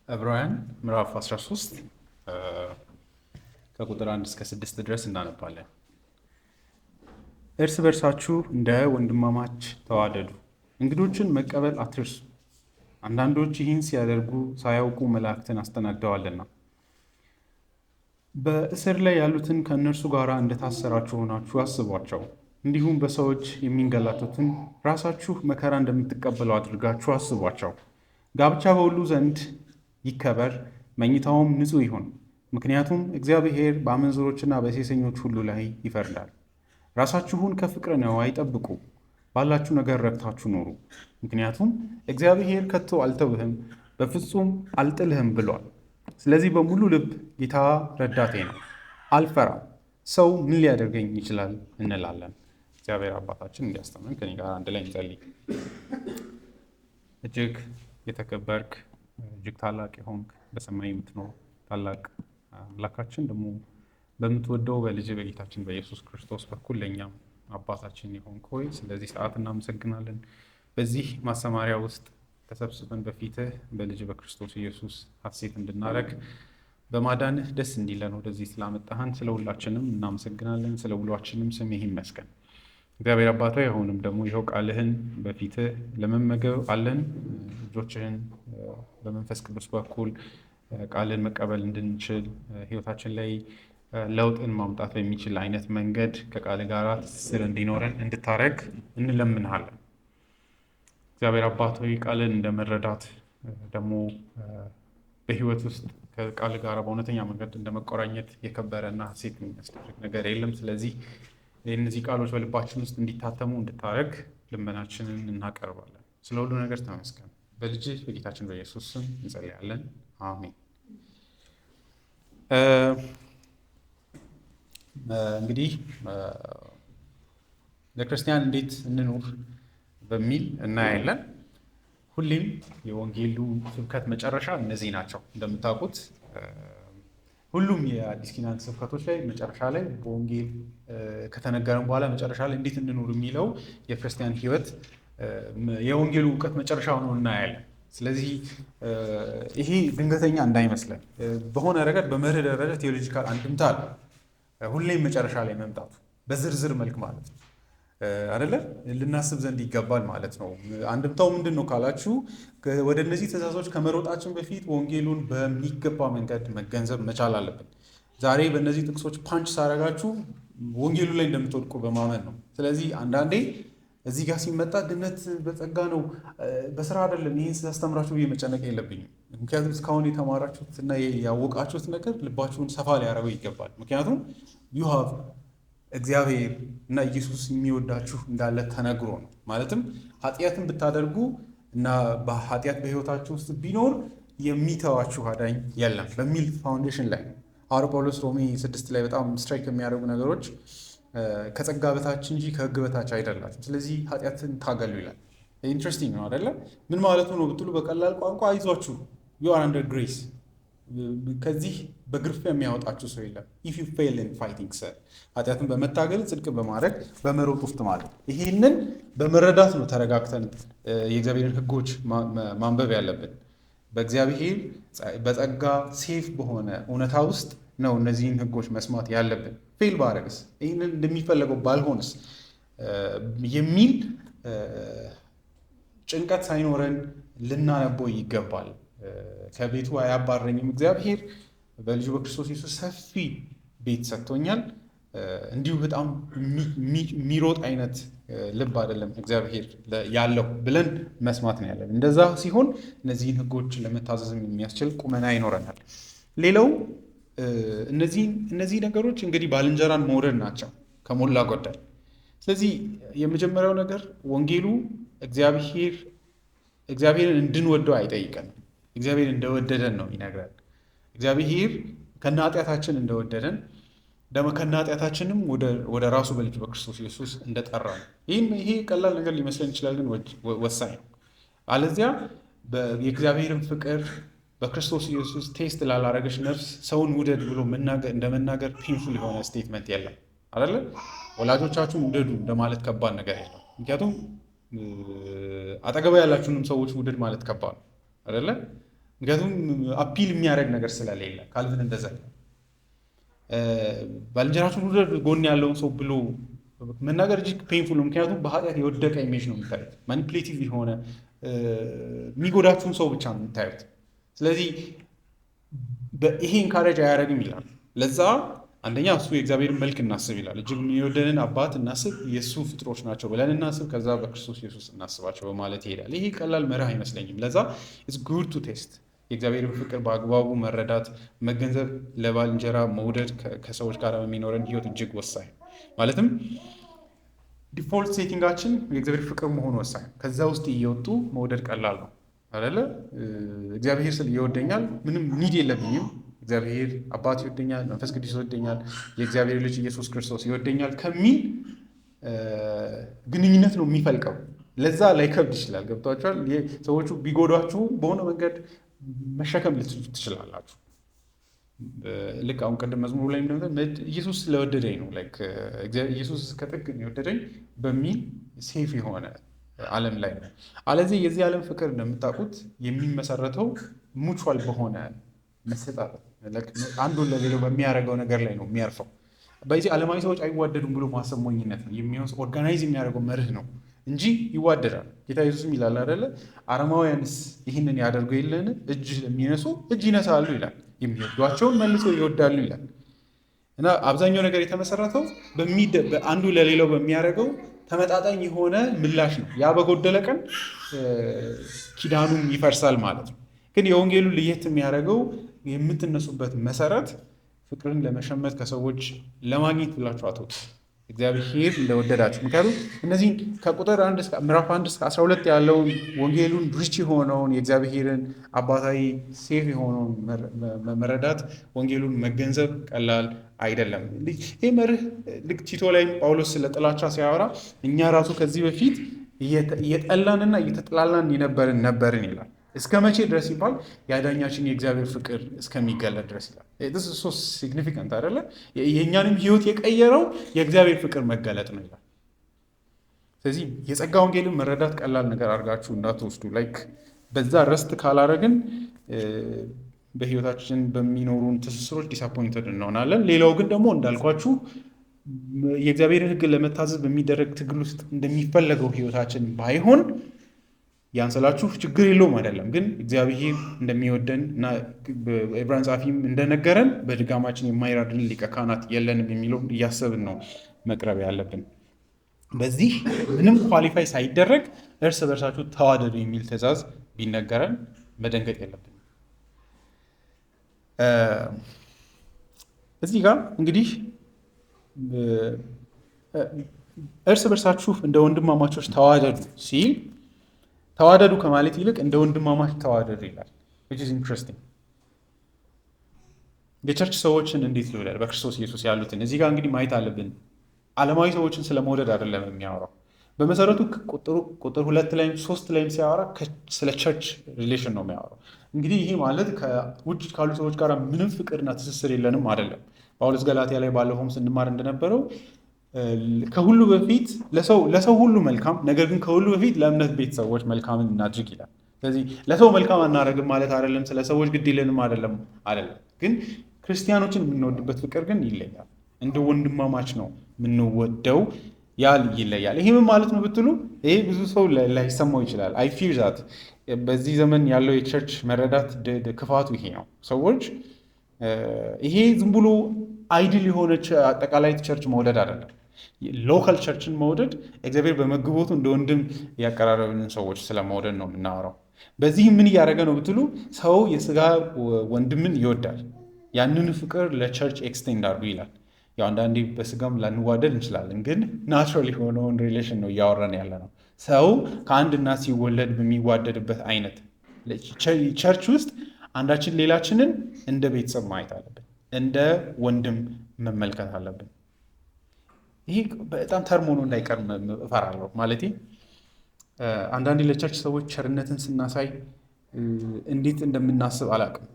ዕብራውያን ምዕራፍ 13 ከቁጥር 1 እስከ 6 ድረስ እናነባለን። እርስ በርሳችሁ እንደ ወንድማማች ተዋደዱ፣ እንግዶችን መቀበል አትርሱ። አንዳንዶች ይህን ሲያደርጉ ሳያውቁ መላእክትን አስተናግደዋልና። በእስር ላይ ያሉትን ከእነርሱ ጋር እንደታሰራችሁ ሆናችሁ አስቧቸው። እንዲሁም በሰዎች የሚንገላቱትን ራሳችሁ መከራ እንደምትቀበሉ አድርጋችሁ አስቧቸው። ጋብቻ በሁሉ ዘንድ ይከበር፣ መኝታውም ንጹሕ ይሁን። ምክንያቱም እግዚአብሔር በአመንዝሮችና በሴሰኞች ሁሉ ላይ ይፈርዳል። ራሳችሁን ከፍቅረ ነዋይ ጠብቁ፣ ባላችሁ ነገር ረክታችሁ ኑሩ። ምክንያቱም እግዚአብሔር ከቶ አልተውህም፣ በፍጹም አልጥልህም ብሏል። ስለዚህ በሙሉ ልብ ጌታ ረዳቴ ነው፣ አልፈራም፣ ሰው ምን ሊያደርገኝ ይችላል እንላለን። እግዚአብሔር አባታችን እንዲያስተምረን ከኔ ጋር አንድ ላይ እንጸልይ። እጅግ የተከበርክ እጅግ ታላቅ የሆንክ በሰማይ የምትኖር ታላቅ አምላካችን ደግሞ በምትወደው በልጅ በጌታችን በኢየሱስ ክርስቶስ በኩል ለእኛም አባታችን የሆንክ ሆይ ስለዚህ ሰዓት እናመሰግናለን። በዚህ ማሰማሪያ ውስጥ ተሰብስበን በፊትህ በልጅ በክርስቶስ ኢየሱስ ሐሴት እንድናረግ በማዳንህ ደስ እንዲለን ወደዚህ ስላመጣህን ስለ ሁላችንም እናመሰግናለን። ስለ ውሏችንም ስምህ ይመስገን። እግዚአብሔር አባቶ አሁንም ደግሞ ይኸው ቃልህን በፊትህ ለመመገብ አለን። ልጆችህን በመንፈስ ቅዱስ በኩል ቃልን መቀበል እንድንችል ህይወታችን ላይ ለውጥን ማምጣት በሚችል አይነት መንገድ ከቃል ጋር ትስስር እንዲኖረን እንድታረግ እንለምንሃለን። እግዚአብሔር አባት ሆይ ቃልን እንደመረዳት ደግሞ በህይወት ውስጥ ከቃል ጋር በእውነተኛ መንገድ እንደመቆራኘት የከበረና ሐሴት የሚያስደርግ ነገር የለም። ስለዚህ እነዚህ ቃሎች በልባችን ውስጥ እንዲታተሙ እንድታረግ ልመናችንን እናቀርባለን። ስለ ሁሉ ነገር ተመስገን። በልጅህ በጌታችን በኢየሱስ ስም እንጸልያለን፣ አሜን። እንግዲህ ለክርስቲያን እንዴት እንኑር በሚል እናያለን። ሁሌም የወንጌሉ ስብከት መጨረሻ እነዚህ ናቸው። እንደምታውቁት ሁሉም የአዲስ ኪዳን ስብከቶች ላይ መጨረሻ ላይ በወንጌል ከተነገረን በኋላ መጨረሻ ላይ እንዴት እንኑር የሚለው የክርስቲያን ህይወት የወንጌሉ እውቀት መጨረሻ ሆኖ እናያለን። ስለዚህ ይሄ ድንገተኛ እንዳይመስለን በሆነ ረገድ በመርህ ደረጃ ቴዎሎጂካል አንድምታ አለ። ሁሌም መጨረሻ ላይ መምጣቱ በዝርዝር መልክ ማለት ነው አይደለ? ልናስብ ዘንድ ይገባል ማለት ነው። አንድምታው ምንድን ነው ካላችሁ ወደ እነዚህ ትእዛዞች ከመሮጣችን በፊት ወንጌሉን በሚገባ መንገድ መገንዘብ መቻል አለብን። ዛሬ በእነዚህ ጥቅሶች ፓንች ሳረጋችሁ ወንጌሉ ላይ እንደምትወድቁ በማመን ነው። ስለዚህ አንዳንዴ እዚህ ጋር ሲመጣ ድነት በጸጋ ነው በስራ አይደለም ይህን ስላስተምራችሁ ብዬ መጨነቅ የለብኝም። ምክንያቱም እስካሁን የተማራችሁትና ያወቃችሁት ነገር ልባችሁን ሰፋ ሊያደርገው ይገባል። ምክንያቱም ዩሃቭ እግዚአብሔር እና ኢየሱስ የሚወዳችሁ እንዳለ ተነግሮ ነው። ማለትም ኃጢአትን ብታደርጉ እና ኃጢአት በህይወታችሁ ውስጥ ቢኖር የሚተዋችሁ አዳኝ የለም በሚል ፋውንዴሽን ላይ ሐዋርያው ጳውሎስ ሮሜ 6 ላይ በጣም ስትራይክ የሚያደርጉ ነገሮች ከጸጋ በታች እንጂ ከህግ በታች አይደላችሁም፣ ስለዚህ ኃጢአትን ታገሉ ይላል። ኢንትረስቲንግ ነው አይደለ? ምን ማለቱ ነው ብትሉ በቀላል ቋንቋ አይዟችሁ you are under grace፣ ከዚህ በግርፊያ የሚያወጣችሁ ሰው የለም። if you fail in fighting sir፣ ኃጢአትን በመታገል ጽድቅ በማድረግ በመሮጥ ውስጥ ማለት ይሄንን በመረዳት ነው ተረጋግተን የእግዚአብሔርን ህጎች ማንበብ ያለብን። በእግዚአብሔር በጸጋ ሴፍ በሆነ እውነታ ውስጥ ነው እነዚህን ህጎች መስማት ያለብን። ፌል ባረግስ ይህንን እንደሚፈለገው ባልሆንስ የሚል ጭንቀት ሳይኖረን ልናነበው ይገባል። ከቤቱ አያባረኝም እግዚአብሔር፣ በልጁ በክርስቶስ ኢየሱስ ሰፊ ቤት ሰጥቶኛል። እንዲሁ በጣም የሚሮጥ አይነት ልብ አይደለም እግዚአብሔር ያለው ብለን መስማት ነው ያለን። እንደዛ ሲሆን እነዚህን ህጎች ለመታዘዝም የሚያስችል ቁመና ይኖረናል። ሌላው እነዚህ ነገሮች እንግዲህ ባልንጀራን መውደድ ናቸው ከሞላ ጎደል። ስለዚህ የመጀመሪያው ነገር ወንጌሉ እግዚአብሔርን እንድንወደው አይጠይቀንም። እግዚአብሔር እንደወደደን ነው ይነግራል። እግዚአብሔር ከነ ኃጢአታችን እንደወደደን ደግሞ ከነ ኃጢአታችንም ወደ ራሱ በልጁ በክርስቶስ ኢየሱስ እንደጠራ ነው። ይሄ ቀላል ነገር ሊመስለን ይችላል፣ ግን ወሳኝ ነው። አለዚያ የእግዚአብሔርን ፍቅር በክርስቶስ ኢየሱስ ቴስት ላላረገች ነፍስ ሰውን ውደድ ብሎ እንደመናገር ፔንፉል የሆነ ስቴትመንት የለም አይደለ? ወላጆቻችሁን ውደዱ እንደማለት ከባድ ነገር የለም። ምክንያቱም አጠገባ ያላችሁንም ሰዎች ውደድ ማለት ከባድ ነው አይደለ? ምክንያቱም አፒል የሚያደርግ ነገር ስለሌለ ካልቪን እንደዛ ባልንጀራችሁን ውደዱ ጎን ያለውን ሰው ብሎ መናገር እጅግ ፔንፉል ነው። ምክንያቱም በኃጢአት የወደቀ ኢሜጅ ነው የምታዩት። ማኒፕሌቲቭ የሆነ የሚጎዳችሁን ሰው ብቻ ነው የምታዩት። ስለዚህ ይሄ ኢንካሬጅ አያደርግም ይላል። ለዛ አንደኛ እሱ የእግዚአብሔርን መልክ እናስብ ይላል። እጅግ የሚወደንን አባት እናስብ፣ የእሱ ፍጥሮች ናቸው ብለን እናስብ፣ ከዛ በክርስቶስ ኢየሱስ እናስባቸው በማለት ይሄዳል። ይሄ ቀላል መርህ አይመስለኝም። ለዛ ኢትስ ጉድ ቱ ቴስት የእግዚአብሔርን ፍቅር በአግባቡ መረዳት፣ መገንዘብ፣ ለባልንጀራ መውደድ ከሰዎች ጋር የሚኖረን ህይወት እጅግ ወሳኝ ማለትም ዲፎልት ሴቲንጋችን የእግዚአብሔር ፍቅር መሆኑ ወሳኝ። ከዛ ውስጥ እየወጡ መውደድ ቀላል ነው አይደለ? እግዚአብሔር ስል ይወደኛል፣ ምንም ኒድ የለብኝም፣ እግዚአብሔር አባት ይወደኛል፣ መንፈስ ቅዱስ ይወደኛል፣ የእግዚአብሔር ልጅ ኢየሱስ ክርስቶስ ይወደኛል ከሚል ግንኙነት ነው የሚፈልቀው። ለዛ ላይከብድ ይችላል። ገብቷችኋል? ሰዎቹ ቢጎዷችሁ በሆነ መንገድ መሸከም ትችላላችሁ። ልክ አሁን ቅድም መዝሙሩ ላይ ኢየሱስ ስለወደደኝ ነው ኢየሱስ ከጥግ የወደደኝ በሚል ሴፍ የሆነ ዓለም ላይ ነው። አለዚህ የዚህ ዓለም ፍቅር እንደምታውቁት የሚመሰረተው ሙቹዋል በሆነ መሰጣጠት አንዱ ለሌላው በሚያደርገው ነገር ላይ ነው የሚያርፈው። በዚህ ዓለማዊ ሰዎች አይዋደዱም ብሎ ማሰብ ሞኝነት ነው። የሚሆን ኦርጋናይዝ የሚያደርገው መርህ ነው እንጂ ይዋደዳል። ጌታ ኢየሱስም ይላል አይደለ? አረማውያንስ ይህንን ያደርጉ የለን? እጅ ለሚነሱ እጅ ይነሳሉ ይላል። የሚወዷቸውን መልሶ ይወዳሉ ይላል። እና አብዛኛው ነገር የተመሰረተው አንዱ ለሌላው በሚያደርገው ተመጣጣኝ የሆነ ምላሽ ነው። ያ በጎደለ ቀን ኪዳኑም ይፈርሳል ማለት ነው። ግን የወንጌሉ ለየት የሚያደርገው የምትነሱበት መሰረት ፍቅርን ለመሸመት ከሰዎች ለማግኘት ብላችሁ አትወጡ። እግዚአብሔር እንደወደዳችሁ። ምክንያቱም እነዚህ ከቁጥር ምዕራፍ 1 እስከ 12 ያለውን ወንጌሉን ሪች የሆነውን የእግዚአብሔርን አባታዊ ሴፍ የሆነውን መረዳት ወንጌሉን መገንዘብ ቀላል አይደለም። ይህ መርህ ልክ ቲቶ ላይ ጳውሎስ ስለ ጥላቻ ሲያወራ እኛ ራሱ ከዚህ በፊት እየጠላንና እየተጥላላን ነበርን ይላል። እስከ መቼ ድረስ ይባል? የአዳኛችን የእግዚአብሔር ፍቅር እስከሚገለጥ ድረስ ይላል። ሶ ሲግኒፊካንት አይደለ? የእኛንም ህይወት የቀየረው የእግዚአብሔር ፍቅር መገለጥ ነው ይላል። ስለዚህ የጸጋ ወንጌልን መረዳት ቀላል ነገር አድርጋችሁ እንዳትወስዱ። በዛ ረስት ካላረግን በህይወታችን በሚኖሩን ትስስሮች ዲስአፖይንትድ እንሆናለን። ሌላው ግን ደግሞ እንዳልኳችሁ የእግዚአብሔርን ህግ ለመታዘዝ በሚደረግ ትግል ውስጥ እንደሚፈለገው ህይወታችን ባይሆን ያንሰላችሁ ችግር የለውም አይደለም። ግን እግዚአብሔር እንደሚወደን እና ዕብራውያን ጸሐፊም እንደነገረን በድጋማችን የማይራድን ሊቀ ካህናት የለንም የሚለው እያሰብን ነው መቅረብ ያለብን። በዚህ ምንም ኳሊፋይ ሳይደረግ እርስ በርሳችሁ ተዋደዱ የሚል ትእዛዝ ቢነገረን መደንገጥ የለብን። እዚህ ጋር እንግዲህ እርስ በርሳችሁ እንደ ወንድማማቾች ተዋደዱ ሲል ተዋደዱ ከማለት ይልቅ እንደ ወንድማማች ተዋደዱ ይላል። which is interesting። የቸርች ሰዎችን እንዴት ልውደድ? በክርስቶስ ኢየሱስ ያሉትን እዚህ ጋር እንግዲህ ማየት አለብን። ዓለማዊ ሰዎችን ስለመውደድ አይደለም የሚያወራው። በመሰረቱ ቁጥር 2 ላይም 3 ላይም ሲያወራ ስለ ቸርች ሪሌሽን ነው የሚያወራው። እንግዲህ ይሄ ማለት ከውጭ ካሉ ሰዎች ጋር ምንም ፍቅርና ትስስር የለንም አይደለም። ጳውሎስ ገላትያ ላይ ባለፈውም ስንማር እንደነበረው ከሁሉ በፊት ለሰው ሁሉ መልካም፣ ነገር ግን ከሁሉ በፊት ለእምነት ቤተሰቦች መልካምን እናድርግ ይላል። ስለዚህ ለሰው መልካም አናደርግም ማለት አይደለም፣ ስለ ሰዎች ግድ የለንም አይደለም። ግን ክርስቲያኖችን የምንወድበት ፍቅር ግን ይለያል። እንደ ወንድማማች ነው የምንወደው፣ ይለያል። ይሄ ምን ማለት ነው ብትሉ፣ ይሄ ብዙ ሰው ላይሰማው ይችላል። አይ ፊር ዛት በዚህ ዘመን ያለው የቸርች መረዳት ክፋቱ ይሄ ነው። ሰዎች ይሄ ዝም ብሎ አይድል የሆነች አጠቃላይ ቸርች መውደድ አይደለም። ሎካል ቸርችን መውደድ እግዚአብሔር በመግቦቱ እንደ ወንድም ያቀራረብንን ሰዎች ስለመውደድ ነው የምናወራው። በዚህ ምን እያደረገ ነው ብትሉ፣ ሰው የስጋ ወንድምን ይወዳል። ያንን ፍቅር ለቸርች ኤክስቴንድ አድርጉ ይላል። ያው አንዳንዴ በስጋም ላንዋደድ እንችላለን፣ ግን ናቹራል የሆነውን ሪሌሽን ነው እያወራን ያለ ነው። ሰው ከአንድ እናት ሲወለድ በሚዋደድበት አይነት ቸርች ውስጥ አንዳችን ሌላችንን እንደ ቤተሰብ ማየት አለብን፣ እንደ ወንድም መመልከት አለብን። ይሄ በጣም ተርም ሆኖ እንዳይቀር እፈራለሁ። ማለቴ አንዳንዴ ለቸርች ሰዎች ቸርነትን ስናሳይ እንዴት እንደምናስብ አላውቅም።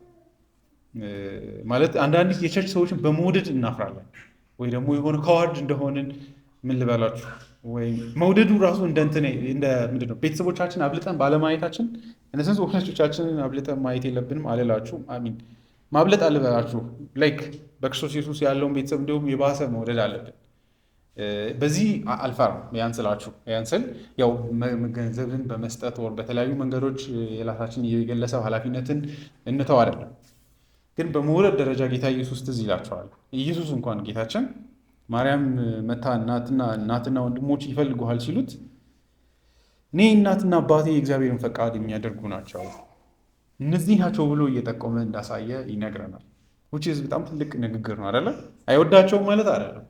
ማለት አንዳንድ የቸርች ሰዎችን በመውደድ እናፍራለን፣ ወይ ደግሞ የሆነ ከዋርድ እንደሆንን ምን ልበላችሁ፣ ወይ መውደዱ ራሱ እንደ ምንድን ነው ቤተሰቦቻችን አብልጠን ባለማየታችን እነሰንስ ወላጆቻችንን አብልጠን ማየት የለብንም አልላችሁም። አሚን ማብለጥ አልበላችሁ ላይክ በክርስቶስ ኢየሱስ ያለውን ቤተሰብ እንዲሁም የባሰ መውደድ አለብን። በዚህ አልፈራም። ያን ስላችሁ ያን ስል ያው ገንዘብን በመስጠት ወር በተለያዩ መንገዶች የራሳችን የግለሰብ ኃላፊነትን እንተው አይደለም። ግን በመውለድ ደረጃ ጌታ ኢየሱስ ትዝ ይላቸዋል። ኢየሱስ እንኳን ጌታችን ማርያም መታ እናትና ወንድሞች ይፈልጉሃል ሲሉት እኔ እናትና አባቴ የእግዚአብሔርን ፈቃድ የሚያደርጉ ናቸው እነዚህ ናቸው ብሎ እየጠቆመ እንዳሳየ ይነግረናል። በጣም ትልቅ ንግግር ነው አይደለ? አይወዳቸውም ማለት አይደለም።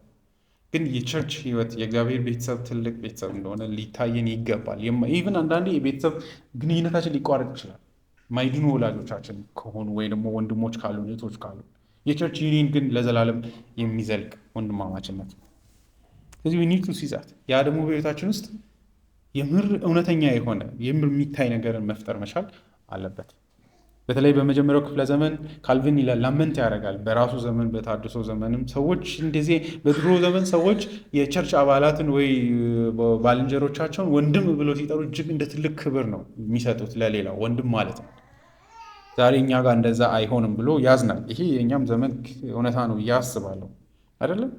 ግን የቸርች ህይወት የእግዚአብሔር ቤተሰብ ትልቅ ቤተሰብ እንደሆነ ሊታየን ይገባል። ኢቭን አንዳንዴ የቤተሰብ ግንኙነታችን ሊቋረጥ ይችላል ማይድኑ ወላጆቻችን ከሆኑ ወይ ደግሞ ወንድሞች ካሉ እህቶች ካሉ። የቸርች ዩኒየን ግን ለዘላለም የሚዘልቅ ወንድማማችነት ነው። ስለዚህ we need to see that ያ ደግሞ በቤታችን ውስጥ የምር እውነተኛ የሆነ የምር የሚታይ ነገርን መፍጠር መቻል አለበት። በተለይ በመጀመሪያው ክፍለ ዘመን ካልቪን ይላል ላመንት ያደርጋል። በራሱ ዘመን በታድሶ ዘመንም ሰዎች እንደዚህ በድሮ ዘመን ሰዎች የቸርች አባላትን ወይ ባልንጀሮቻቸውን ወንድም ብሎ ሲጠሩ እጅግ እንደ ትልቅ ክብር ነው የሚሰጡት ለሌላው ወንድም ማለት ነው። ዛሬ እኛ ጋር እንደዛ አይሆንም ብሎ ያዝናል። ይሄ የእኛም ዘመን እውነታ ነው ብዬ አስባለሁ። አይደለም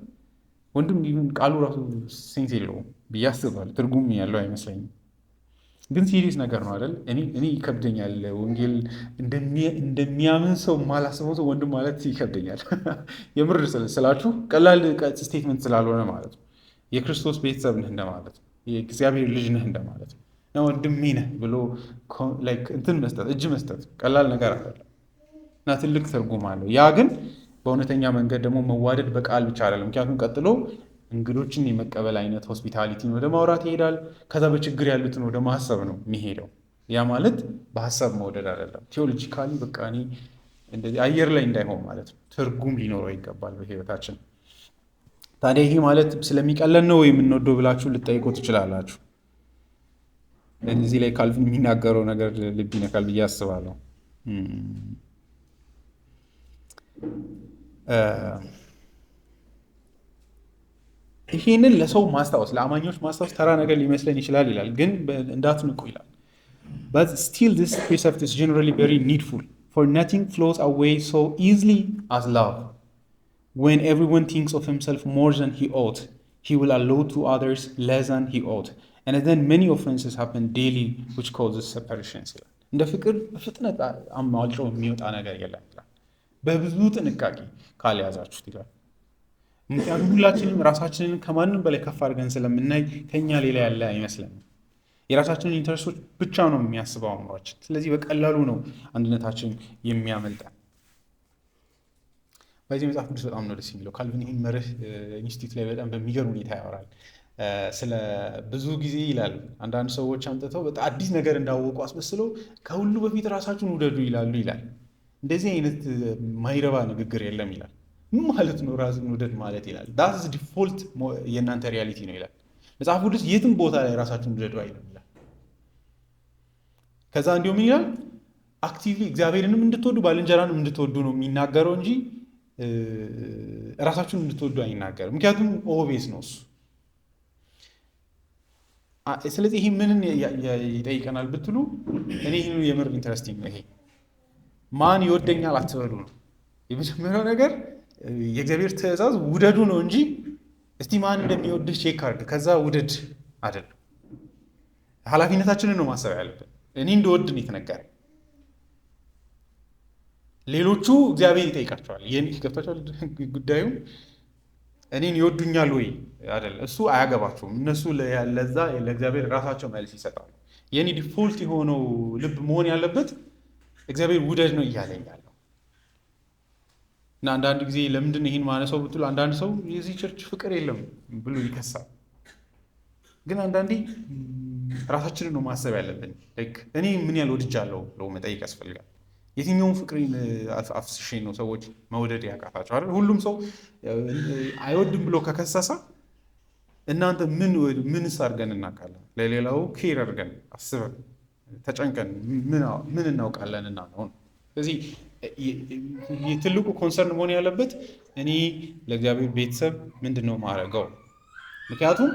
ወንድም ቃሉ ራሱ ሴንስ የለውም ብዬ አስባለሁ። ትርጉም ያለው አይመስለኝም። ግን ሲሪየስ ነገር ነው አይደል? እኔ ይከብደኛል። ወንጌል እንደሚያምን ሰው ማላስበው ሰው ወንድም ማለት ይከብደኛል። የምር ስላችሁ ቀላል ስቴትመንት ስላልሆነ ማለት ነው። የክርስቶስ ቤተሰብ ነህ እንደማለት ነው። የእግዚአብሔር ልጅ ነህ እንደማለት ነው። ወንድሜ ነህ ብሎ እንትን መስጠት እጅ መስጠት ቀላል ነገር አይደለም እና ትልቅ ትርጉም አለው። ያ ግን በእውነተኛ መንገድ ደግሞ መዋደድ በቃል ብቻ አይደለም። ምክንያቱም ቀጥሎ እንግዶችን የመቀበል አይነት ሆስፒታሊቲን ወደ ማውራት ይሄዳል። ከዛ በችግር ያሉትን ወደ ማሰብ ነው የሚሄደው። ያ ማለት በሀሳብ መውደድ አይደለም። ቴዎሎጂካሊ በቃ እኔ እንደዚህ አየር ላይ እንዳይሆን ማለት ነው። ትርጉም ሊኖረው ይገባል በህይወታችን። ታዲያ ይሄ ማለት ስለሚቀለን ነው የምንወደው ብላችሁ ልጠይቁ ትችላላችሁ። እዚህ ላይ ካልቪን የሚናገረው ነገር ልብ ይነካል ብዬ አስባለሁ። ይሄንን ለሰው ማስታወስ ለአማኞች ማስታወስ ተራ ነገር ሊመስለን ይችላል ይላል፣ ግን እንዳትንቁ ይላል። But still this precept is generally very needful, for nothing flows away so easily as love. When everyone thinks of himself more than he ought, he will allow to others less than he ought. And then many offenses happen daily which causes separations. እንደ ፍቅር በፍጥነት አማልጮ የሚወጣ ነገር የለም ይላል፣ በብዙ ጥንቃቄ ካልያዛችሁት ይላል። ምክንያቱም ሁላችንም ራሳችንን ከማንም በላይ ከፍ አድርገን ስለምናይ ከኛ ሌላ ያለ አይመስለንም። የራሳችንን ኢንተረስቶች ብቻ ነው የሚያስበው አእምሯችን። ስለዚህ በቀላሉ ነው አንድነታችን የሚያመልጠን። በዚህ መጽሐፍ ቅዱስ በጣም ነው ደስ የሚለው። ካልቪን ይህን መርህ ኢንስቲትዩት ላይ በጣም በሚገርም ሁኔታ ያወራል። ስለ ብዙ ጊዜ ይላል አንዳንድ ሰዎች አምጥተው በጣም አዲስ ነገር እንዳወቁ አስመስለው ከሁሉ በፊት ራሳችሁን ውደዱ ይላሉ ይላል። እንደዚህ አይነት ማይረባ ንግግር የለም ይላል። ምን ማለት ነው ራስን ውደድ ማለት ይላል? ዳትስ ዲፎልት የእናንተ ሪያሊቲ ነው ይላል መጽሐፍ ቅዱስ። የትም ቦታ ላይ ራሳችሁን ውደዱ አይልም ይላል። ከዛ እንዲሁም ይላል አክቲቭሊ እግዚአብሔርንም እንድትወዱ ባልንጀራንም እንድትወዱ ነው የሚናገረው እንጂ ራሳችሁን እንድትወዱ አይናገርም። ምክንያቱም ኦቤስ ነው እሱ። ስለዚህ ይሄ ምንን ይጠይቀናል ብትሉ እኔ ይህን የምር ኢንተረስቲንግ ነው። ይሄ ማን ይወደኛል አትበሉ ነው የመጀመሪያው ነገር። የእግዚአብሔር ትእዛዝ ውደዱ ነው እንጂ እስቲ ማን እንደሚወድህ ቼክ አድርግ ከዛ ውደድ አይደለም። ኃላፊነታችንን ነው ማሰብ ያለብን። እኔ እንደወድ ነው የተነገረኝ። ሌሎቹ እግዚአብሔር ይጠይቃቸዋል። ይህን ገብታቸዋል ጉዳዩ እኔን ይወዱኛል ወይ አይደለም፣ እሱ አያገባቸውም። እነሱ ለዛ ለእግዚአብሔር ራሳቸው መልስ ይሰጣሉ። የኔ ዲፎልት የሆነው ልብ መሆን ያለበት እግዚአብሔር ውደድ ነው እያለኝ ያለው እና አንዳንድ ጊዜ ለምንድን ይህን ማነሳው ብትሉ አንዳንድ ሰው የዚህ ቸርች ፍቅር የለም ብሎ ይከሳል። ግን አንዳንዴ ራሳችንን ነው ማሰብ ያለብን። እኔ ምን ያህል ወድጃለሁ ብሎ መጠየቅ ያስፈልጋል። የትኛውን ፍቅሬን አፍስሼ ነው ሰዎች መውደድ ያቃታቸው አይደል? ሁሉም ሰው አይወድም ብሎ ከከሰሰ እናንተ ምንስ አድርገን እናውቃለን? ለሌላው ኬር አድርገን አስበን ተጨንቀን ምን እናውቃለንና ነው። ስለዚህ የትልቁ ኮንሰርን መሆን ያለበት እኔ ለእግዚአብሔር ቤተሰብ ምንድን ነው ማድረገው? ምክንያቱም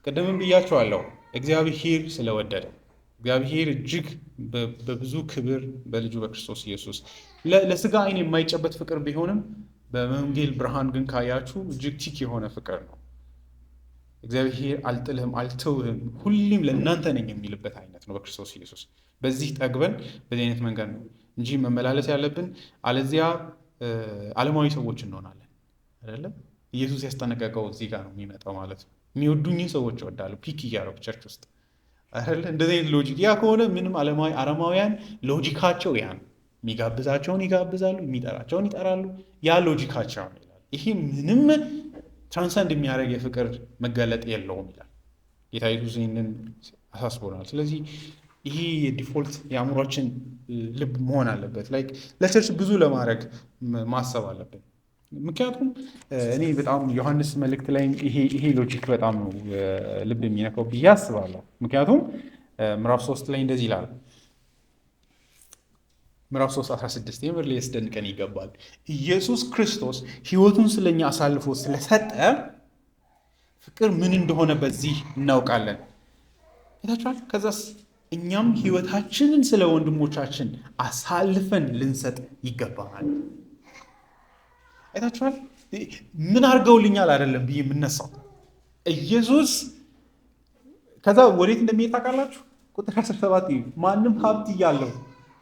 ቅድምም ብያቸዋለሁ እግዚአብሔር ስለወደደ እግዚአብሔር እጅግ በብዙ ክብር በልጁ በክርስቶስ ኢየሱስ ለስጋ ዓይን የማይጨበት ፍቅር ቢሆንም በወንጌል ብርሃን ግን ካያችሁ እጅግ ቲክ የሆነ ፍቅር ነው። እግዚአብሔር አልጥልህም፣ አልተውህም፣ ሁሌም ለእናንተ ነኝ የሚልበት አይነት ነው በክርስቶስ ኢየሱስ። በዚህ ጠግበን በዚህ አይነት መንገድ ነው እንጂ መመላለስ ያለብን፣ አለዚያ ዓለማዊ ሰዎች እንሆናለን። አይደለም ኢየሱስ ያስጠነቀቀው እዚህ ጋር ነው የሚመጣው ማለት ነው። የሚወዱኝ ሰዎች እወዳለሁ ፒክ እያደረጉ ቸርች ውስጥ አይደለ? እንደዚህ አይነት ሎጂክ ያ ከሆነ ምንም አረማውያን ሎጂካቸው ያ ነው። የሚጋብዛቸውን ይጋብዛሉ፣ የሚጠራቸውን ይጠራሉ። ያ ሎጂካቸው ነው ይላል። ይሄ ምንም ትራንሰንድ የሚያደርግ የፍቅር መገለጥ የለውም ይላል ጌታ ኢየሱስ። ይህንን አሳስቦናል። ስለዚህ ይሄ የዲፎልት የአእምሯችን ልብ መሆን አለበት። ላይክ ለቸርች ብዙ ለማድረግ ማሰብ አለብን። ምክንያቱም እኔ በጣም ዮሐንስ መልእክት ላይ ይሄ ሎጂክ በጣም ነው ልብ የሚነካው ብዬ አስባለሁ። ምክንያቱም ምዕራፍ 3 ላይ እንደዚህ ይላል። ምዕራፍ 3:16 የምር ሊያስደንቀን ይገባል። ኢየሱስ ክርስቶስ ሕይወቱን ስለኛ አሳልፎ ስለሰጠ ፍቅር ምን እንደሆነ በዚህ እናውቃለን። አይታችኋል። ከዛስ እኛም ሕይወታችንን ስለ ወንድሞቻችን አሳልፈን ልንሰጥ ይገባናል። አይታችኋል። ምን አድርገውልኛል አይደለም ብዬ የምነሳው ኢየሱስ። ከዛ ወዴት እንደሚሄድ ታውቃላችሁ? ቁጥር 17 ማንም ሀብት እያለው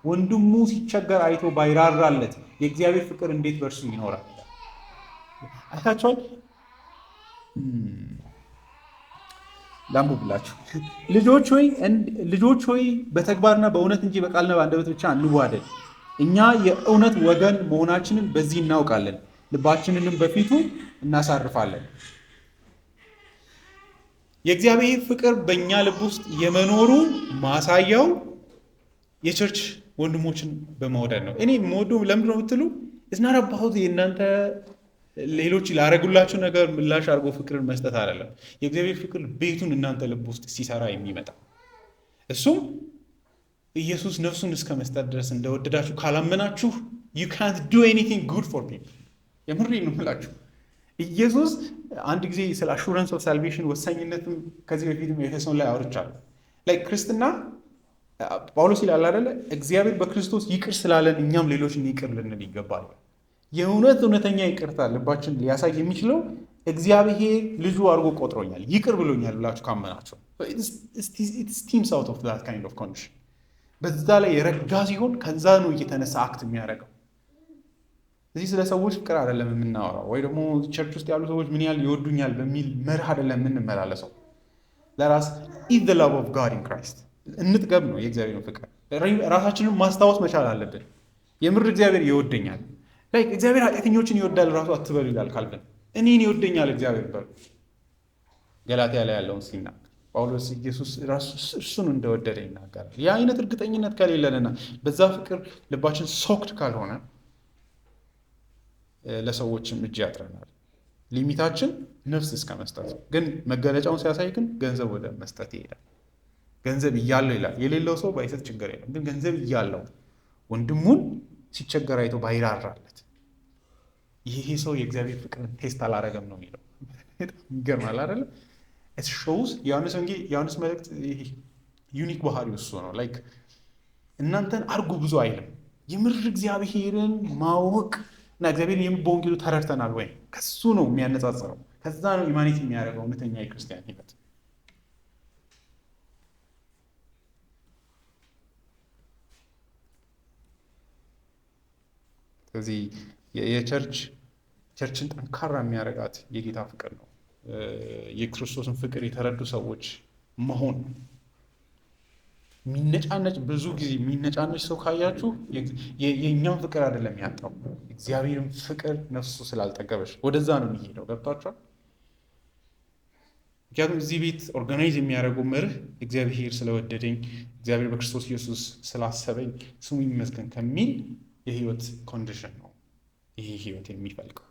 ወንድሙ ሲቸገር አይቶ ባይራራለት የእግዚአብሔር ፍቅር እንዴት በእርሱ ይኖራል? አይታችኋል። ላንብብላችሁ። ልጆች ሆይ በተግባርና በእውነት እንጂ በቃልና በአንደበት ብቻ አንዋደድ። እኛ የእውነት ወገን መሆናችንን በዚህ እናውቃለን፣ ልባችንንም በፊቱ እናሳርፋለን። የእግዚአብሔር ፍቅር በእኛ ልብ ውስጥ የመኖሩ ማሳያው የቸርች ወንድሞችን በመውደድ ነው። እኔ የምወደው ለምንድን ነው ብትሉ እስና ረባሁት የእናንተ ሌሎች ላረጉላችሁ ነገር ምላሽ አድርጎ ፍቅርን መስጠት አይደለም። የእግዚአብሔር ፍቅር ቤቱን እናንተ ልብ ውስጥ ሲሰራ የሚመጣ እሱም ኢየሱስ ነፍሱን እስከ መስጠት ድረስ እንደወደዳችሁ ካላመናችሁ you can't do anything good for people። የምሬን ነው የምላችሁ። ኢየሱስ አንድ ጊዜ ስለ አሹራንስ ኦፍ ሳልቬሽን ወሳኝነትም ከዚህ በፊትም ኤፌሶን ላይ አውርቻለሁ። ላይክ ክርስትና ጳውሎስ ይላል አይደለ? እግዚአብሔር በክርስቶስ ይቅር ስላለን እኛም ሌሎችን ይቅር ልንል ይገባል። እውነተኛ ይቅርታ ልባችን ሊያሳይ የሚችለው እግዚአብሔር ልጁ አድርጎ ቆጥሮኛል፣ ይቅር ብሎኛል ብላችሁ ካመናችሁ it steams out of that kind of condition። በዛ ላይ የረጋ ሲሆን ከዛ ነው እየተነሳ አክት የሚያደርገው። እዚህ ስለ ሰዎች ፍቅር አይደለም የምናወራው፣ ወይ ደግሞ ቸርች ውስጥ ያሉ ሰዎች ምን ያህል ይወዱኛል በሚል መርህ አይደለም የምንመላለሰው። ለራስ eat the love of God in Christ እንጥገብ ነው የእግዚአብሔርን ፍቅር። ራሳችንን ማስታወስ መቻል አለብን። የምር እግዚአብሔር ይወደኛል። ላይክ እግዚአብሔር ኃጢአተኞችን ይወዳል ራሱ አትበሉ ይላል ካልቪን። እኔን ይወደኛል እግዚአብሔር በሉ። ገላትያ ላይ ያለውን ሲናገር ጳውሎስ ኢየሱስ ራሱ እርሱን እንደወደደ ይናገራል። ያ አይነት እርግጠኝነት ከሌለንና በዛ ፍቅር ልባችን ሶክድ ካልሆነ ለሰዎችም እጅ ያጥረናል። ሊሚታችን ነፍስ እስከ መስጠት ግን መገለጫውን ሲያሳይ ግን ገንዘብ ወደ መስጠት ይሄዳል። ገንዘብ እያለው ይላል። የሌለው ሰው ባይሰጥ ችግር የለም፣ ግን ገንዘብ እያለው ወንድሙን ሲቸገር አይቶ ባይራራለት ይሄ ሰው የእግዚአብሔር ፍቅርን ቴስት አላረገም ነው የሚለው። ይገርማል አይደለ? it shows ዮሐንስ መልእክት ዩኒክ ባህሪው እሱ ነው። ላይክ እናንተን አርጉ ብዙ አይልም። የምር እግዚአብሔርን ማወቅ እና እግዚአብሔርን በወንጌሉ ተረድተናል ወይ ከሱ ነው የሚያነጻጽረው። ከዛ ነው ኢማኒቲ የሚያደርገው እውነተኛ የክርስቲያን ህይወት። ስለዚህ የቸርችን ጠንካራ የሚያደርጋት የጌታ ፍቅር ነው። የክርስቶስን ፍቅር የተረዱ ሰዎች መሆን። ብዙ ጊዜ የሚነጫነጭ ሰው ካያችሁ የእኛም ፍቅር አይደለም ያጣው፣ እግዚአብሔርን ፍቅር ነፍሱ ስላልጠገበች ወደዛ ነው የሚሄደው። ገብቷችኋል? ምክንያቱም እዚህ ቤት ኦርጋናይዝ የሚያደርገው መርህ እግዚአብሔር ስለወደደኝ፣ እግዚአብሔር በክርስቶስ ኢየሱስ ስላሰበኝ ስሙ ይመስገን ከሚል የህይወት ኮንዲሽን ነው ይሄ ህይወት የሚፈልቀው።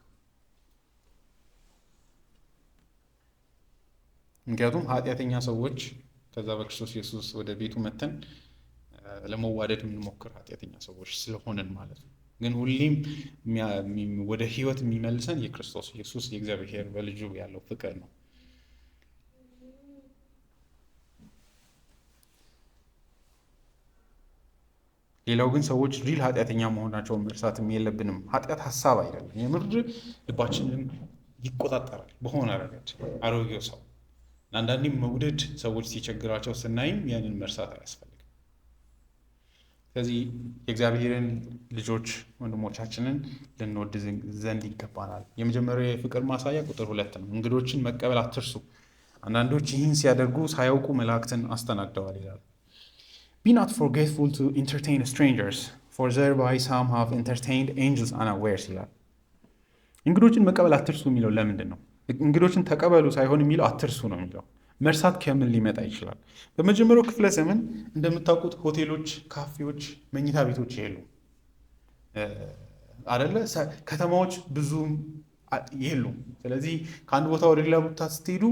ምክንያቱም ኃጢአተኛ ሰዎች ከዛ በክርስቶስ ኢየሱስ ወደ ቤቱ መተን ለመዋደድ የምንሞክር ኃጢአተኛ ሰዎች ስለሆንን ማለት ነው። ግን ሁሌም ወደ ህይወት የሚመልሰን የክርስቶስ ኢየሱስ የእግዚአብሔር በልጁ ያለው ፍቅር ነው። ሌላው ግን ሰዎች ሪል ኃጢአተኛ መሆናቸውን መርሳትም የለብንም። ኃጢአት ሀሳብ አይደለም፣ የምር ልባችንን ይቆጣጠራል በሆነ ረገድ አሮጌው ሰው። አንዳንዴም መውደድ ሰዎች ሲቸግራቸው ስናይም ያንን መርሳት አያስፈልግም። ስለዚህ የእግዚአብሔርን ልጆች ወንድሞቻችንን ልንወድ ዘንድ ይገባናል። የመጀመሪያው የፍቅር ማሳያ ቁጥር 2 ነው። እንግዶችን መቀበል አትርሱ። አንዳንዶች ይህን ሲያደርጉ ሳያውቁ መላእክትን አስተናግደዋል ይላል። Be not forgetful to entertain strangers, for thereby some have entertained angels unawares ይላል። እንግዶችን መቀበል አትርሱ የሚለው ለምንድን ነው? እንግዶችን ተቀበሉ ሳይሆን የሚለው አትርሱ ነው የሚለው። መርሳት ከምን ሊመጣ ይችላል? በመጀመሪያው ክፍለ ዘመን እንደምታውቁት ሆቴሎች፣ ካፌዎች፣ መኝታ ቤቶች የሉም አደለ? ከተማዎች ብዙም የሉም። ስለዚህ ከአንድ ቦታ ወደ ሌላ ቦታ ስትሄዱ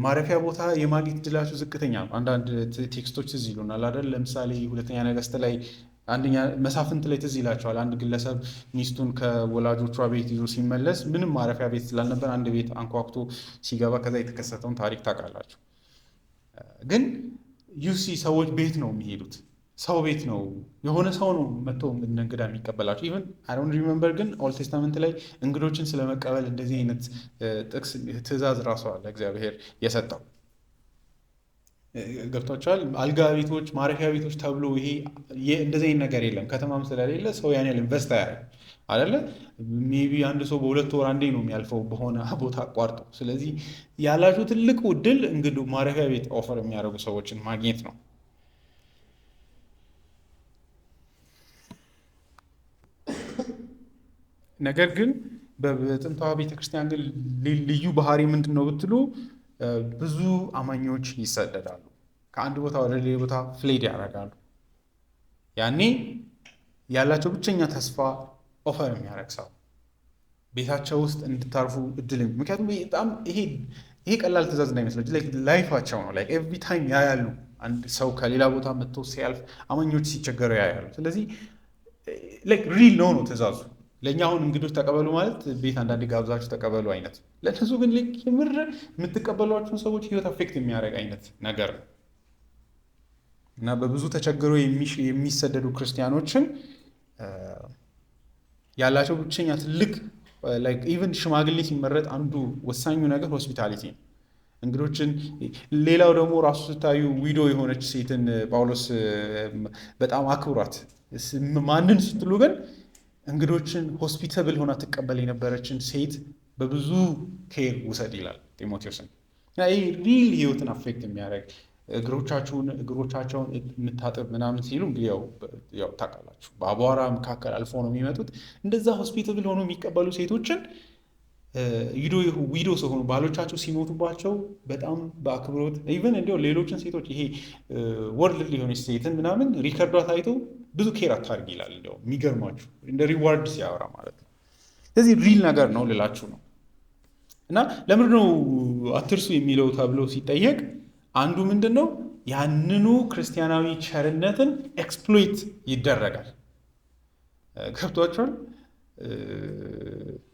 ማረፊያ ቦታ የማግኘት እድላችሁ ዝቅተኛ ነው። አንዳንድ ቴክስቶች ትዝ ይሉናል አይደል? ለምሳሌ ሁለተኛ ነገሥት ላይ አንደኛ መሳፍንት ላይ ትዝ ይላቸዋል። አንድ ግለሰብ ሚስቱን ከወላጆቿ ቤት ይዞ ሲመለስ ምንም ማረፊያ ቤት ስላልነበር አንድ ቤት አንኳኩቶ ሲገባ ከዛ የተከሰተውን ታሪክ ታውቃላችሁ። ግን ዩሲ ሰዎች ቤት ነው የሚሄዱት። ሰው ቤት ነው የሆነ ሰው ነው መጥቶ እንግዳ የሚቀበላቸው። ኢቨን አይ ዶንት ሪሜምበር ግን ኦልድ ቴስታመንት ላይ እንግዶችን ስለመቀበል እንደዚህ አይነት ጥቅስ ትእዛዝ ራሱ አለ እግዚአብሔር የሰጠው። ገብቷቸዋል። አልጋ ቤቶች፣ ማረፊያ ቤቶች ተብሎ ይሄ እንደዚህ አይነት ነገር የለም። ከተማም ስለሌለ ሰው ያን ያህል ኢንቨስት አያደርግም አይደለ? ሜቢ አንድ ሰው በ2 ወር አንዴ ነው የሚያልፈው በሆነ ቦታ አቋርጦ። ስለዚህ ያላችሁ ትልቁ እድል እንግዲህ ማረፊያ ቤት ኦፈር የሚያደርጉ ሰዎችን ማግኘት ነው። ነገር ግን በጥንታዊ ቤተክርስቲያን ግን ልዩ ባህሪ ምንድን ነው ብትሉ ብዙ አማኞች ይሰደዳሉ። ከአንድ ቦታ ወደ ሌላ ቦታ ፍሌድ ያደርጋሉ። ያኔ ያላቸው ብቸኛ ተስፋ ኦፈር የሚያደርግ ሰው ቤታቸው ውስጥ እንድታርፉ እድል። ምክንያቱም በጣም ይሄ ቀላል ትእዛዝ እንዳይመስላችሁ ላይፋቸው ነው። ኤቭሪ ታይም ያያሉ። አንድ ሰው ከሌላ ቦታ መጥቶ ሲያልፍ አማኞች ሲቸገሩ ያያሉ። ስለዚህ ሪል ነው ትእዛዙ። ለእኛ አሁን እንግዶች ተቀበሉ ማለት ቤት አንዳንዴ ጋብዛችሁ ተቀበሉ አይነት፣ ለእነሱ ግን የምር የምትቀበሏቸውን ሰዎች ህይወት አፌክት የሚያደርግ አይነት ነገር ነው እና በብዙ ተቸግረው የሚሰደዱ ክርስቲያኖችን ያላቸው ብቸኛ ትልቅ ኢቨን ሽማግሌ ሲመረጥ አንዱ ወሳኙ ነገር ሆስፒታሊቲ ነው። እንግዶችን ሌላው ደግሞ ራሱ ስታዩ ዊዶ የሆነች ሴትን ጳውሎስ በጣም አክብሯት። ማንን ስትሉ ግን እንግዶችን ሆስፒታብል ሆና ትቀበል የነበረችን ሴት በብዙ ኬር ውሰድ ይላል ጢሞቴዎስን። ይህ ሪል ህይወትን አፌክት የሚያደርግ እግሮቻቸውን የምታጥብ ምናምን ሲሉ እንግዲህ ያው ታውቃላችሁ በአቧራ መካከል አልፎ ነው የሚመጡት። እንደዛ ሆስፒታብል ሆኖ የሚቀበሉ ሴቶችን ዊዶ ሲሆኑ ባሎቻቸው ሲሞቱባቸው በጣም በአክብሮት ኢቨን እንዲያው ሌሎችን ሴቶች ይሄ ወርልድ ሊሆነች ሴትን ምናምን ሪከርዷ ታይቶ ብዙ ኬር አታርግ ይላል። እንዲያው የሚገርማችሁ እንደ ሪዋርድ ሲያወራ ማለት ነው። ስለዚህ ሪል ነገር ነው ልላችሁ ነው። እና ለምንድን ነው አትርሱ የሚለው ተብሎ ሲጠየቅ አንዱ ምንድን ነው ያንኑ ክርስቲያናዊ ቸርነትን ኤክስፕሎይት ይደረጋል። ገብቷችኋል?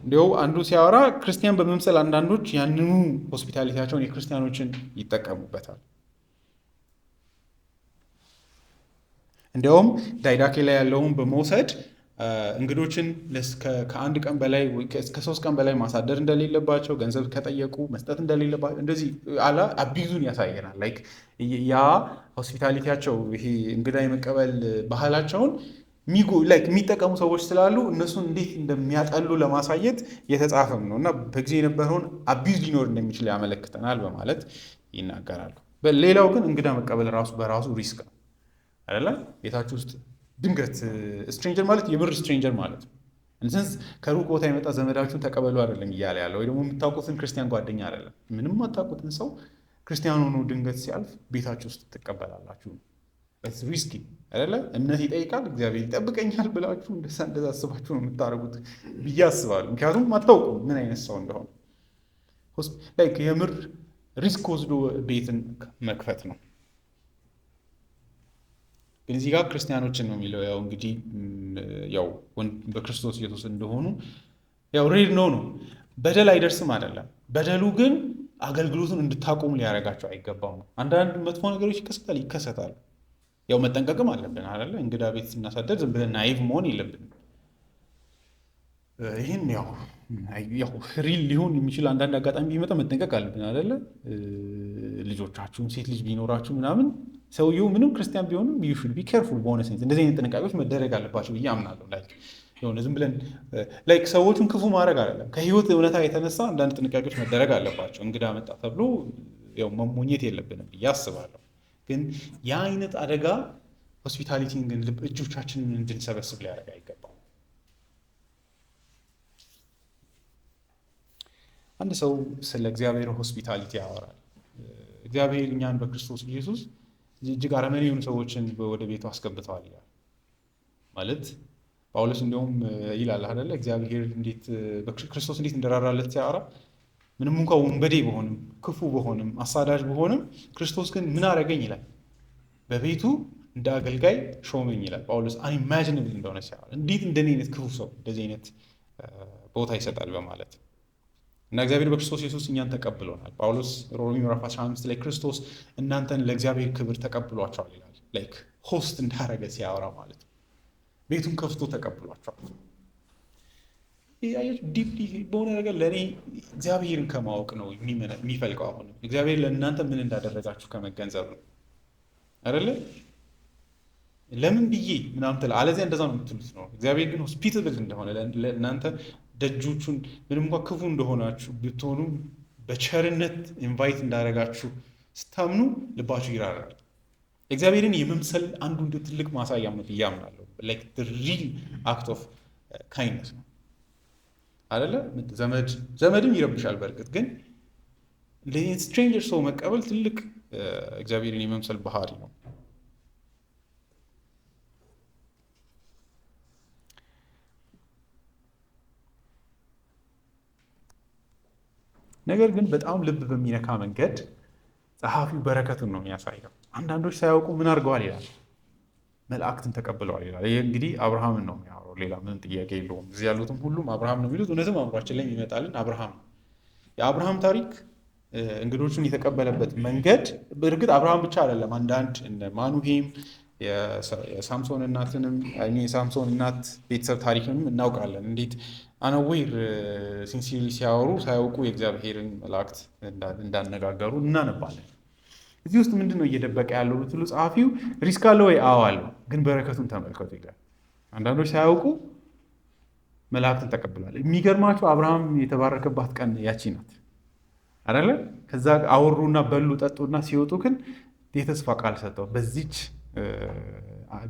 እንዲያው አንዱ ሲያወራ ክርስቲያን በመምሰል አንዳንዶች ያንኑ ሆስፒታሊቲያቸውን የክርስቲያኖችን ይጠቀሙበታል። እንዲያውም ዳይዳኬ ላይ ያለውን በመውሰድ እንግዶችን ከ1 ቀን በላይ እስከ 3 ቀን በላይ ማሳደር እንደሌለባቸው፣ ገንዘብ ከጠየቁ መስጠት እንደሌለባቸው እንደዚህ አቢዙን ያሳየናል። ያ ሆስፒታሊቲያቸው ይሄ እንግዳ የመቀበል ባህላቸውን የሚጠቀሙ ሰዎች ስላሉ እነሱን እንዴት እንደሚያጠሉ ለማሳየት የተጻፈም ነው እና በጊዜ የነበረውን አቢዝ ሊኖር እንደሚችል ያመለክተናል በማለት ይናገራሉ። ሌላው ግን እንግዳ መቀበል በራሱ ሪስክ ነው አይደለ? ቤታችሁ ውስጥ ድንገት ስትሬንጀር ማለት የምር ስትሬንጀር ማለት ነው። እንስንስ ከሩቅ ቦታ የመጣ ዘመዳችሁን ተቀበሉ አይደለም እያለ ያለው፣ ወይ ደግሞ የምታውቁትን ክርስቲያን ጓደኛ አይደለም። ምንም አታውቁትን ሰው ክርስቲያን ሆኖ ድንገት ሲያልፍ ቤታችሁ ውስጥ ትቀበላላችሁ። ሪስኪ አይደለ? እምነት ይጠይቃል። እግዚአብሔር ይጠብቀኛል ብላችሁ እንደዛ አስባችሁ ነው የምታደርጉት ብዬ አስባለሁ። ምክንያቱም አታውቁም ምን አይነት ሰው እንደሆነ። የምር ሪስክ ወስዶ ቤትን መክፈት ነው። ግን እዚህ ጋር ክርስቲያኖችን ነው የሚለው። ያው እንግዲህ በክርስቶስ ኢየሱስ እንደሆኑ ሬድ ነው። በደል አይደርስም አይደለም። በደሉ ግን አገልግሎቱን እንድታቆሙ ሊያደርጋቸው አይገባም። አንዳንድ መጥፎ ነገሮች ይከሰታሉ። ያው መጠንቀቅም አለብን አይደለ? እንግዳ ቤት ስናሳደር ዝም ብለን ናይቭ መሆን የለብንም። ይህን ያው ሪል ሊሆን የሚችል አንዳንድ አጋጣሚ ቢመጣ መጠንቀቅ አለብን አይደለ? ልጆቻችሁን ሴት ልጅ ቢኖራችሁ ምናምን ሰውየው ምንም ክርስቲያን ቢሆንም ዩ ሹድ ቢ ኬርፉል በሆነ ሴንስ እንደዚህ አይነት ጥንቃቄዎች መደረግ አለባቸው ብዬ አምናለሁ። የሆነ ዝም ብለን ሰዎቹን ክፉ ማድረግ አይደለም፣ ከህይወት እውነታ የተነሳ አንዳንድ ጥንቃቄዎች መደረግ አለባቸው። እንግዳ መጣ ተብሎ ያው መሞኘት የለብንም ብዬ አስባለሁ። ግን ያ አይነት አደጋ ሆስፒታሊቲን ግን እጆቻችንን እንድንሰበስብ ሊያደርግ አይገባም። አንድ ሰው ስለ እግዚአብሔር ሆስፒታሊቲ ያወራል። እግዚአብሔር እኛን በክርስቶስ ኢየሱስ እጅግ አረመኔ የሆኑ ሰዎችን ወደ ቤቱ አስገብተዋል ይላል። ማለት ጳውሎስ እንዲሁም ይላል አይደለ? እግዚአብሔር እንዴት በክርስቶስ እንዴት እንደራራለት ሲያወራ ምንም እንኳ ወንበዴ በሆንም ክፉ በሆንም አሳዳጅ በሆንም ክርስቶስ ግን ምን አደረገኝ ይላል፣ በቤቱ እንደ አገልጋይ ሾመኝ ይላል ጳውሎስ። አንኢማጂነብል እንደሆነ ሲያወራ እንዴት እንደኔ አይነት ክፉ ሰው እንደዚህ አይነት ቦታ ይሰጣል በማለት እና እግዚአብሔር በክርስቶስ ኢየሱስ እኛን ተቀብሎናል። ጳውሎስ ሮሜ ምዕራፍ 15 ላይ ክርስቶስ እናንተን ለእግዚአብሔር ክብር ተቀብሏቸዋል ይላል። ሆስት እንዳረገ ሲያወራ ማለት ነው። ቤቱን ከፍቶ ተቀብሏቸዋል። ዲፕሊ በሆነ ነገር ለእኔ እግዚአብሔርን ከማወቅ ነው የሚፈልቀው። አሁን እግዚአብሔር ለእናንተ ምን እንዳደረጋችሁ ከመገንዘብ ነው አይደለ? ለምን ብዬ ምናምን ትላ አለዚያ እንደዛ ነው የምትሉት ነው። እግዚአብሔር ግን ሆስፒታብል እንደሆነ ለእናንተ ደጆቹን ምንም እንኳ ክፉ እንደሆናችሁ ብትሆኑ በቸርነት ኢንቫይት እንዳደረጋችሁ ስታምኑ ልባችሁ ይራራል። እግዚአብሔርን የመምሰል አንዱ እንደ ትልቅ ማሳያ ነው ብዬ አምናለሁ። ሪል አክት ኦፍ ካይንድነስ ነው አይደለ? ዘመድም ይረብሻል። በእርግጥ ግን ስትሬንጀር ሰው መቀበል ትልቅ እግዚአብሔርን የመምሰል ባህሪ ነው። ነገር ግን በጣም ልብ በሚነካ መንገድ ጸሐፊው በረከቱን ነው የሚያሳየው። አንዳንዶች ሳያውቁ ምን አድርገዋል ይላል፣ መላእክትን ተቀብለዋል ይላል። ይህ እንግዲህ አብርሃምን ነው የሚያወራው፣ ሌላ ምንም ጥያቄ የለውም። እዚህ ያሉትም ሁሉም አብርሃም ነው የሚሉት። እውነትም አእምሯችን ላይ የሚመጣልን አብርሃም ነው። የአብርሃም ታሪክ እንግዶቹን የተቀበለበት መንገድ በእርግጥ አብርሃም ብቻ አይደለም። አንዳንድ ማኑሄም የሳምሶን እናትንም የሳምሶን እናት ቤተሰብ ታሪክንም እናውቃለን። እንዴት አነዌር ሲንሲሪ ሲያወሩ ሳያውቁ የእግዚአብሔርን መላእክት እንዳነጋገሩ እናነባለን። እዚህ ውስጥ ምንድን ነው እየደበቀ ያለው ብትሉ ጸሐፊው ሪስክ አለ ወይ? አዎ አለው። ግን በረከቱን ተመልከቱ ይላል። አንዳንዶች ሳያውቁ መላእክትን ተቀብሏል። የሚገርማቸው አብርሃም የተባረከባት ቀን ያቺ ናት አይደለ? ከዛ አወሩና በሉ ጠጡና ሲወጡ ግን የተስፋ ቃል ሰጠው።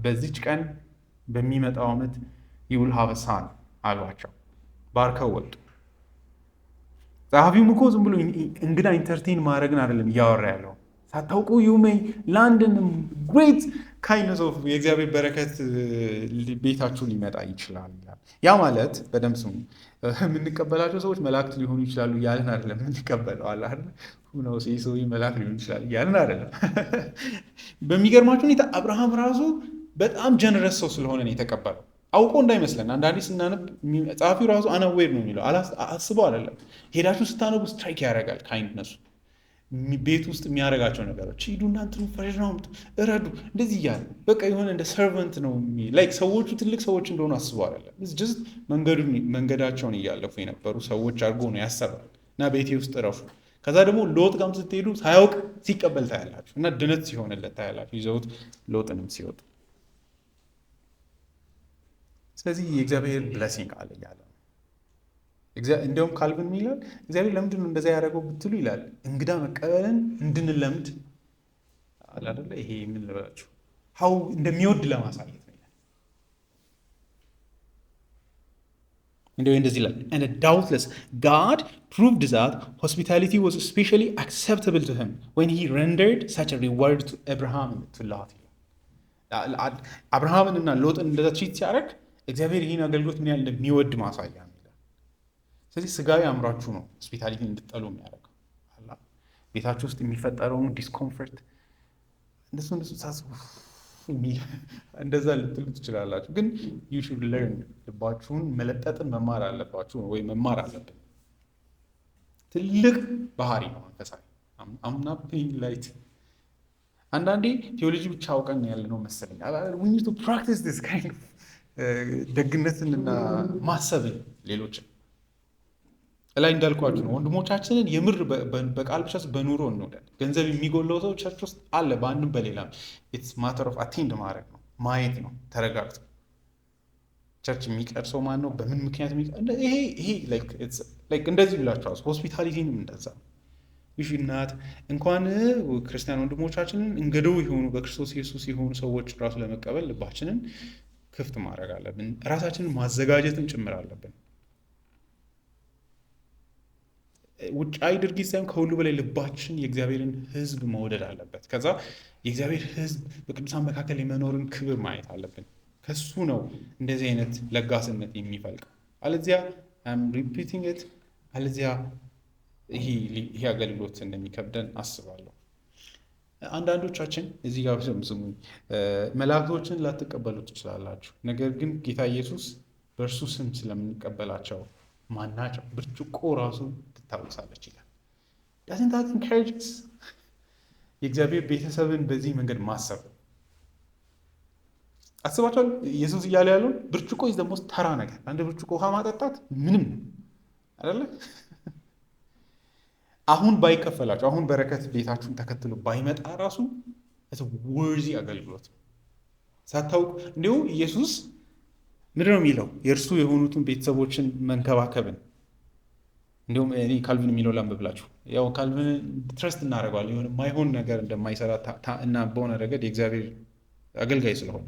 በዚች ቀን በሚመጣው ዓመት ይውል ሀበሳን አሏቸው። ባርከው ወጡ። ጸሐፊውም እኮ ዝም ብሎ እንግዳ ኢንተርቴን ማድረግን አይደለም እያወራ ያለው። ሳታውቁ ዩሜይ ላንድን ግሬት ካይንድነስ ኦፍ የእግዚአብሔር በረከት ቤታችሁን ሊመጣ ይችላል። ያ ማለት በደምብ ስሙ፣ የምንቀበላቸው ሰዎች መላእክት ሊሆኑ ይችላሉ እያልን አይደለም የምንቀበለው። አለ ነው ሰው መላእክት ሊሆኑ ይችላል እያልን አይደለም። በሚገርማቸው ሁኔታ አብርሃም ራሱ በጣም ጀነረስ ሰው ስለሆነ ነው የተቀበለው። አውቆ እንዳይመስለን። አንዳንዴ ስናነብ ጸሐፊው ራሱ አናዌር ነው የሚለው፣ አስበው አይደለም። ሄዳችሁ ስታነቡ ስትራይክ ያደርጋል ካይንድነሱ። ቤት ውስጥ የሚያደርጋቸው ነገሮች ሂዱ እናንትኑ ፍሬሽ ነው እረዱ እንደዚህ እያለ በቃ የሆነ እንደ ሰርቨንት ነው። ሰዎቹ ትልቅ ሰዎች እንደሆኑ አስበው አይደለም። ጀስት መንገዳቸውን እያለፉ የነበሩ ሰዎች አድርጎ ነው ያሰባል። እና ቤቴ ውስጥ እረፉ። ከዛ ደግሞ ሎጥ ጋርም ስትሄዱ ሳያውቅ ሲቀበል ታያላችሁ፣ እና ድነት ሲሆንለት ታያላችሁ፣ ይዘውት ሎጥንም ሲወጡ። ስለዚህ የእግዚአብሔር ብለሲንግ አለ እያለ ነው። እንዲያውም ካልቪን ይላል እግዚአብሔር ለምንድን ነው እንደዛ ያደረገው ብትሉ ይላል እንግዳ መቀበልን እንድንለምድ አይደለ? ይሄ ምን ልበላችሁ ሀው እንደሚወድ ለማሳየት ነው ይላል። እንዲያው እንደዚህ ይላል and doubtless God proved that hospitality was especially acceptable to him when he rendered such a reward to Abraham and to Lot. አብርሃምንና ሎጥን እንደዛ ትሪት ሲያደርግ እግዚአብሔር ይህን አገልግሎት ምን ያህል እንደሚወድ ማሳያ ነው። ስለዚህ ስጋዊ አእምሯችሁ ነው ሆስፒታሊቲ እንድትጠሉ የሚያደርገው። ቤታችሁ ውስጥ የሚፈጠረውን ዲስኮምፈርት እንደሱ ሳስቡ እንደዛ ልትሉ ትችላላችሁ። ግን you should learn ልባችሁን መለጠጥን መማር አለባችሁ ወይ መማር አለብን። ትልቅ ባህሪ ነው መንፈሳዊ። I'm not being light አንዳንዴ ቴዎሎጂ ብቻ አውቀን ያለ ነው መሰለኝ። we need to practice this kind of ደግነትንና ማሰብን ሌሎችን ላይ እንዳልኳችሁ ነው። ወንድሞቻችንን የምር በቃል ብቻ በኑሮ እንውደድ። ገንዘብ የሚጎለው ሰው ቸርች ውስጥ አለ፣ በአንድም በሌላም። ኢትስ ማተር ኦፍ አቴንድ ማድረግ ነው፣ ማየት ነው ተረጋግቶ። ቸርች የሚቀር ሰው ማን ነው? በምን ምክንያት ይሄ እንደዚህ ብላችኋል። ሆስፒታሊቲንም እንደዛ ይሽናት እንኳን ክርስቲያን ወንድሞቻችንን እንግዶው የሆኑ በክርስቶስ ኢየሱስ የሆኑ ሰዎች ራሱ ለመቀበል ልባችንን ክፍት ማድረግ አለብን። ራሳችንን ማዘጋጀትም ጭምር አለብን። ውጫዊ ድርጊት ሳይሆን ከሁሉ በላይ ልባችን የእግዚአብሔርን ሕዝብ መውደድ አለበት። ከዛ የእግዚአብሔር ሕዝብ በቅዱሳን መካከል የመኖርን ክብር ማየት አለብን። ከሱ ነው እንደዚህ አይነት ለጋስነት የሚፈልቀው። አለዚያ ሪፒቲንግ ኢት አለዚያ ይሄ አገልግሎት እንደሚከብደን አስባለሁ። አንዳንዶቻችን እዚህ ጋር ስሙ መላእክቶችን ላትቀበሉ ትችላላችሁ። ነገር ግን ጌታ ኢየሱስ በእርሱ ስም ስለምንቀበላቸው ማናቸው ብርጭቆ ራሱ ትታወሳለች ይላል። ዳዝንት ዛት ኢንካሬጅ አስ? የእግዚአብሔር ቤተሰብን በዚህ መንገድ ማሰብ አስባችኋል? ኢየሱስ እያለ ያለውን ብርጭቆ ደግሞ ተራ ነገር፣ አንድ ብርጭቆ ውሃ ማጠጣት ምንም አይደለ? አሁን ባይከፈላችሁ፣ አሁን በረከት ቤታችሁን ተከትሎ ባይመጣ ራሱ ወርዚ አገልግሎት ሳታውቁ እንዲሁ ኢየሱስ ምንድን ነው የሚለው? የእርሱ የሆኑትን ቤተሰቦችን መንከባከብን። እንዲሁም እኔ ካልቪን የሚለው ላንብብላችሁ። ያው ካልቪን ትረስት እናደርገዋለን የሆነ ማይሆን ነገር እንደማይሰራ እና በሆነ ረገድ የእግዚአብሔር አገልጋይ ስለሆነ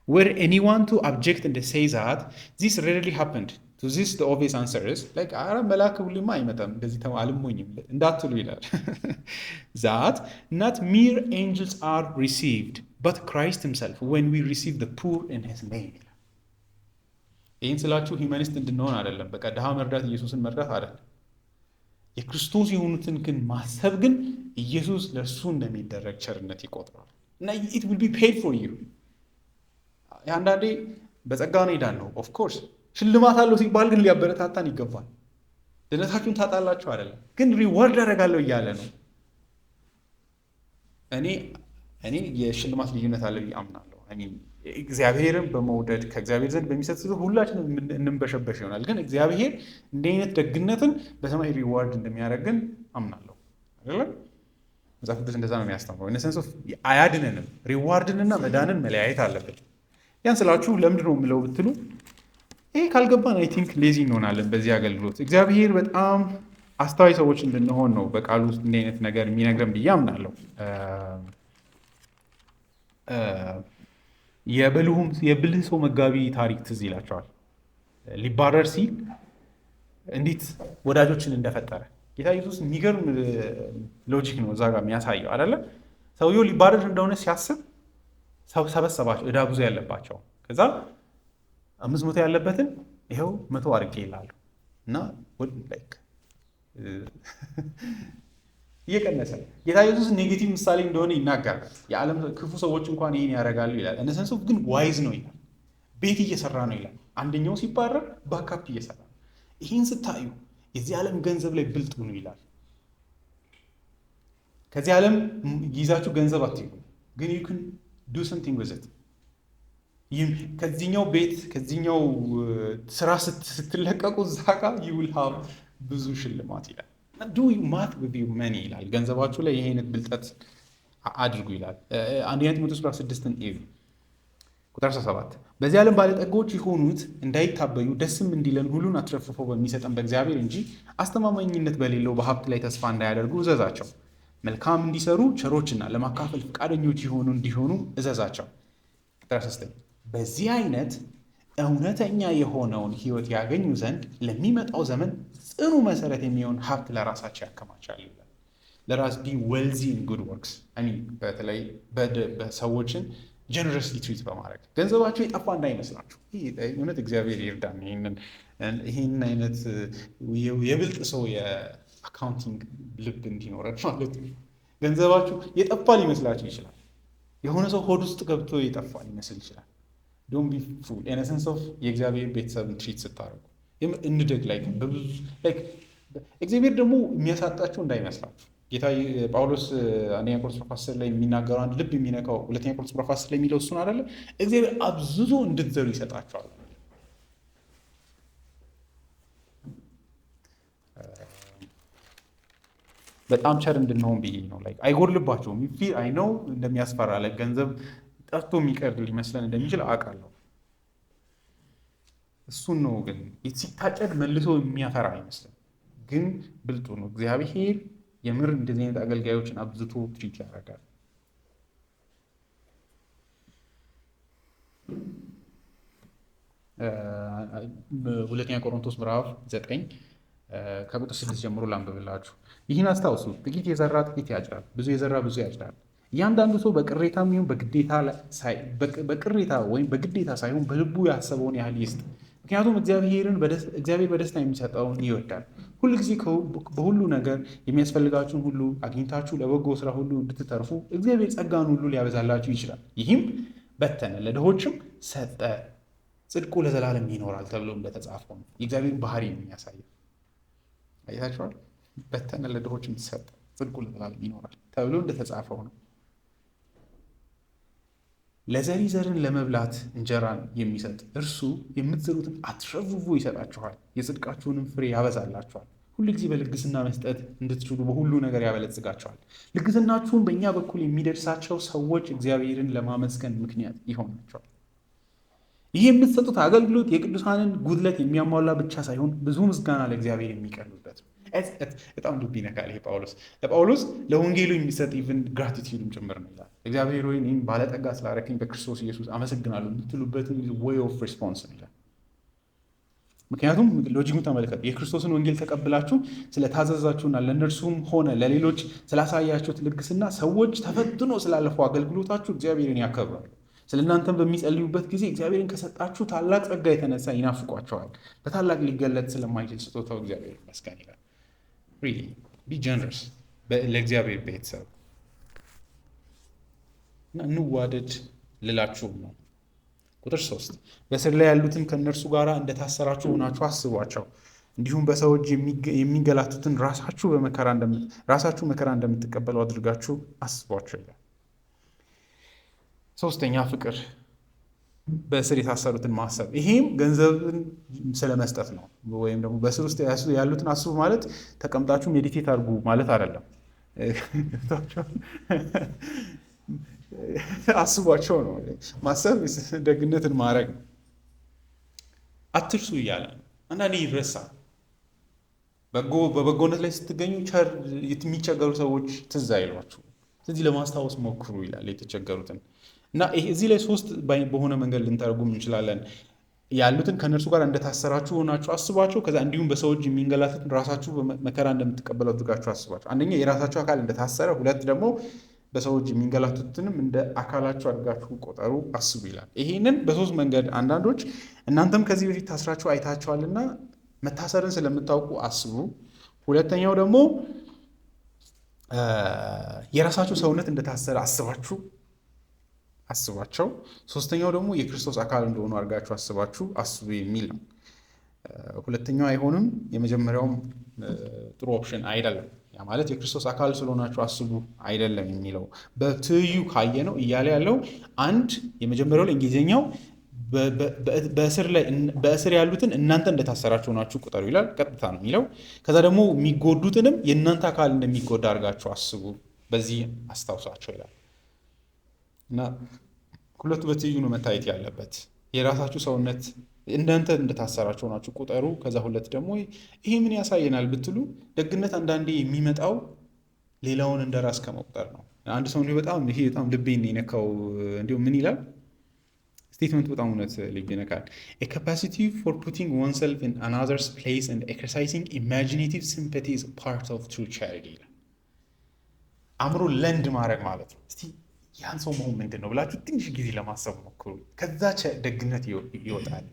were anyone to object and say that this rarely happened to this the obvious answer is like አረ መልአክ ሁሉማ አይመጣም እንደዚህ አልሞኝም እንዳትሉ ይላል that not mere angels are received but Christ himself when we receive the poor in his name. ይህን ስላችሁ ሂውማኒስት እንድንሆን አይደለም። በቃ ድሃ መርዳት ኢየሱስን መርዳት አይደለም። የክርስቶስ የሆኑትን ግን ማሰብ ግን ኢየሱስ ለእርሱ እንደሚደረግ ቸርነት ይቆጥራል እና it will be paid for you። አንዳንዴ በጸጋ ነው ሄዳለሁ። ኦፍኮርስ ሽልማት አለው ሲባል ግን ሊያበረታታን ይገባል። ድነታችሁን ታጣላችሁ አይደለም፣ ግን ሪዋርድ አደርጋለሁ እያለ ነው። እኔ የሽልማት ልዩነት አለ ብዬ አምናለሁ። እግዚአብሔርን በመውደድ ከእግዚአብሔር ዘንድ በሚሰጥ ሁላችንም እንንበሸበሽ ይሆናል፣ ግን እግዚአብሔር እንዲህ አይነት ደግነትን በሰማይ ሪዋርድ እንደሚያደርግን አምናለሁ አይደለም። መጽሐፍ ቅዱስ እንደዛ ነው የሚያስተምረው። ኢን ሴንስ ኦፍ አያድነንም። ሪዋርድንና መዳንን መለያየት አለብን። ያን ስላችሁ ለምንድን ነው የምለው ብትሉ ይሄ ካልገባን አይ ቲንክ ሌዚ እንሆናለን በዚህ አገልግሎት። እግዚአብሔር በጣም አስተዋይ ሰዎች እንድንሆን ነው በቃሉ ውስጥ እንዲህ አይነት ነገር የሚነግረን ብዬ አምናለሁ። የብልህ ሰው መጋቢ ታሪክ ትዝ ይላቸዋል። ሊባረር ሲል እንዴት ወዳጆችን እንደፈጠረ ጌታ ኢየሱስ የሚገርም ሎጂክ ነው እዛ ጋር የሚያሳየው አይደለ? ሰውየው ሊባረር እንደሆነ ሲያስብ ሰበሰባቸው፣ ዕዳ ብዙ ያለባቸው። ከዛ 500 ያለበትን ይኸው 100 አድርጌ ይላሉ እና እየቀነሰ ጌታ ኢየሱስ ኔጌቲቭ ምሳሌ እንደሆነ ይናገራል። የዓለም ክፉ ሰዎች እንኳን ይህን ያደርጋሉ ይላል። እነሰንሱ ግን ዋይዝ ነው ይላል። ቤት እየሰራ ነው ይላል። አንደኛው ሲባረር ባካፕ እየሰራ ነው። ይህን ስታዩ የዚህ ዓለም ገንዘብ ላይ ብልጥ ሁኑ ይላል። ከዚህ ዓለም ይዛችሁ ገንዘብ አትይዙ፣ ግን you can do something with it። ከዚህኛው ቤት ከዚህኛው ስራ ስትለቀቁ እዛ ጋር you will have ብዙ ሽልማት ይላል። do math with your money ይላል። ገንዘባችሁ ላይ ይሄ አይነት ብልጠት አድርጉ ይላል። አንደኛ ጢሞቴዎስ 6 ቁጥር 17 በዚህ ዓለም ባለጠጎች የሆኑት እንዳይታበዩ ደስም እንዲለን ሁሉን አትረፍርፎ በሚሰጠን በእግዚአብሔር እንጂ አስተማማኝነት በሌለው በሀብት ላይ ተስፋ እንዳያደርጉ እዘዛቸው። መልካም እንዲሰሩ ቸሮችና ለማካፈል ፈቃደኞች እንዲሆኑ እዘዛቸው። ቁጥር 3 በዚህ አይነት እውነተኛ የሆነውን ሕይወት ያገኙ ዘንድ ለሚመጣው ዘመን ጽኑ መሰረት የሚሆን ሀብት ለራሳቸው ያከማቻሉ ይላል። ለራስ ቢ ዌልዚ ኢን ጉድ ወርክስ በተለይ በሰዎችን ጀነረስሊ ትሪት በማድረግ ገንዘባቸው የጠፋ እንዳይመስላችሁ። እውነት እግዚአብሔር ይርዳን ይህን አይነት የብልጥ ሰው የአካውንቲንግ ልብ እንዲኖረን ማለት ነው። ገንዘባችሁ የጠፋ ሊመስላችሁ ይችላል። የሆነ ሰው ሆድ ውስጥ ገብቶ የጠፋ ሊመስል ይችላል። ዶንት ቢ ፉል ኢን ሴንስ ኦፍ የእግዚአብሔር ቤተሰብን ትሪት ስታደርጉ እንደግ ላይ በብዙ እግዚአብሔር ደግሞ የሚያሳጣችሁ እንዳይመስላችሁ። ጌታ ጳውሎስ አንደኛ ቆሮንቶስ ምዕራፍ 10 ላይ የሚናገረው አንድ ልብ የሚነካው ሁለተኛ ቆሮንቶስ ምዕራፍ 10 ላይ የሚለው እሱን አይደለ? እግዚአብሔር አብዝቶ እንድትዘሩ ይሰጣቸዋል። በጣም ቸር እንድንሆን ብዬ ነው። አይጎድልባቸውም። አይ ነው እንደሚያስፈራ ገንዘብ ጠፍቶ የሚቀር ሊመስለን እንደሚችል አውቃለሁ። እሱን ነው ግን ሲታጨድ መልሶ የሚያፈራ አይመስልም። ግን ብልጡ ነው እግዚአብሔር። የምር እንደዚህ አይነት አገልጋዮችን አብዝቶ ትሪት ያደርጋል። ሁለተኛ ቆሮንቶስ ምዕራፍ 9 ከቁጥር 6 ጀምሮ ላንብብላችሁ። ይህን አስታውሱ፣ ጥቂት የዘራ ጥቂት ያጭዳል፣ ብዙ የዘራ ብዙ ያጭዳል። እያንዳንዱ ሰው በቅሬታ ወይም በቅሬታ ወይም በግዴታ ሳይሆን በልቡ ያሰበውን ያህል ይስጥ። ምክንያቱም እግዚአብሔር በደስታ የሚሰጠውን ይወዳል። ሁል ጊዜ በሁሉ ነገር የሚያስፈልጋችሁን ሁሉ አግኝታችሁ ለበጎ ስራ ሁሉ እንድትተርፉ እግዚአብሔር ጸጋን ሁሉ ሊያበዛላችሁ ይችላል። ይህም በተነ፣ ለድሆችም ሰጠ፣ ጽድቁ ለዘላለም ይኖራል ተብሎ እንደተጻፈው ነው። የእግዚአብሔር ባህሪ ነው የሚያሳየው። አይታችኋል? በተነ፣ ለድሆችም ሰጠ፣ ጽድቁ ለዘላለም ይኖራል ተብሎ እንደተጻፈው ነው። ለዘሪ ዘርን ለመብላት እንጀራን የሚሰጥ እርሱ የምትዘሩትን አትረፍርፎ ይሰጣችኋል፣ የጽድቃችሁንም ፍሬ ያበዛላችኋል። ሁሉ ጊዜ በልግስና መስጠት እንድትችሉ በሁሉ ነገር ያበለጽጋችኋል። ልግስናችሁን በእኛ በኩል የሚደርሳቸው ሰዎች እግዚአብሔርን ለማመስገን ምክንያት ይሆናቸዋል። ይህ የምትሰጡት አገልግሎት የቅዱሳንን ጉድለት የሚያሟላ ብቻ ሳይሆን ብዙ ምስጋና ለእግዚአብሔር የሚቀርብበት ነው። በጣም ልብ ይነካል። ይሄ ለጳውሎስ ለወንጌሉ የሚሰጥ ኢቭን ግራቲቲዩድም ጭምር ነው ይላል። እግዚአብሔር ሆይ እኔን ባለጠጋ ስላደረከኝ በክርስቶስ ኢየሱስ አመሰግናለሁ የምትሉበትን ዌይ ኦፍ ሪስፖንስ ነው ይላል። ምክንያቱም ሎጂኩን ተመልከቱ። የክርስቶስን ወንጌል ተቀብላችሁ ስለታዘዛችሁና ለእነርሱም ሆነ ለሌሎች ስላሳያችሁት ልግስና ሰዎች ተፈትኖ ስላለፈው አገልግሎታችሁ እግዚአብሔርን ያከብራሉ። ስለ እናንተም በሚጸልዩበት ጊዜ እግዚአብሔርን ከሰጣችሁ ታላቅ ጸጋ የተነሳ ይናፍቋቸዋል። በታላቅ ሊገለጥ ስለማይችል ስጦታው እግዚአብሔር ይመስገን ይላል። ሪሊ ቢ ጀነረስ ለእግዚአብሔር ቤተሰብ እና እንዋደድ ልላችሁም ነው። ቁጥር 3 በስር ላይ ያሉትን ከእነርሱ ጋር እንደታሰራችሁ ሆናችሁ አስቧቸው፣ እንዲሁም በሰው እጅ የሚንገላቱትን ራሳችሁ መከራ እንደምትቀበሉ አድርጋችሁ አስቧቸው ይላል። ሶስተኛ ፍቅር፣ በእስር የታሰሩትን ማሰብ። ይሄም ገንዘብን ስለመስጠት ነው። ወይም ደግሞ በእስር ውስጥ ያሉትን አስቡ ማለት ተቀምጣችሁ ሜዲቴት አድርጉ ማለት አይደለም። አስቧቸው ነው። ማሰብ ደግነትን ማድረግ ነው። አትርሱ እያለ ነው። አንዳንዴ ይረሳል። በበጎነት ላይ ስትገኙ የሚቸገሩ ሰዎች ትዝ አይሏችሁ። ስለዚህ ለማስታወስ ሞክሩ ይላል የተቸገሩትን እና እዚህ ላይ 3 በሆነ መንገድ ልንተረጉም እንችላለን። ያሉትን ከእነርሱ ጋር እንደታሰራችሁ ሆናችሁ አስቧቸው። ከዛ እንዲሁም በሰው እጅ የሚንገላቱትን ራሳችሁ መከራ እንደምትቀበሉ አድርጋችሁ አስቧቸው። አንደኛ የራሳችሁ አካል እንደታሰረ፣ ሁለት ደግሞ በሰው እጅ የሚንገላቱትንም እንደ አካላችሁ አድርጋችሁ ቆጠሩ፣ አስቡ ይላል። ይሄንን በ3 መንገድ አንዳንዶች እናንተም ከዚህ በፊት ታስራችሁ አይታችኋልና መታሰርን ስለምታውቁ አስቡ። ሁለተኛው ደግሞ የራሳችሁ ሰውነት እንደታሰረ አስባቸው። ሶስተኛው ደግሞ የክርስቶስ አካል እንደሆኑ አድርጋችሁ አስቡ የሚል ነው። ሁለተኛው አይሆንም፣ የመጀመሪያውም ጥሩ ኦፕሽን አይደለም። ያ ማለት የክርስቶስ አካል ስለሆናችሁ አስቡ አይደለም የሚለው በትይዩ ካየ ነው እያለ ያለው የመጀመሪያው ላይ እንግሊዝኛው በእስር ያሉትን እናንተ እንደታሰራችሁ ናችሁ ቁጠሩ ይላል። ቀጥታ ነው የሚለው። ከዛ ደግሞ የሚጎዱትንም የእናንተ አካል እንደሚጎዳ አድርጋችሁ አስቡ፣ በዚህ አስታውሳቸው ይላል እና ሁለቱ በትይዩ ነው መታየት ያለበት። የራሳችሁ ሰውነት እናንተ እንደታሰራችሁ ናችሁ ቁጠሩ። ከዛ ሁለት ደግሞ ይሄ ምን ያሳየናል ብትሉ ደግነት አንዳንዴ የሚመጣው ሌላውን እንደ ራስ ከመቁጠር ነው። አንድ ሰው በጣም ልቤን የነካው እንዲሁም ምን ይላል ስቴትመንት በጣም እውነት ልብ ይነካል። a capacity for putting oneself in another's place and exercising imaginative sympathy is a part of true charity ይላል። አእምሮ ለንድ ማድረግ ማለት ነው። እስቲ ያን ሰው መሆን ምንድን ነው ብላችሁ ትንሽ ጊዜ ለማሰብ ሞክሩ። ከዛ ደግነት ይወጣል።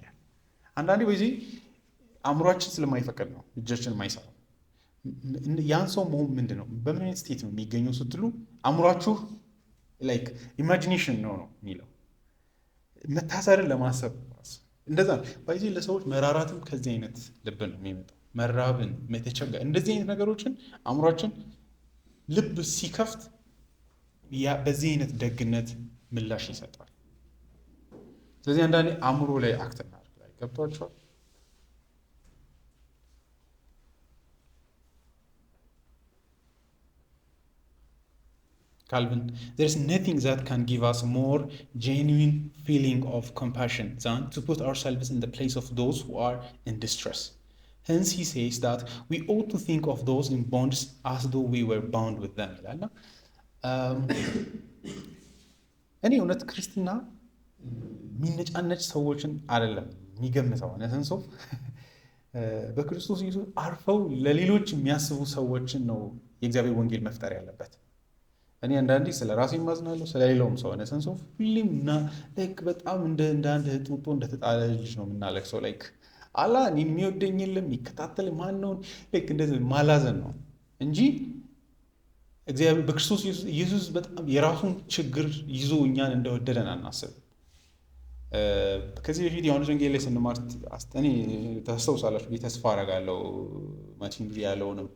አንዳንዴ በዚህ አእምሯችን ስለማይፈቅድ ነው እጃችን የማይሰራው። ያን ሰው መሆን ምንድን ነው፣ በምን አይነት ስቴት ነው የሚገኘው ስትሉ አእምሯችሁ ኢማጂኔሽን ነው የሚለው። መታሰርን ለማሰብ እንደዛ ነው። በዚህ ለሰዎች መራራትም ከዚህ አይነት ልብ ነው የሚመጣው። መራብን፣ መተቸገር፣ እንደዚህ አይነት ነገሮችን አእምሯችን ልብ ሲከፍት በዚህ አይነት ደግነት ምላሽ ይሰጣል። ስለዚህ አንዳንዴ አእምሮ ላይ አክት እናድርግ ላይ ገብቷቸዋል። Calvin, there is nothing that can give us more genuine feeling of compassion than to put ourselves in the place of those who are in distress. Hence he says that we ought to think of those in bonds as though we were bound with them. እኔ እውነት ክርስትና የሚነጫነጭ ሰዎችን አይደለም የሚገምተው ነሰንሶ በክርስቶስ ኢየሱስ አርፈው ለሌሎች የሚያስቡ ሰዎችን ነው የእግዚአብሔር ወንጌል መፍጠር ያለበት። እኔ አንዳንዴ ስለ ራሴ ማዝናለሁ ስለሌላውም ሰው ነሰንሶ ሁሌም እና ላይክ በጣም እንደ አንድ ጡጦ እንደተጣለ ልጅ ነው የምናለቅሰው። ላይክ አላህ የሚወደኝ የለም የሚከታተል ማን ነው ላይክ እንደዚህ ማላዘን ነው እንጂ እግዚአብሔር በክርስቶስ ኢየሱስ በጣም የራሱን ችግር ይዞ እኛን እንደወደደን አናስብ። ከዚህ በፊት ዮሐንስ ወንጌል ላይ ስንማር እኔ ታስታውሳላችሁ ብዬ ተስፋ አደርጋለሁ ማቲን ያለውንም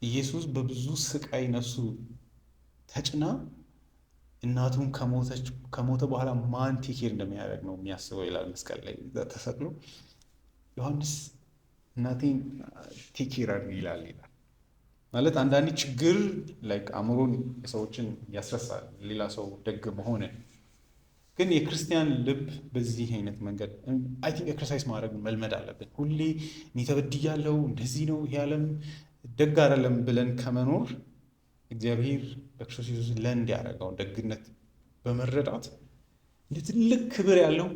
ኢየሱስ በብዙ ስቃይ ነፍሱ ተጭና እናቱን ከሞተ በኋላ ማን ቴኬር እንደሚያደርግ ነው የሚያስበው ይላል መስቀል ላይ ተሰቅሎ ዮሐንስ እናቴን ቴኬር አድርግ ይላል። ማለት አንዳንድ ችግር ላይክ አእምሮን የሰዎችን ያስረሳል ሌላ ሰው ደግ መሆንን። ግን የክርስቲያን ልብ በዚህ አይነት መንገድ አይ ቲንክ ኤክሰርሳይዝ ማድረግ መልመድ አለብን። ሁሌ እኔ ተበድያለሁ እንደዚህ ነው ይሄ ዓለም ደግ አይደለም ብለን ከመኖር እግዚአብሔር በክርስቶስ ኢየሱስ ለእንድ ያደረገውን ደግነት በመረዳት እንደ ትልቅ ክብር ያለው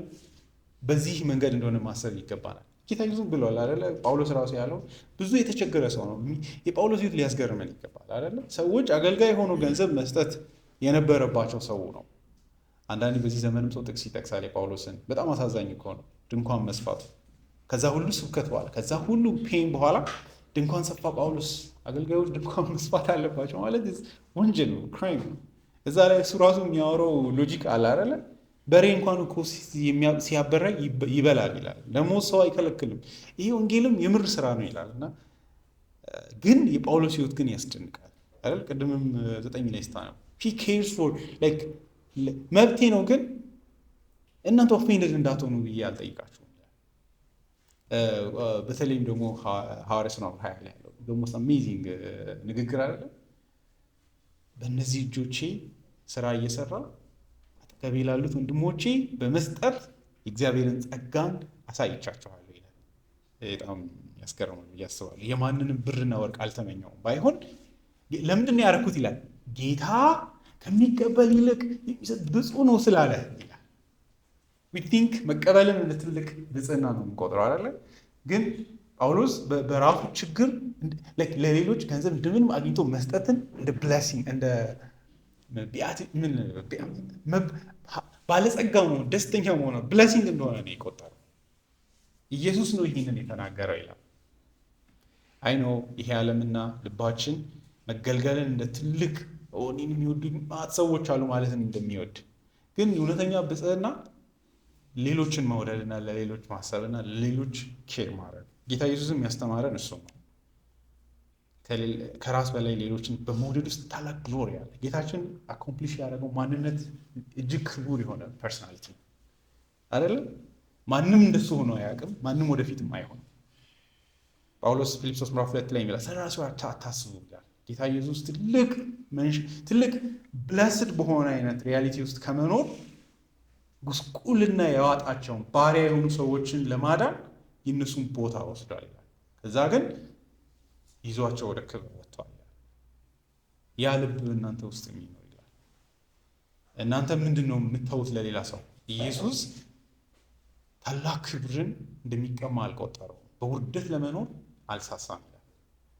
በዚህ መንገድ እንደሆነ ማሰብ ይገባናል። ጌታ ኢየሱስ ብሏል አይደለ? ጳውሎስ ራሱ ያለው ብዙ የተቸገረ ሰው ነው። የጳውሎስ ሕይወት ሊያስገርመን ይገባል አይደለ? ሰዎች አገልጋይ ሆኖ ገንዘብ መስጠት የነበረባቸው ሰው ነው። አንዳንዴ በዚህ ዘመንም ሰው ጥቅስ ይጠቅሳል የጳውሎስን። በጣም አሳዛኝ እኮ ነው ድንኳን መስፋቱ። ከዛ ሁሉ ስብከት በኋላ ከዛ ሁሉ ፔን በኋላ ድንኳን ሰፋ ጳውሎስ። አገልጋዮች ድንኳን መስፋት አለባቸው ማለት ወንጀል ነው፣ ክራይም ነው። እዛ ላይ እሱ ራሱ የሚያወራው ሎጂክ አለ አይደለ? በሬ እንኳን እኮ ሲያበራ ይበላል ይላል። ደግሞ ሰው አይከለክልም። ይሄ ወንጌልም የምር ስራ ነው ይላል። እና ግን የጳውሎስ ሕይወት ግን ያስደንቃል አይደል? ቅድምም 9 ላይ ስታ ነው he cares for like መብቴ ነው ግን እናንተ ኦፌንድድ እንዳትሆኑ ብዬ አልጠይቃችሁም። በተለይም ደግሞ ሐዋርያት ሥራ 20 ላይ ያለው ደግሞ አሜዚንግ ንግግር አይደለም? በእነዚህ እጆቼ ስራ እየሰራ አጠገቤ ላሉት ወንድሞቼ በመስጠት የእግዚአብሔርን ጸጋን አሳይቻቸዋለሁ ይላል። በጣም ያስገርማል ብዬ አስባለሁ። የማንንም ብርና ወርቅ አልተመኘውም። ባይሆን ለምንድን ነው ያደረኩት ይላል? ጌታ ከሚቀበል ይልቅ የሚሰጥ ብፁዕ ነው ስላለ ይላል። ዊ ቲንክ መቀበልን እንደ ትልቅ ብፅዕና ነው የምንቆጥረው አይደለ? ግን ጳውሎስ በራሱ ችግር ለሌሎች ገንዘብ እንደምንም አግኝቶ መስጠትን እንደ ብሌሲንግ እንደ ባለጸጋ መሆን ደስተኛ መሆን ብሌሲንግ እንደሆነ ነው የቆጠረው። ኢየሱስ ነው ይህንን የተናገረው ይላል። አይ ነው ይሄ ዓለምና ልባችን መገልገልን እንደ ትልቅ እኔን የሚወዱ ሰዎች አሉ ማለትን እንደሚወድ፣ ግን እውነተኛ ብፅዕና ሌሎችን መውደድና ለሌሎች ማሰብና ለሌሎች ኬር ማድረግ። ጌታ ኢየሱስም ያስተማረን እሱ ነው። ከራስ በላይ ሌሎችን በመውደድ ውስጥ ታላቅ ግሎሪ አለ። ጌታችን አኮምፕሊሽ ያደረገው ማንነት እጅግ ክቡር የሆነ ፐርሶናሊቲ አይደለም። ማንም እንደሱ ሆኖ አያውቅም። ማንም ወደፊትም አይሆንም። ጳውሎስ ፊልጵስዩስ ምዕራፍ 2 ላይ የሚላል ስለራሱ አታስቡ ይላል። ጌታ ኢየሱስ ትልቅ ብለስድ በሆነ አይነት ሪያሊቲ ውስጥ ከመኖር ጉስቁልና የዋጣቸውን ባሪያ የሆኑ ሰዎችን ለማዳን የእነሱን ቦታ ወስዷል ይላል። ከዛ ግን ይዟቸው ወደ ክብር ወጥቷል። ያ ልብ እናንተ ውስጥ የሚኖር ይላል። እናንተ ምንድን ነው የምታዩት ለሌላ ሰው? ኢየሱስ ታላቅ ክብርን እንደሚቀማ አልቆጠረው። በውርደት ለመኖር አልሳሳም ይላል።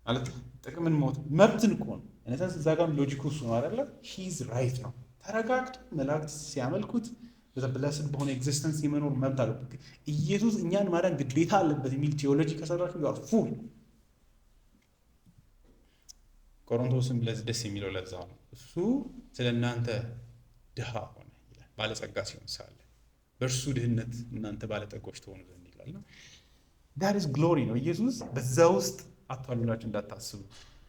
ማለት ጥቅምን ሞት መብትን እኮ ነው። እነዛን እዛ ጋር ሎጂኩ እሱ ነው አይደለ? ሂዝ ራይት ነው። ተረጋግቶ መላእክት ሲያመልኩት ብለስድ በሆነ ኤግዚስተንስ የመኖር መብት አለ። ኢየሱስ እኛን ማዳን ግዴታ አለበት የሚል ቴዎሎጂ ከሰራችሁ ጋር ፉል ቆሮንቶስም ለዚህ ደስ የሚለው ለዛ ነው። እሱ ስለ እናንተ ድሃ ሆነ ይላል፣ ባለጸጋ ሲሆን ሳለ በእርሱ ድህነት እናንተ ባለጠጎች ትሆኑ ዘንድ ይላል። ዳት ኢዝ ግሎሪ ነው። ኢየሱስ በዛ ውስጥ አታሉላችሁ እንዳታስቡ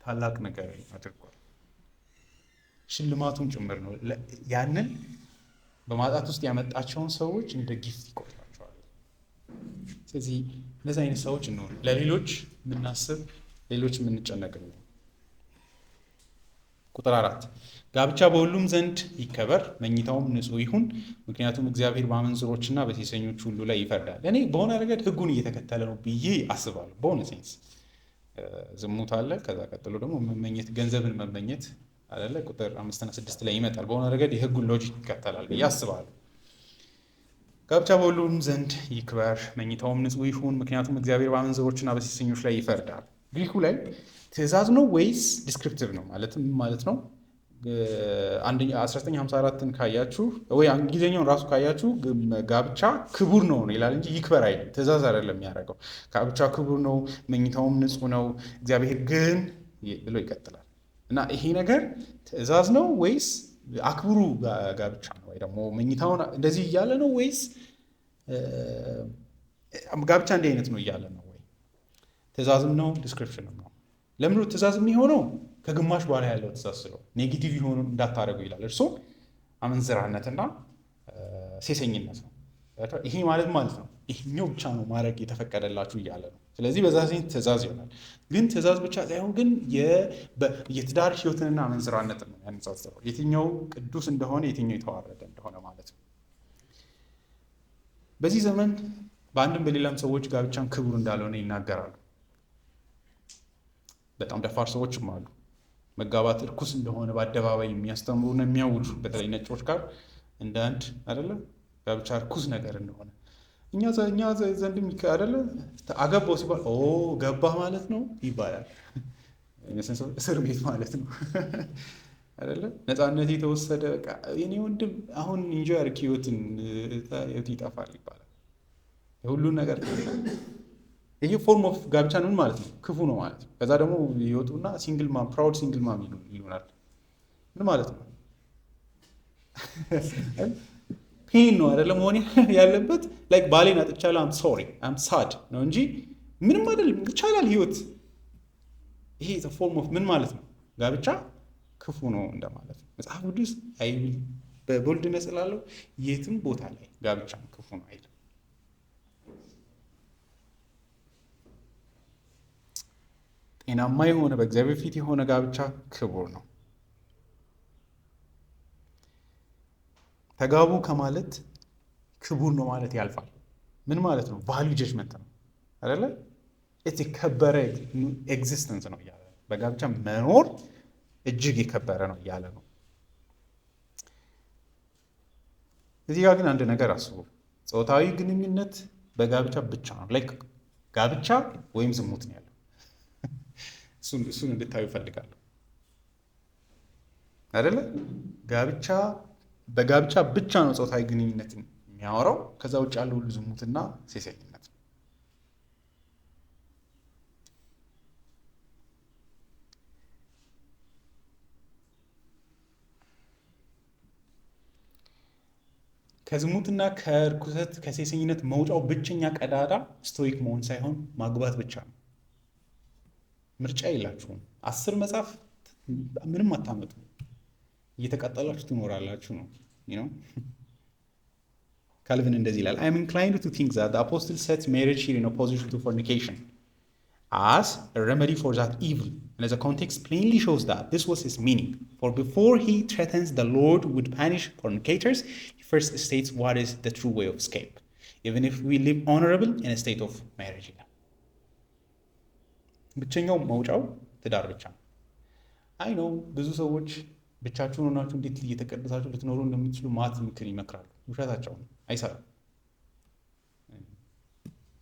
ታላቅ ነገር አድርጓል። ሽልማቱም ጭምር ነው። ያንን በማጣት ውስጥ ያመጣቸውን ሰዎች እንደ ጊፍት ይቆጥራቸዋል። ስለዚህ እነዚህ አይነት ሰዎች እንሆን፣ ለሌሎች የምናስብ ሌሎች የምንጨነቅ ነው። ቁጥር 4 ጋብቻ በሁሉም ዘንድ ይከበር፣ መኝታውም ንጹሕ ይሁን፣ ምክንያቱም እግዚአብሔር በአመንዝሮችና በሴሰኞች ሁሉ ላይ ይፈርዳል። እኔ በሆነ ረገድ ሕጉን እየተከተለ ነው ብዬ አስባለሁ። በሆነ ሴንስ ዝሙት አለ፣ ከዛ ቀጥሎ ደግሞ መመኘት፣ ገንዘብን መመኘት አይደለ? ቁጥር 5 እና 6 ላይ ይመጣል። በሆነ ረገድ የሕጉን ሎጂክ ይከተላል ብዬ አስባለሁ። ጋብቻ በሁሉም ዘንድ ይክበር፣ መኝታውም ንጹሕ ይሁን፣ ምክንያቱም እግዚአብሔር በአመንዝሮችና በሴሰኞች ላይ ይፈርዳል። ግሪኩ ላይ ትእዛዝ ነው ወይስ ዲስክሪፕቲቭ ነው? ማለት ነው 1954ን ካያችሁ ወይ እንግሊዝኛውን ራሱ ካያችሁ ጋብቻ ክቡር ነው ይላል እንጂ ይክበር አይልም። ትእዛዝ አይደለም የሚያደርገው። ጋብቻ ክቡር ነው፣ መኝታውም ንጹሕ ነው፣ እግዚአብሔር ግን ብሎ ይቀጥላል። እና ይሄ ነገር ትእዛዝ ነው ወይስ አክብሩ ጋብቻ ነው ወይ ደግሞ መኝታውን እንደዚህ እያለ ነው ወይስ ጋብቻ እንዲህ አይነት ነው እያለ ነው ወይ? ትእዛዝም ነው ዲስክሪፕሽንም ነው። ለምንድነው ትእዛዝ የሚሆነው? ከግማሽ በኋላ ያለው ትእዛዝ ስለው ኔጌቲቭ የሆኑ እንዳታደርጉ ይላል። እርሱ አመንዝራነትና ሴሰኝነት ነው። ይሄ ማለት ነው ይሄኛው ብቻ ነው ማድረግ የተፈቀደላችሁ እያለ ነው። ስለዚህ በዛ ሴት ትእዛዝ ይሆናል። ግን ትእዛዝ ብቻ ሳይሆን ግን የትዳር ህይወትንና አመንዝራነትን ነው ያነጻጽረው። የትኛው ቅዱስ እንደሆነ የትኛው የተዋረደ እንደሆነ ማለት ነው። በዚህ ዘመን በአንድም በሌላም ሰዎች ጋብቻን ክቡር እንዳልሆነ ይናገራሉ። በጣም ደፋር ሰዎችም አሉ። መጋባት እርኩስ እንደሆነ በአደባባይ የሚያስተምሩና የሚያውጁ በተለይ ነጮች ጋር እንደ አንድ አይደለ ጋብቻ እርኩስ ነገር እንደሆነ እኛ ዘንድም አይደለ አገባው ሲባል ገባ ማለት ነው ይባላል። እስር ቤት ማለት ነው አይደለ? ነፃነት የተወሰደ የኔ ወንድም አሁን እንጂ አርኪ ህይወት ይጠፋል ይባላል። ሁሉን ነገር ይሄ ፎርም ኦፍ ጋብቻ ምን ማለት ነው? ክፉ ነው ማለት ነው። ከዛ ደግሞ ይወጡና ሲንግል ማም ፕራውድ ሲንግል ማም ይሉናል። ምን ማለት ነው? ፔን ነው አይደለም መሆን ያለበት። ላይክ ባሌን አጥቻለሁ አም ሶሪ አም ሳድ ነው እንጂ ምንም አይደለም። ይቻላል ህይወት። ይሄ ፎርም ኦፍ ምን ማለት ነው? ጋብቻ ክፉ ነው እንደማለት ነው። መጽሐፍ ቅዱስ በቦልድነስ ስላለው የትም ቦታ ላይ ጋብቻ ክፉ ነው አይደለም። ጤናማ የሆነ በእግዚአብሔር ፊት የሆነ ጋብቻ ክቡር ነው። ተጋቡ ከማለት ክቡር ነው ማለት ያልፋል። ምን ማለት ነው? ቫልዩ ጀጅመንት ነው አይደለ? የተከበረ ኤግዚስተንስ ነው እያለ ነው። በጋብቻ መኖር እጅግ የከበረ ነው እያለ ነው። እዚህ ጋር ግን አንድ ነገር አስቡ። ጾታዊ ግንኙነት በጋብቻ ብቻ ነው። ላይክ ጋብቻ ወይም ዝሙት ነው ያለው። እሱን እንድታዩ እፈልጋለሁ አይደለ? በጋብቻ ብቻ ነው ጾታዊ ግንኙነትን የሚያወራው። ከዛ ውጭ ያለው ሁሉ ዝሙትና ሴሰኝነት ነው። ከዝሙትና ከርኩሰት ከሴሰኝነት መውጫው ብቸኛ ቀዳዳ ስቶይክ መሆን ሳይሆን ማግባት ብቻ ነው። ምርጫ የላችሁም። 10 መጽሐፍ ምንም አታመጡ፣ እየተቃጠላችሁ ትኖራላችሁ ነው። ካልቪን እንደዚህ ይላል፣ I am inclined to think that the apostle sets marriage here in opposition to fornication as a remedy for that evil, and as the context plainly shows that this was his meaning. For before he threatens the Lord would punish fornicators, he first states what is the true way of escape, even if we live honorable in a state of marriage. ብቸኛው መውጫው ትዳር ብቻ ነው። አይ ነው ብዙ ሰዎች ብቻችሁን ሆናችሁ እንዴት እየተቀደሳችሁ ልትኖሩ እንደምትችሉ ማት ምክር ይመክራሉ። ውሸታቸው ነው፣ አይሰራም።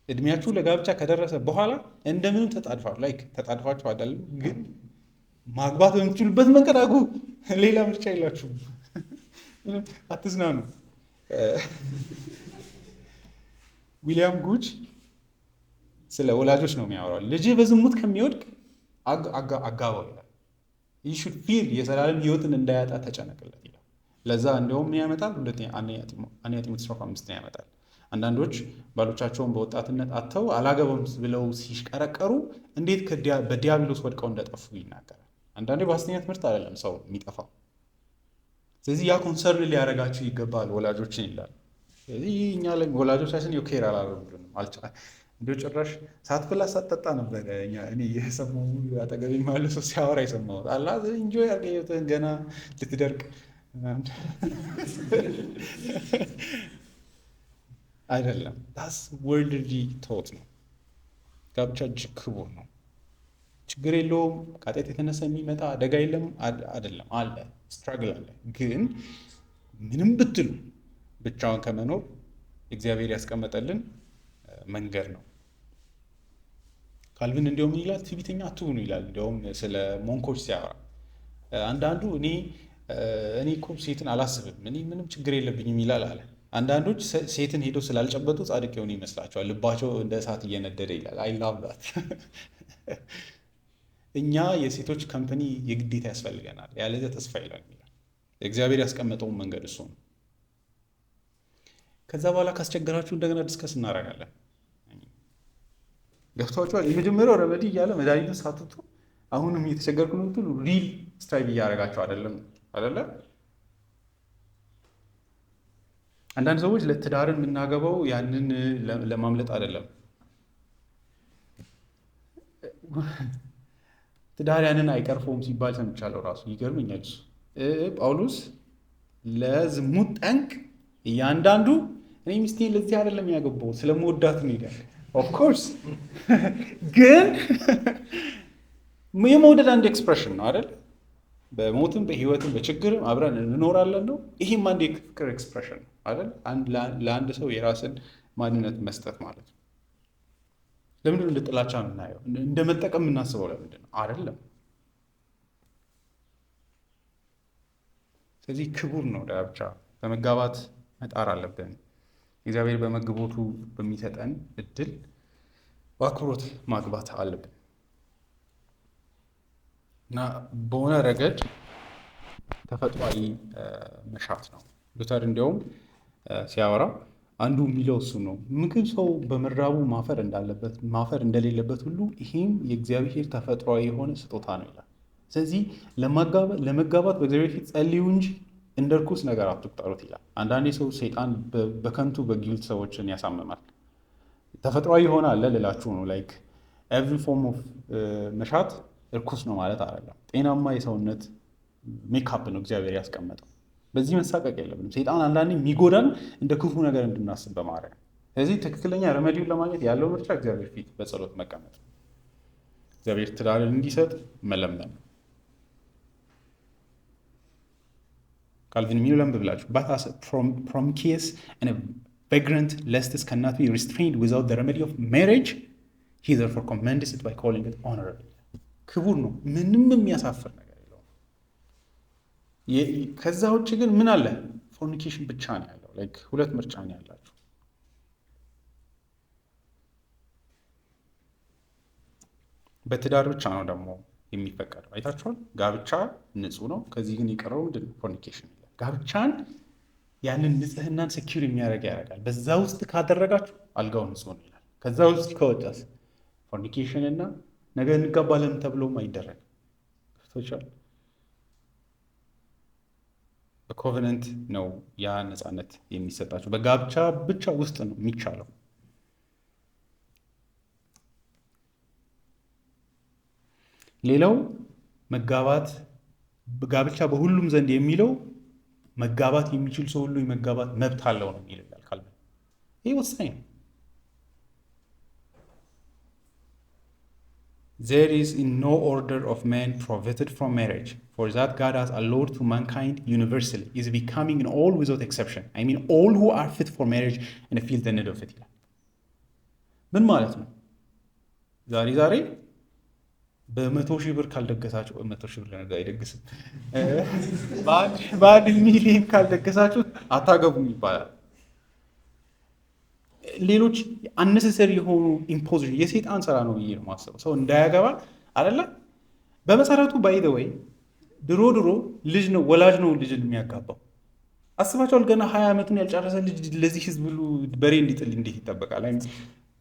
እድሜያችሁ ለጋብቻ ከደረሰ በኋላ እንደምንም ተጣድፋችሁ አይደለም፣ ግን ማግባት በምትችሉበት መንገድ አግቡ። ሌላ ምርጫ የላችሁም። አትዝናኑ። ዊሊያም ጉጅ ስለ ወላጆች ነው የሚያወራው። ልጅ በዝሙት ከሚወድቅ አጋባው ይላል። ይህ ሹድ ፊል የዘላለም ህይወትን እንዳያጣ ተጨነቅለት ይላል። ለዛ እንደውም ምን ያመጣል? አንደኛ ጢሞቴዎስ 5 ያመጣል። አንዳንዶች ባሎቻቸውን በወጣትነት አጥተው አላገባም ብለው ሲሽቀረቀሩ እንዴት በዲያብሎስ ወድቀው እንደጠፉ ይናገራል። አንዳንዴ በሐሰተኛ ትምህርት አይደለም ሰው የሚጠፋው፣ ስለዚህ ያ ኮንሰርን ሊያደርጋችሁ ይገባል ወላጆችን ይላል። ስለዚህ እኛ ወላጆቻችን ኬር አላደረጉልንም። እንዲያው ጭራሽ ሳትበላ ሳትጠጣ ነበረ እኔ የሰማሁ አጠገቤ ያለ ሰው ሲያወራ የሰማሁት አላ ኢንጆይ አድርገህ ገና ልትደርቅ አይደለም። ዳስ ወርልድሊ ቶት ነው። ጋብቻ እጅግ ክቡር ነው። ችግር የለውም። ከኃጢአት የተነሳ የሚመጣ አደጋ የለም አይደለም፣ አለ ስትራግል አለ። ግን ምንም ብትሉ ብቻውን ከመኖር እግዚአብሔር ያስቀመጠልን መንገድ ነው። ካልቪን እንዲያውም ይላል ትዕቢተኛ አትሁኑ ይላል። እንዲያውም ስለ ሞንኮች ሲያወራ አንዳንዱ እኔ እኮ ሴትን አላስብም እኔ ምንም ችግር የለብኝም ይላል አለ። አንዳንዶች ሴትን ሄደው ስላልጨበጡ ጻድቅ የሆኑ ይመስላቸዋል፣ ልባቸው እንደ እሳት እየነደደ ይላል። አይ ላቭ ዛት። እኛ የሴቶች ካምፓኒ የግዴታ ያስፈልገናል፣ ያለዚያ ተስፋ ይላል ይላል። እግዚአብሔር ያስቀመጠውን መንገድ እሱ ነው። ከዛ በኋላ ካስቸገራችሁ እንደገና ዲስከስ እናደርጋለን። ገብቷችኋል? የመጀመሪያው ረመዲ እያለ መድኃኒቱን ሳትቱ አሁንም እየተቸገርኩ ነው ብትሉ ሪል ስትራይቭ እያደረጋቸው አይደለም። አንዳንድ ሰዎች ለትዳርን የምናገባው ያንን ለማምለጥ አይደለም። ትዳር ያንን አይቀርፈውም ሲባል ሰምቻለሁ። ራሱ ይገርመኛል። ጳውሎስ ለዝሙት ጠንቅ እያንዳንዱ እኔ ሚስቴን ለዚህ አይደለም ያገባው ስለመወዳት ነው ይላል። ኦፍኮርስ ግን የመውደድ አንድ ኤክስፕሬሽን ነው አይደል? በሞትም በህይወትም በችግርም አብረን እንኖራለን ነው። ይህም አንድ የፍቅር ኤክስፕሬሽን ነው አይደል? ለአንድ ሰው የራስን ማንነት መስጠት ማለት ነው። ለምንድን ነው እንደ ጥላቻ የምናየው? እንደ መጠቀም የምናስበው ለምንድን ነው? አይደለም። ስለዚህ ክቡር ነው ጋብቻ። በመጋባት መጣር አለብን። እግዚአብሔር በመግቦቱ በሚሰጠን እድል በአክብሮት ማግባት አለብን እና በሆነ ረገድ ተፈጥሯዊ መሻት ነው። ሉተር እንዲያውም ሲያወራ አንዱ የሚለው እሱ ነው። ምግብ ሰው በመራቡ ማፈር እንደሌለበት ሁሉ ይሄም የእግዚአብሔር ተፈጥሯዊ የሆነ ስጦታ ነው ይላል። ስለዚህ ለመጋባት በእግዚአብሔር ፊት ጸልዩ እንጂ እንደ ርኩስ ነገር አትቁጠሩት ይላል። አንዳንዴ ሰው ሰይጣን በከንቱ በጊልት ሰዎችን ያሳምማል። ተፈጥሯዊ የሆነ አለ ልላችሁ ነው። ላይክ ኤቭሪ ፎርም ኦፍ መሻት እርኩስ ነው ማለት አይደለም። ጤናማ የሰውነት ሜካፕ ነው እግዚአብሔር ያስቀመጠው። በዚህ መሳቀቅ የለብንም። ሰይጣን አንዳንዴ የሚጎዳን እንደ ክፉ ነገር እንድናስብ በማድረግ ነው። ስለዚህ ትክክለኛ ረመዲውን ለማግኘት ያለው ምርጫ እግዚአብሔር ፊት በጸሎት መቀመጥ ነው። እግዚአብሔር ትዳርን እንዲሰጥ መለመን ነው። ካልቪን የሚለው ለምን ብላችሁ but as promiscuous and a vagrant lusts cannot be restrained without the remedy of marriage, he therefore commends it by calling it honorable. ክቡር ነው፣ ምንም የሚያሳፍር ነገር የለውም። ከዛ ውጭ ግን ምን አለ? ፎርኒኬሽን ብቻ ነው ያለው። ላይክ ሁለት ምርጫ ነው ያላችሁ። በትዳር ብቻ ነው ደግሞ የሚፈቀደው። አይታችኋል? ጋብቻ ንጹህ ነው። ከዚህ ግን የቀረው ምንድን ነው? ፎርኒኬሽን ይላል። ጋብቻን ያንን ንጽህናን ሴኪዩር የሚያደርግ ያደርጋል። በዛ ውስጥ ካደረጋችሁ አልጋው ንጹህ ነው ይላል። ከዛ ውስጥ ከወጣስ ፎርኒኬሽን እና ነገ እንጋባለን ተብሎም አይደረግም። ገብቶሻል? በኮቨነንት ነው ያ ነፃነት የሚሰጣቸው። በጋብቻ ብቻ ውስጥ ነው የሚቻለው። ሌላው ጋብቻ በሁሉም ዘንድ የሚለው መጋባት የሚችል ሰው ሁሉ የመጋባት መብት አለው ነው ይላል ካልቪን። ይሄ ወሳኝ ነው። There is in no order of man prohibited from marriage, for that God has allowed to mankind universally is becoming in all without exception. I mean all who are fit for marriage and feel the need of it ይላል። ምን ማለት ነው? ዛሬ በ100,000 ብር ካልደገሳችሁ 100,000 ብር ነገር አይደግስም። በ1 ሚሊዮን ካልደገሳችሁ አታገቡም ይባላል። ሌሎች አነሰሰሪ የሆኑ ኢምፖዚሽን የሰይጣን ስራ ነው ብዬ ነው የማስበው። ሰው እንዳያገባ አይደለ? በመሰረቱ ባይ ዘ ወይ ድሮ ልጅ ነው ወላጅ ነው ልጅን የሚያጋባው። አስባችኋል? ገና 20 ዓመቱን ያልጨረሰ ልጅ ለዚህ ህዝብ ሁሉ በሬ እንዲጥል እንዴት ይጠበቃል?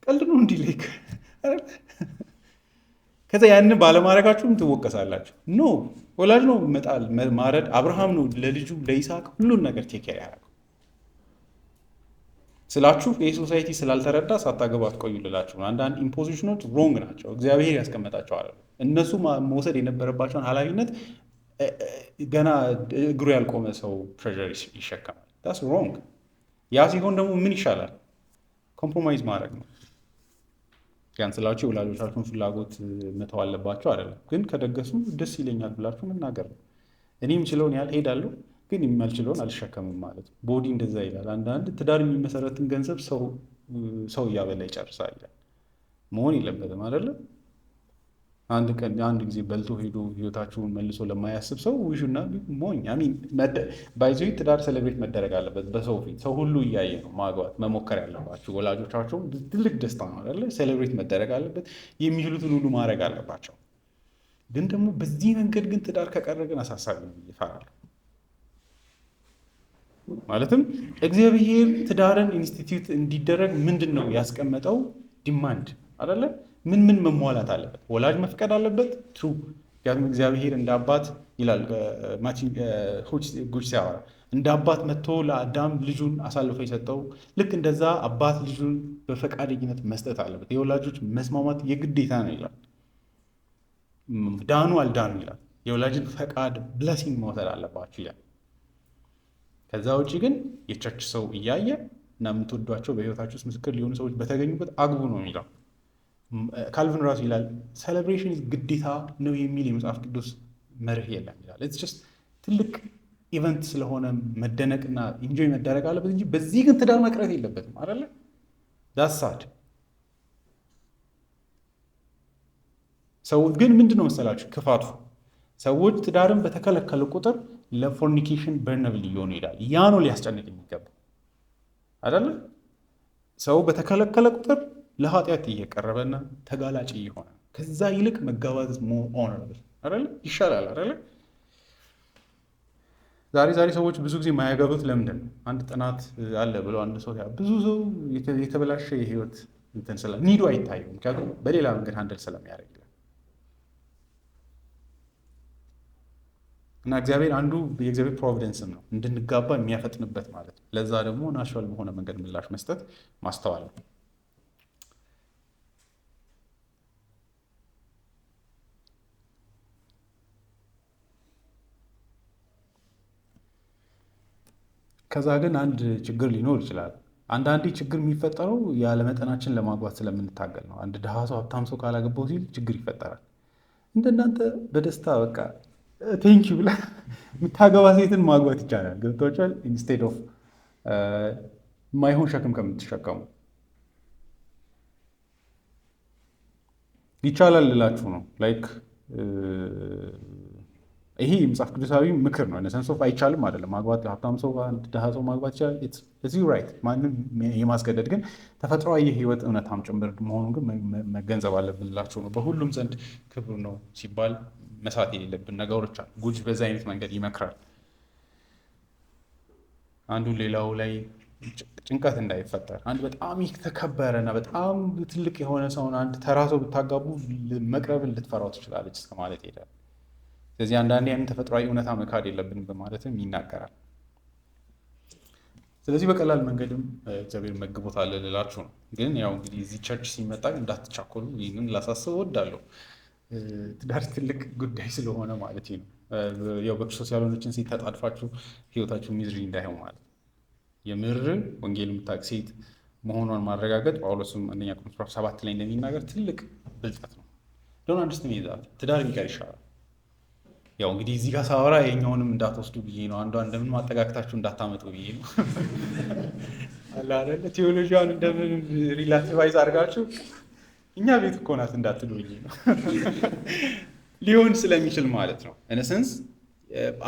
ቀልድ ነው እንዲህ ላይክ ከዛ ያንን ባለማድረጋችሁም ትወቀሳላችሁ። ኖ ወላጅ ነው መጣል ማረድ። አብርሃም ነው ለልጁ ለይስሐቅ ሁሉን ነገር ቴክ ኬር ያደረገው ስላችሁ የሶሳይቲ ስላልተረዳ ሳታገቡ አትቆዩ ልላችሁ ነው። አንዳንድ ኢምፖዚሽኖች ሮንግ ናቸው፣ እግዚአብሔር ያስቀመጣቸው አለ። እነሱ መውሰድ የነበረባቸውን ኃላፊነት ገና እግሩ ያልቆመ ሰው ፕሬዠር ይሸከማል። ዳስ ሮንግ። ያ ሲሆን ደግሞ ምን ይሻላል? ኮምፕሮማይዝ ማድረግ ነው። ያን ስላችሁ የወላጆቻችሁን ፍላጎት መተው አለባቸው አይደለም፣ ግን ከደገሱ ደስ ይለኛል ብላችሁ መናገር ነው። እኔ የምችለውን ያህል ሄዳለሁ ግን የማልችለውን አልሸከምም ማለት ነው። ቦዲ እንደዛ ይላል። አንዳንድ ትዳር የሚመሰረትን ገንዘብ ሰው እያበላ ይጨርሳል ይላል። መሆን የለበትም አይደለም። አንድ ጊዜ በልቶ ሄዶ ህይወታችሁን መልሶ ለማያስብ ሰው ውሹና ሞኝ ባይዞ ትዳር ሴሌብሬት መደረግ አለበት በሰው ፊት። ሰው ሁሉ እያየ ነው ማግባት መሞከር ያለባቸው። ወላጆቻቸው ትልቅ ደስታ ነው አይደለ? ሴሌብሬት መደረግ አለበት። የሚችሉትን ሁሉ ማድረግ አለባቸው። ግን ደግሞ በዚህ መንገድ ግን ትዳር ከቀረ ግን አሳሳቢ ነው፣ ይፈራል። ማለትም እግዚአብሔር ትዳርን ኢንስቲትዩት እንዲደረግ ምንድን ነው ያስቀመጠው ዲማንድ አይደለ? ምን መሟላት አለበት? ወላጅ መፍቀድ አለበት። ትሩ። ምክንያቱም እግዚአብሔር እንደ አባት ይላል ጉጅ ሲያወራ እንደ አባት መጥቶ ለአዳም ልጁን አሳልፎ የሰጠው ልክ እንደዛ አባት ልጁን በፈቃደኝነት መስጠት አለበት። የወላጆች መስማማት የግዴታ ነው ይላል። ዳኑ አልዳኑ ይላል። የወላጅን ፈቃድ ብለሲንግ መውሰድ አለባችሁ ይላል። ከዛ ውጭ ግን የቸርች ሰው እያየ እና የምትወዷቸው በህይወታችሁ ውስጥ ምስክር ሊሆኑ ሰዎች በተገኙበት አግቡ ነው የሚለው። ካልቪን ራሱ ይላል ሴሌብሬሽን ግዴታ ነው የሚል የመጽሐፍ ቅዱስ መርህ የለም ይላል። ትልቅ ኢቨንት ስለሆነ መደነቅና ኢንጆይ መደረግ አለበት እንጂ በዚህ ግን ትዳር መቅረት የለበትም አይደለ? ዳሳድ ሰው ግን ምንድን ነው መሰላችሁ ክፋቱ? ሰዎች ትዳርን በተከለከለ ቁጥር ለፎርኒኬሽን በርነብል እየሆኑ ይሄዳል። ያ ነው ሊያስጨንቅ የሚገባው አይደለ? ሰው በተከለከለ ቁጥር ለኃጢአት እየቀረበና ተጋላጭ እየሆነ ከዛ ይልቅ መጋባት ኦነረብል አይደለ? ይሻላል አይደለ? ዛሬ ሰዎች ብዙ ጊዜ የማያገቡት ለምንድን ነው? አንድ ጥናት አለ ብለው አንድ ሰው ብዙ ሰው የተበላሸ የህይወት እንትን ኒዱ አይታየው፣ ምክንያቱም በሌላ መንገድ ሃንድል ስለሚያደርግ ይላል። እና እግዚአብሔር አንዱ የእግዚአብሔር ፕሮቪደንስም ነው እንድንጋባ የሚያፈጥንበት ማለት ነው። ለዛ ደግሞ ናቹራል በሆነ መንገድ ምላሽ መስጠት ማስተዋል ነው። ከዛ ግን አንድ ችግር ሊኖር ይችላል። አንዳንዴ ችግር የሚፈጠረው ያለመጠናችን ለማግባት ስለምንታገል ነው። አንድ ድሃ ሰው ሀብታም ሰው ካላገባው ሲል ችግር ይፈጠራል። እንደናንተ በደስታ በቃ ቴንኪ ብላ የምታገባ ሴትን ማግባት ይቻላል። ገብቷችኋል? ኢንስቴድ ኦፍ የማይሆን ሸክም ከምትሸከሙ ይቻላል ልላችሁ ነው። ላይክ ይሄ የመጽሐፍ ቅዱሳዊ ምክር ነው። ሰንስ ኦፍ አይቻልም አይደለም። ማግባት ሀብታም ሰው ድሃ ሰው ማግባት ይቻላል። እዚሁ ራይት። ማንም የማስገደድ ግን ተፈጥሯዊ የህይወት እውነታም ጭምር መሆኑን ግን መገንዘብ አለብን ልላችሁ ነው። በሁሉም ዘንድ ክብር ነው ሲባል መሳት የሌለብን ነገሮች አሉ። ጉጅ በዛ አይነት መንገድ ይመክራል። አንዱ ሌላው ላይ ጭንቀት እንዳይፈጠር። አንድ በጣም የተከበረ እና በጣም ትልቅ የሆነ ሰውን አንድ ተራ ሰው ብታጋቡ መቅረብን ልትፈራው ትችላለች እስከ ማለት ይሄዳል። ስለዚህ አንዳንዴ ያንን ተፈጥሯዊ እውነታ መካድ የለብንም በማለትም ይናገራል። ስለዚህ በቀላል መንገድም እግዚአብሔር መግቦታል ልላችሁ ነው። ግን ያው እንግዲህ እዚህ ቸርች ሲመጣ እንዳትቻኮሉ ይህንን ላሳስብ እወዳለሁ። ትዳር ትልቅ ጉዳይ ስለሆነ ማለት ነው። ያው በክርስቶስ ያልሆነችን ሴት ተጣድፋችሁ ህይወታችሁ ሚዝሪ እንዳይሆን ማለት የምር ወንጌል የምታውቅ ሴት መሆኗን ማረጋገጥ ጳውሎስም 1 ቆሮንቶስ 7 ላይ እንደሚናገር ትልቅ ብልጠት ነው። ዶንት አንደርስታንድ ዛት ትዳር ቢቀር ይሻላል። ያው እንግዲህ እዚህ ጋር ሳወራ የኛውንም እንዳትወስዱ ብዬ ነው። አንዷ እንደምን ማጠጋግታችሁ እንዳታመጡ ብዬ ነው። አላ አይደለ ቴዎሎጂያን እንደምን ሪላቲቫይዝ አድርጋችሁ እኛ ቤት እኮ ናት እንዳትሉ ብዬ ነው። ሊሆን ስለሚችል ማለት ነው። ኢነሰንስ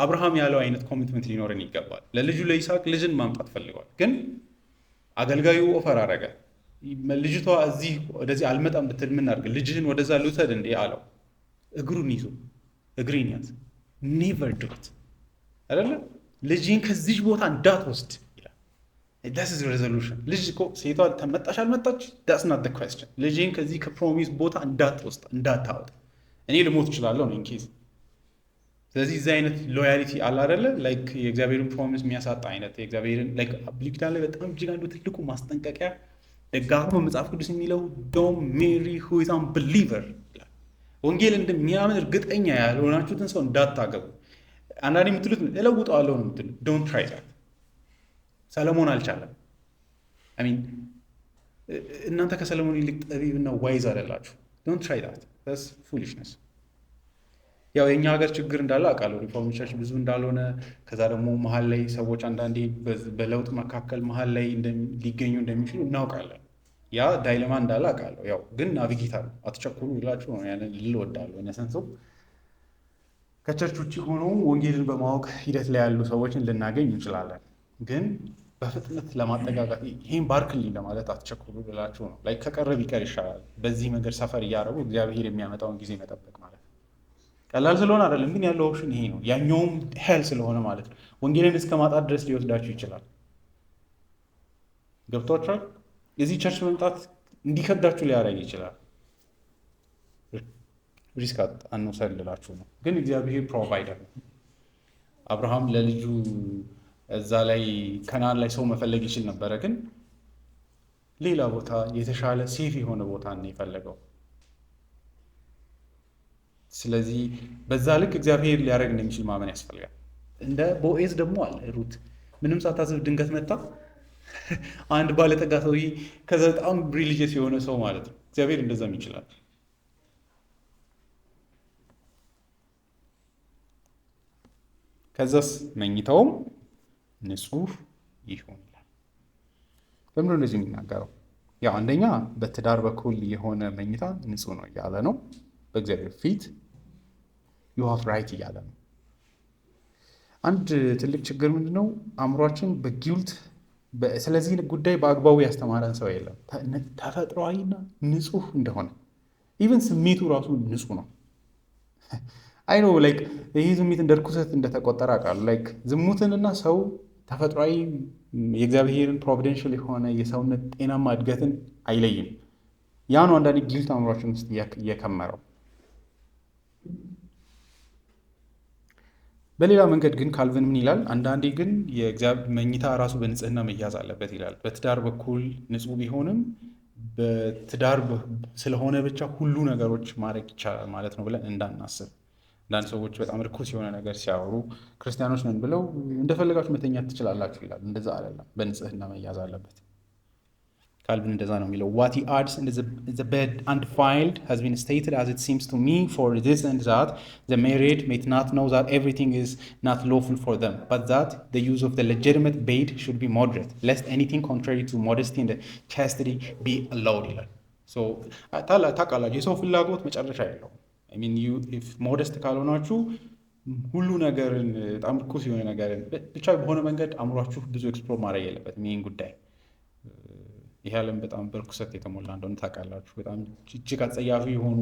አብርሃም ያለው አይነት ኮሚትመንት ሊኖረን ይገባል። ለልጁ ለይስሐቅ ልጅን ማምጣት ፈልጓል። ግን አገልጋዩ ኦፈር አደረገ። ልጅቷ እዚህ ወደዚህ አልመጣም ብትል ምን አድርግ? ልጅህን ወደዛ ልውሰድ እንዴ አለው። እግሩን ይዞ እግሬን ያዝ። ኔቨር ዱ ኢት አይደለ? ልጅህን ከዚህ ቦታ እንዳትወስድ ይላል። ዳስ ኢዝ ሬዞሉሽን። ልጅ እኮ ሴቷ ተመጣሽ አልመጣች ዳስ ናት ዘ ኩዌስቸን። ልጅህን ከዚህ ከፕሮሚስ ቦታ እንዳትወስድ እንዳታወጣ እኔ ልሞት እችላለሁ ነው ኢንኬዝ። ስለዚህ እዚህ አይነት ሎያሊቲ አለ አይደለ? ላይክ የእግዚአብሔርን ፕሮሚስ የሚያሳጣ አይነት የእግዚአብሔርን ላይክ ብሉይ ኪዳን ላይ በጣም እጅግ አንዱ ትልቁ ማስጠንቀቂያ ደጋግሞ መጽሐፍ ቅዱስ የሚለው ዶንት ሜሪ ሁ ኢዝ አንቢሊቨር ይላል። ወንጌል እንደሚያምን እርግጠኛ ያልሆናችሁትን ሰው እንዳታገቡ። አንዳንዴ የምትሉት እለውጠዋለሁ ነው የምትሉት። ዶንት ትራይ ዛት። ሰለሞን አልቻለም። አይ ሚን እናንተ ከሰለሞን ይልቅ ጠቢብና ዋይዝ አይደላችሁ። ዶንት ትራይ ዛት። ዳትስ ፉሊሽነስ። ያው የኛ ሀገር ችግር እንዳለ አውቃለሁ። ሪፎርም ቸርች ብዙ እንዳልሆነ፣ ከዛ ደግሞ መሀል ላይ ሰዎች አንዳንዴ በለውጥ መካከል መሀል ላይ ሊገኙ እንደሚችሉ እናውቃለን። ያ ዳይለማ እንዳለ አውቃለሁ። ያው ግን ናቪጌት አሉ አትቸኩሉ ይላችሁ ነው ያንን ልል እወዳለሁ። እነሰንሰው ከቸርች ውጭ ሆኖ ወንጌልን በማወቅ ሂደት ላይ ያሉ ሰዎችን ልናገኝ እንችላለን። ግን በፍጥነት ለማጠጋጋት ይህን ባርክልኝ ለማለት አትቸኩሉ ልላችሁ ነው። ላይ ከቀረብ ይቀር ይሻላል። በዚህ መንገድ ሰፈር እያደረጉ እግዚአብሔር የሚያመጣውን ጊዜ መጠበቅ ማለት ነው። ቀላል ስለሆነ አይደለም፣ ግን ያለው ኦፕሽን ይሄ ነው። ያኛውም ሄል ስለሆነ ማለት ነው። ወንጌልን እስከ ማጣት ድረስ ሊወስዳችሁ ይችላል። ገብቷችኋል? የዚህ ቸርች መምጣት እንዲከብዳችሁ ሊያደርግ ይችላል። ሪስክ አንውሰድ ልላችሁ ነው። ግን እግዚአብሔር ፕሮቫይደር ነው። አብርሃም ለልጁ እዛ ላይ ከናን ላይ ሰው መፈለግ ይችል ነበረ፣ ግን ሌላ ቦታ የተሻለ ሴፍ የሆነ ቦታ ነው የፈለገው። ስለዚህ በዛ ልክ እግዚአብሔር ሊያደርግ እንደሚችል ማመን ያስፈልጋል። እንደ ቦዔዝ ደግሞ አለ። ሩት ምንም ሳታስብ ድንገት መጣ። አንድ ባለጠጋ ሰውዬ ከዛ በጣም ሪሊጂየስ የሆነ ሰው ማለት ነው። እግዚአብሔር እንደዛም ይችላል። ከዛስ መኝታውም ንጹህ ይሁን ይላል። ለምንድን ነው እንደዚህ የሚናገረው? ያው አንደኛ በትዳር በኩል የሆነ መኝታ ንጹህ ነው እያለ ነው። በእግዚአብሔር ፊት ዩ ሃቭ ራይት እያለ ነው። አንድ ትልቅ ችግር ምንድን ነው? አእምሯችን በጊልት ስለዚህ ጉዳይ በአግባቡ ያስተማረን ሰው የለም። ተፈጥሯዊና ንጹህ እንደሆነ ኢቨን ስሜቱ ራሱ ንጹህ ነው። አይ ነው ላይክ ይህ ስሜት እንደ ርኩሰት እንደተቆጠረ አውቃለሁ። ላይክ ዝሙትንና ሰው ተፈጥሯዊ የእግዚአብሔርን ፕሮቪደንሻል የሆነ የሰውነት ጤናማ እድገትን አይለይም። ያ ነው አንዳንዴ ጊልት አእምሯችን ውስጥ እየከመረው። በሌላ መንገድ ግን ካልቪን ምን ይላል? አንዳንዴ ግን የእግዚአብሔር መኝታ ራሱ በንጽህና መያዝ አለበት ይላል። በትዳር በኩል ንጹህ ቢሆንም በትዳር ስለሆነ ብቻ ሁሉ ነገሮች ማድረግ ይቻላል ማለት ነው ብለን እንዳናስብ። አንዳንድ ሰዎች በጣም ርኩስ የሆነ ነገር ሲያወሩ ክርስቲያኖች ነን ብለው እንደፈለጋችሁ መተኛት ትችላላችሁ ይላል። እንደዛ አይደለም፣ በንጽህና መያዝ አለበት። ካልቪን እንደዛ ነው የሚለው። What he adds in the bed undefiled has been stated as it seems to me for this and that the married may not know that everything is not lawful for them, but that the use of the legitimate bed should be moderate, lest anything contrary to modesty and chastity be allowed ይላል። so ታውቃላችሁ የሰው ፍላጎት መጨረሻ የለውም። I mean if modest ካልሆናችሁ ሁሉ ነገርን በጣም ርኩስ የሆነ ነገርን ብቻ በሆነ መንገድ አእምሯችሁ ብዙ ኤክስፕሎር ማድረግ የለበትም ይህን ጉዳይ። ይህ ዓለም በጣም በርኩሰት የተሞላ እንደሆነ ታውቃላችሁ። በጣም እጅግ አጸያፊ የሆኑ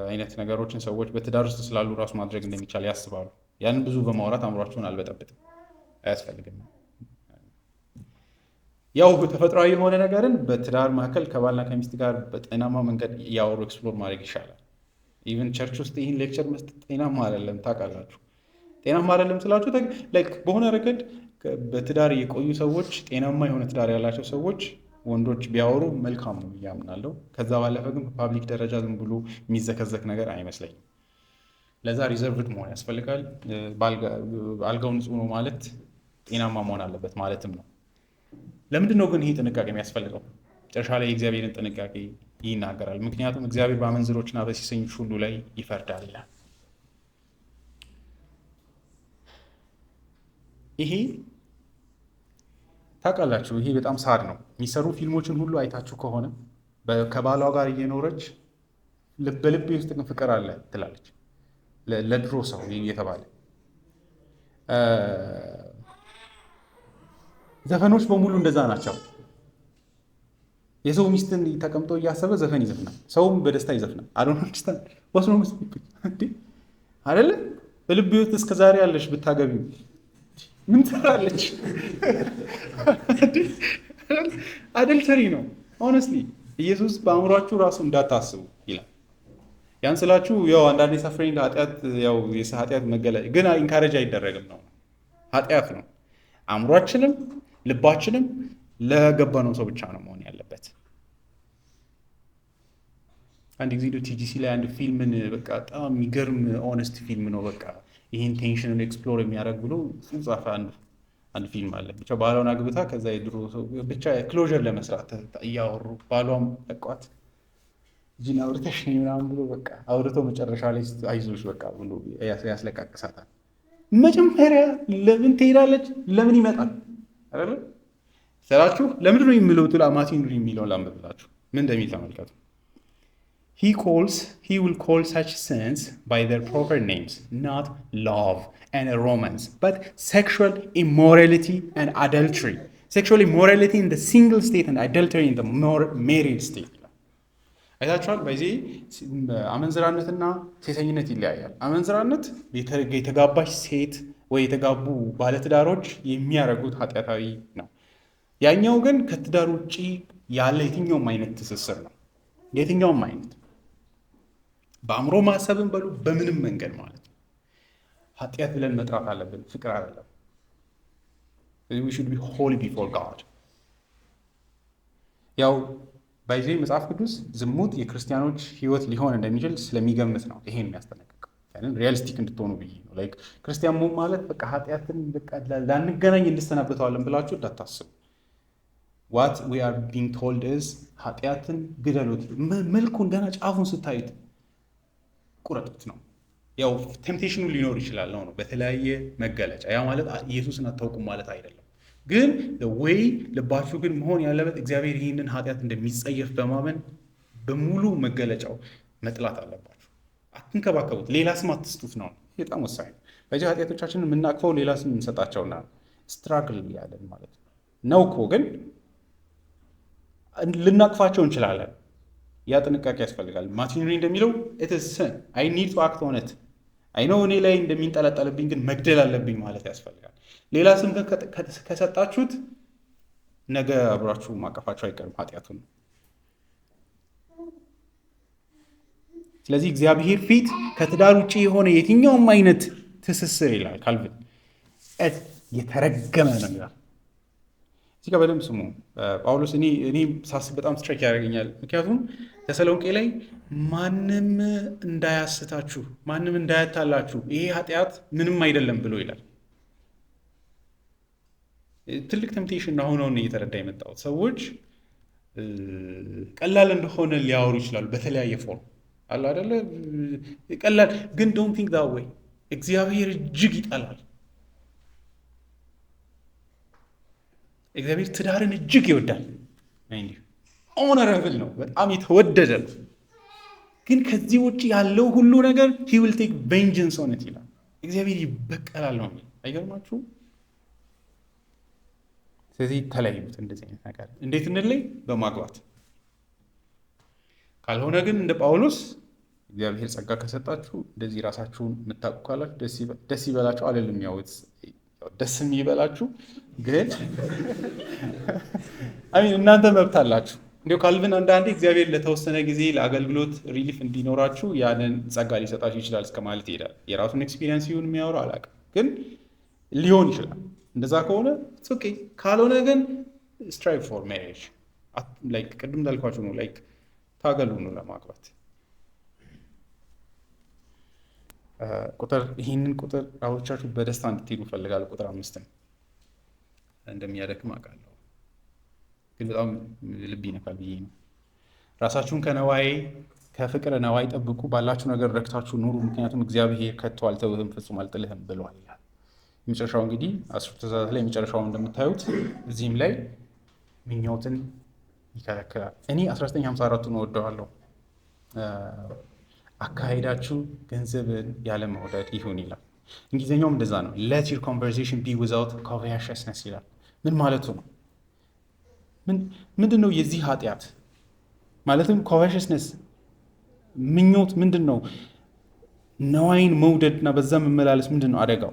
አይነት ነገሮችን ሰዎች በትዳር ውስጥ ስላሉ ራሱ ማድረግ እንደሚቻል ያስባሉ። ያንን ብዙ በማውራት አእምሯቸውን አልበጠብጥም፣ አያስፈልግም። ያው ተፈጥሯዊ የሆነ ነገርን በትዳር መካከል ከባልና ከሚስት ጋር በጤናማ መንገድ እያወሩ ኤክስፕሎር ማድረግ ይሻላል። ኢቨን ቸርች ውስጥ ይህን ሌክቸር መስጠት ጤናማ አይደለም። ታውቃላችሁ፣ ጤናማ አይደለም ስላችሁ በሆነ ረገድ በትዳር የቆዩ ሰዎች፣ ጤናማ የሆነ ትዳር ያላቸው ሰዎች ወንዶች ቢያወሩ መልካም ነው እያምናለሁ። ከዛ ባለፈ ግን በፓብሊክ ደረጃ ዝም ብሎ የሚዘከዘክ ነገር አይመስለኝም። ለዛ ሪዘርቭድ መሆን ያስፈልጋል። አልጋው ንጹህ ነው ማለት ጤናማ መሆን አለበት ማለትም ነው። ለምንድን ነው ግን ይህ ጥንቃቄ የሚያስፈልገው? መጨረሻ ላይ የእግዚአብሔርን ጥንቃቄ ይናገራል። ምክንያቱም እግዚአብሔር በአመንዝሮችና በሴሰኞች ሁሉ ላይ ይፈርዳል ይላል። ይሄ ታውቃላችሁ፣ ይሄ በጣም ሳድ ነው። የሚሰሩ ፊልሞችን ሁሉ አይታችሁ ከሆነ ከባሏ ጋር እየኖረች በልቤ ውስጥ ግን ፍቅር አለ ትላለች ለድሮ ሰው እየተባለ ዘፈኖች በሙሉ እንደዛ ናቸው። የሰው ሚስትን ተቀምጦ እያሰበ ዘፈን ይዘፍናል፣ ሰውም በደስታ ይዘፍናል። ወስኖ አይደለ? በልቤ ውስጥ እስከ ዛሬ ያለሽ ብታገቢው ምን ትሰራለች? አደልተሪ ነው። ሆነስትሊ ኢየሱስ በአእምሯችሁ ራሱ እንዳታስቡ ይላል። ያን ስላችሁ ያው አንዳንዴ ሰፍሪንግ ኃጢአት ያው ኃጢአት መገለጥ ግን ኢንካሬጅ አይደረግም ነው። ኃጢአት ነው። አእምሯችንም ልባችንም ለገባነው ሰው ብቻ ነው መሆን ያለበት። አንድ ጊዜ ቲጂሲ ላይ አንድ ፊልምን በቃ በጣም የሚገርም ኦነስት ፊልም ነው። በቃ ይህን ቴንሽንን ኤክስፕሎር የሚያደርግ ብሎ ጻፈ። አንድ ፊልም አለ ብቻ ባሏን አግብታ ከዛ የድሮ ሰው ብቻ ክሎዥር ለመስራት እያወሩ ባሏም በቋት ጂና አውርተሽ ምናምን ብሎ በቃ አውርቶ መጨረሻ ላይ አይዞሽ በቃ ብሎ ያስለቃቅሳታል። መጀመሪያ ለምን ትሄዳለች ለምን ይመጣል አይደል ስላችሁ ለምንድን ነው የሚለው ማቲን የሚለውን ላንብብላችሁ ምን እንደሚል ተመልከቱ። He will call such sins by their proper names, not love and romance, but sexual immorality and adultery. Sexual immorality in the single state and adultery in the married state. አይታችኋል። በዚህ አመንዝራነትና ሴሰኝነት ይለያያል። አመንዝራነት የተጋባች ሴት ወይ የተጋቡ ባለትዳሮች የሚያደርጉት ኃጢአታዊ ነው። ያኛው ግን ከትዳር ውጪ ያለ የትኛውም አይነት ትስስር ነው። የትኛውም አይነት በአእምሮ ማሰብን በሉ በምንም መንገድ ማለት ነው ኃጢአት ብለን መጥራት አለብን። ፍቅር አይደለም። we should be holy before God። ያው በዚህ መጽሐፍ ቅዱስ ዝሙት የክርስቲያኖች ህይወት ሊሆን እንደሚችል ስለሚገምት ነው ይሄን የሚያስጠነቅቀው። ያንን ሪያሊስቲክ እንድትሆኑ ብዬ ነው። ላይክ ክርስቲያን መሆን ማለት በቃ ኃጢአትን በቃ ላንገናኝ እንድሰናበተዋለን ብላችሁ እንዳታስቡ። what we are being told is ኃጢአትን ግደሉት፣ መልኩን ገና ጫፉን ስታዩት ቁረጡት ነው። ያው ቴምፕቴሽኑ ሊኖር ይችላል ነው በተለያየ መገለጫ። ያ ማለት ኢየሱስን አታውቁም ማለት አይደለም። ግን ወይ ልባችሁ ግን መሆን ያለበት እግዚአብሔር ይህንን ኃጢአት እንደሚጸየፍ በማመን በሙሉ መገለጫው መጥላት አለባችሁ። አትንከባከቡት፣ ሌላ ስም አትስጡት ነው። በጣም ወሳኝ ነው። በዚህ ኃጢአቶቻችንን የምናቅፈው ሌላ ስም እንሰጣቸውና ስትራግል ያለን ማለት ነው እኮ ግን ልናቅፋቸው እንችላለን። ያ ጥንቃቄ ያስፈልጋል። ማቲን እንደሚለው it is sin I need to act on it I know እኔ ላይ እንደሚንጠለጠልብኝ ግን መግደል አለብኝ ማለት ያስፈልጋል። ሌላ ስም ከሰጣችሁት ነገ አብራችሁ ማቀፋችሁ አይቀርም ኃጢአቱን። ስለዚህ እግዚአብሔር ፊት ከትዳር ውጪ የሆነ የትኛውም አይነት ትስስር ይላል ካልቪን የተረገመ ነው ይላል። እዚህ ጋር በደንብ ስሙ። ጳውሎስ እኔ ሳስብ በጣም ስትራይክ ያደርገኛል። ምክንያቱም ተሰሎንቄ ላይ ማንም እንዳያስታችሁ ማንም እንዳያታላችሁ ይሄ ኃጢአት ምንም አይደለም ብሎ ይላል። ትልቅ ቴምፕቴሽን ነው ሆኖ እየተረዳ የመጣው። ሰዎች ቀላል እንደሆነ ሊያወሩ ይችላሉ በተለያየ ፎርም አለ አይደለ ቀላል ግን ዶንት ቲንክ that way እግዚአብሔር እጅግ ይጠላል። እግዚአብሔር ትዳርን እጅግ ይወዳል። ኦነረብል ነው፣ በጣም የተወደደ ነው። ግን ከዚህ ውጪ ያለው ሁሉ ነገር he will take vengeance on it ይላል። እግዚአብሔር ይበቀላል ነው። አይገርማችሁ? ስለዚህ ተለዩት። እንደዚህ አይነት ነገር እንዴት እንለይ? በማግባት ካልሆነ ግን እንደ ጳውሎስ እግዚአብሔር ጸጋ ከሰጣችሁ እንደዚህ ራሳችሁን የምታውቁ ካላችሁ ደስ ይበላችሁ አይደለም ያው ደስ የሚበላችሁ ግን እናንተ መብት አላችሁ። እንዲያው ካልቪን አንዳንዴ እግዚአብሔር ለተወሰነ ጊዜ ለአገልግሎት ሪሊፍ እንዲኖራችሁ ያንን ጸጋ ሊሰጣችሁ ይችላል እስከ ማለት ይሄዳል። የራሱን ኤክስፒሪየንስ ይሁን የሚያወራው አላውቅም፣ ግን ሊሆን ይችላል። እንደዛ ከሆነ ኦኬ፣ ካልሆነ ግን ስትራይቭ ፎር ሜሪጅ ላይክ ቅድም እንዳልኳችሁ ነው። ላይክ ታገሉ ነው ለማግባት። ይህንን ቁጥር አውርቻችሁ በደስታ እንድትሄዱ እፈልጋለሁ። ቁጥር 5 እንደሚያደክም አውቃለሁ፣ ግን በጣም ልብ ይነካል ብዬ ነው። ራሳችሁን ከፍቅር ነዋይ ጠብቁ፣ ባላችሁ ነገር ረክታችሁ ኑሩ፣ ምክንያቱም እግዚአብሔር ከቶ አልተውህም ፍጹም አልጥልህም ብሏል ይላል። የመጨረሻው እንግዲህ 10 ትእዛዛት ላይ የመጨረሻው እንደምታዩት እዚህም ላይ ምኞትን ይከለክላል። እኔ 1954ን እወደዋለሁ። አካሄዳችሁ ገንዘብን ያለ መውደድ ይሁን ይላል። እንግሊዝኛውም እንደዛ ነው። let your conversation be without covetousness ይላል። ምን ማለቱ ነው? ምንድን ነው የዚህ ኃጢአት ማለትም covetousness ምኞት ምንድን ነው? ነዋይን መውደድ እና በዛ መመላለስ ምንድን ነው አደጋው?